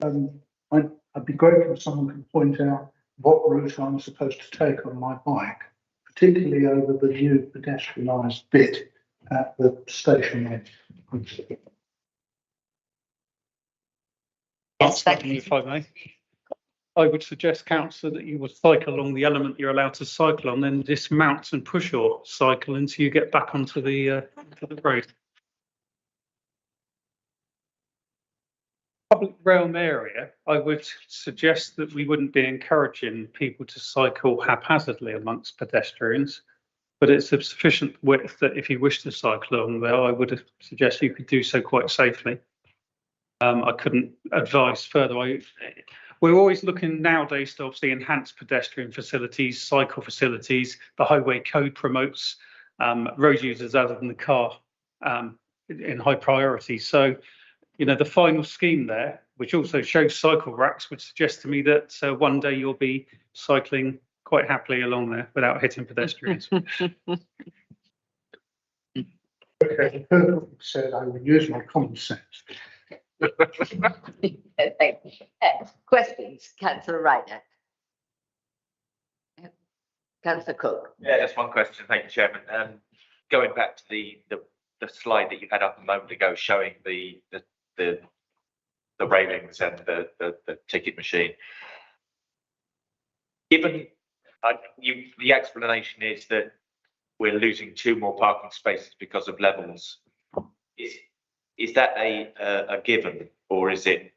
I'd be grateful if someone could point out what route I'm supposed to take on my bike, particularly over the new pedestrianised bit at the station edge. Yes, thank you. If I may, I would suggest, councillor, that you would cycle along the element you're allowed to cycle on, then dismount and push your cycle until you get back onto the road. Public realm area, I would suggest that we wouldn't be encouraging people to cycle haphazardly amongst pedestrians, but it's of sufficient width that if you wish to cycle along there, I would suggest you could do so quite safely. I couldn't advise further. We're always looking nowadays to obviously enhance pedestrian facilities, cycle facilities. The highway code promotes road users other than the car in high priority. So, you know, the final scheme there, which also shows cycle racks, would suggest to me that one day you'll be cycling quite happily along there without hitting pedestrians. Okay, said I would use my common sense. Questions, Councillor Ryder. Councillor Cook. Yeah, just one question. Thank you, Chairman. Going back to the slide that you had up a moment ago, showing the railings and the ticket machine. Given the explanation is that we're losing 2 more parking spaces because of levels. Is that a given, or is it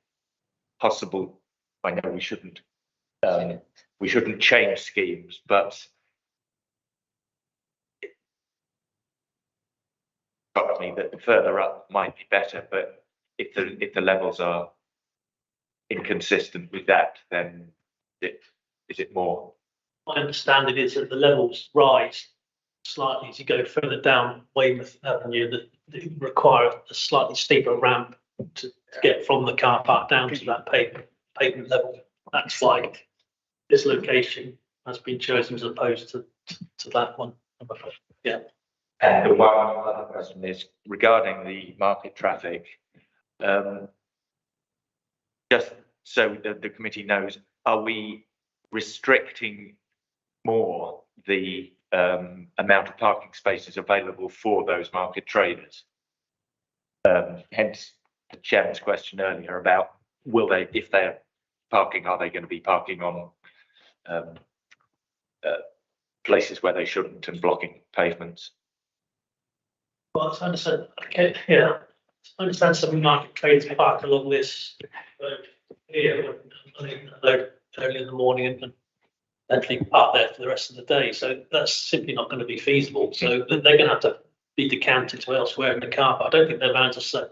possible? I know we shouldn't change schemes, but it struck me that further up might be better. But if the levels are inconsistent with that, then is it more? My understanding is that the levels rise slightly as you go further down Weymouth Avenue, that they require a slightly steeper ramp to get from the car park down to that pavement level. That's why this location has been chosen as opposed to that one. Yeah. And the one other question is regarding the market traffic. Just so the committee knows, are we restricting more the amount of parking spaces available for those market traders? Hence the chairman's question earlier about will they, if they're parking, are they going to be parking on places where they shouldn't and blocking pavements? Well, I understand. Okay, yeah, I understand some market traders park along this here early in the morning and then park there for the rest of the day. So that's simply not going to be feasible. So they're going to have to be decanted to elsewhere in the car park. I don't think their vans are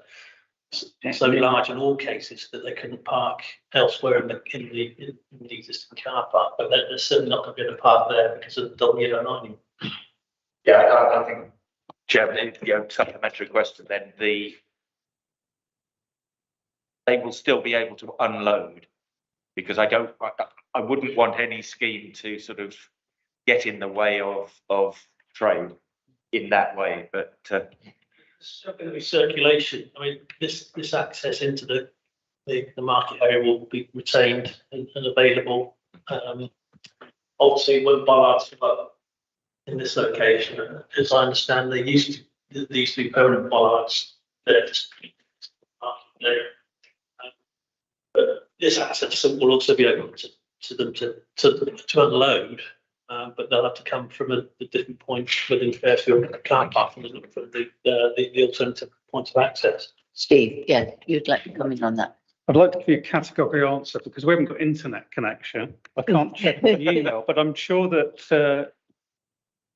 so large in all cases that they couldn't park elsewhere in the existing car park. But they're certainly not going to be able to park there because of the double yellow lining. Yeah, I think, Chairman, supplementary question then, they will still be able to unload, because I wouldn't want any scheme to sort of get in the way of trade in that way, but There's still going to be circulation. I mean, this access into the market area will be retained and available. Obviously, when bollards come up in this location, as I understand, there used to be permanent bollards there. But this access will also be open to them to unload, but they'll have to come from a different point within Fairfield car park and look for the alternative points of access. Steve, yeah, you'd like to comment on that? I'd like to give you a categorical answer because we haven't got internet connection. I can't check the email, but I'm sure that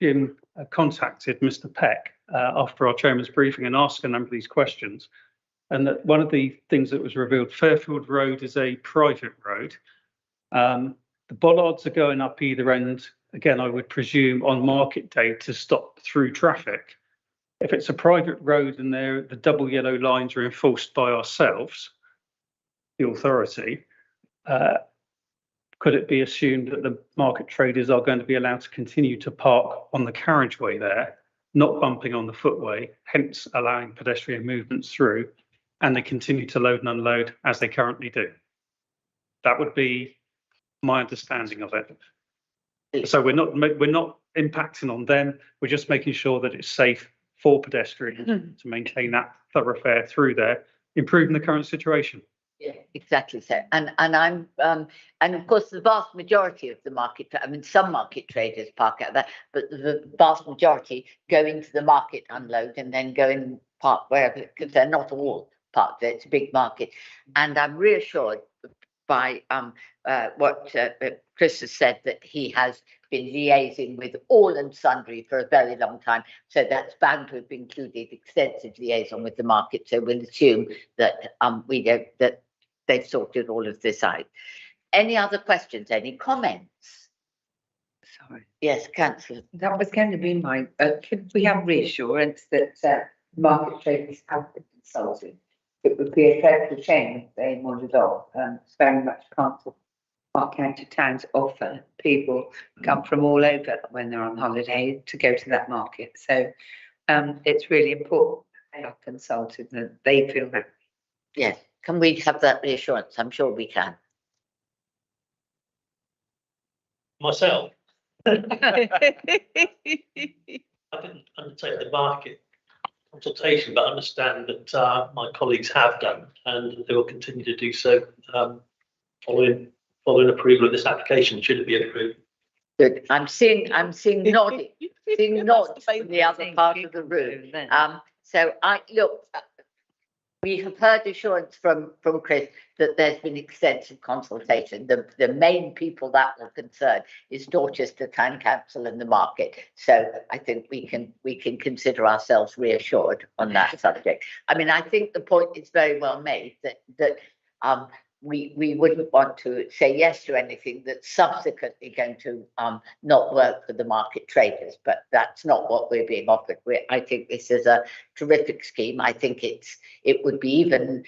Jim contacted Mr. Peck after our chairman's briefing and asked a number of these questions. And that one of the things that was revealed, Fairfield Road is a private road. The bollards are going up either end, again, I would presume on market day to stop through traffic. If it's a private road and the double yellow lines are enforced by ourselves, the authority, could it be assumed that the market traders are going to be allowed to continue to park on the carriageway there, not bumping on the footway, hence allowing pedestrian movements through, and they continue to load and unload as they currently do? That would be my understanding of it. So we're not impacting on them. We're just making sure that it's safe for pedestrians to maintain that thoroughfare through there, improving the current situation. Yeah, exactly so. And I'm and of course the vast majority of the market, I mean some market traders park out there, but the vast majority go into the market, unload, and then go and park wherever, because they're not all parked there. It's a big market. And I'm reassured by what Chris has said, that he has been liaising with all and sundry for a very long time. So that's bound to have included extensive liaison with the market. So we'll assume that that they've sorted all of this out. Any other questions? Any comments? Sorry. Yes, Councillor. That was going to be my, could we have reassurance that market traders have been consulted? It would be a dreadful shame if they wandered off. It's very much part of our county towns offer. People come from all over when they're on holiday to go to that market. So it's really important that they are consulted and they feel that. Yes, can we have that reassurance? I'm sure we can. Myself, I didn't undertake the market consultation, but understand that my colleagues have done, and they will continue to do so following approval of this application, should it be approved. Good. I'm seeing nodding, seeing nods from the other part of the room. So we have heard assurance from Chris that there's been extensive consultation. The main people that will concern is Dorchester Town Council and the market. So I think we can consider ourselves reassured on that subject. I mean, I think the point is very well made that we wouldn't want to say yes to anything that's subsequently going to not work for the market traders, but that's not what we're being offered. I think this is a terrific scheme. I think it will be even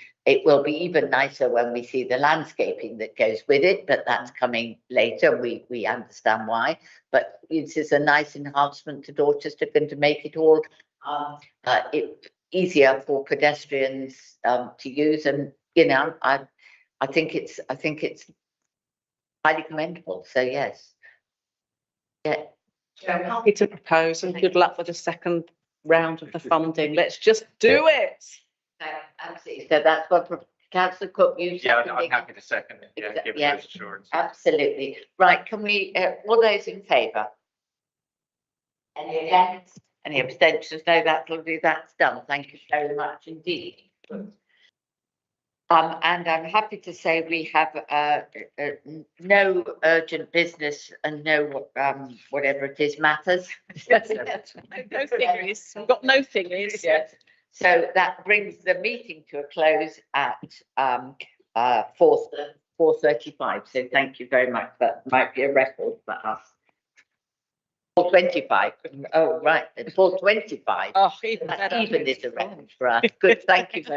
nicer when we see the landscaping that goes with it, but that's coming later. We understand why, but this is a nice enhancement to Dorchester and to make it all easier for pedestrians to use. And I think it's highly commendable. So yes. Yeah. I'm happy to propose, and good luck with the second round of the funding. Let's just do it. Absolutely. So that's what Councillor Cook, you Yeah, seconding? I'm happy to second it. Yeah, give Yeah. those assurance. Absolutely. Right, can we, all those in favour? Any against? Any abstentions? No, that's done. Thank you very much indeed. And I'm happy to say we have no urgent business and no whatever it is matters. No thingies. We've got no thingies. Yes. So that brings the meeting to a close at 4:35. So thank you very much. That might be a record for us. 4:25. Oh, right. 4:25. Oh, even That better. even is a record for us. Good. Thank you very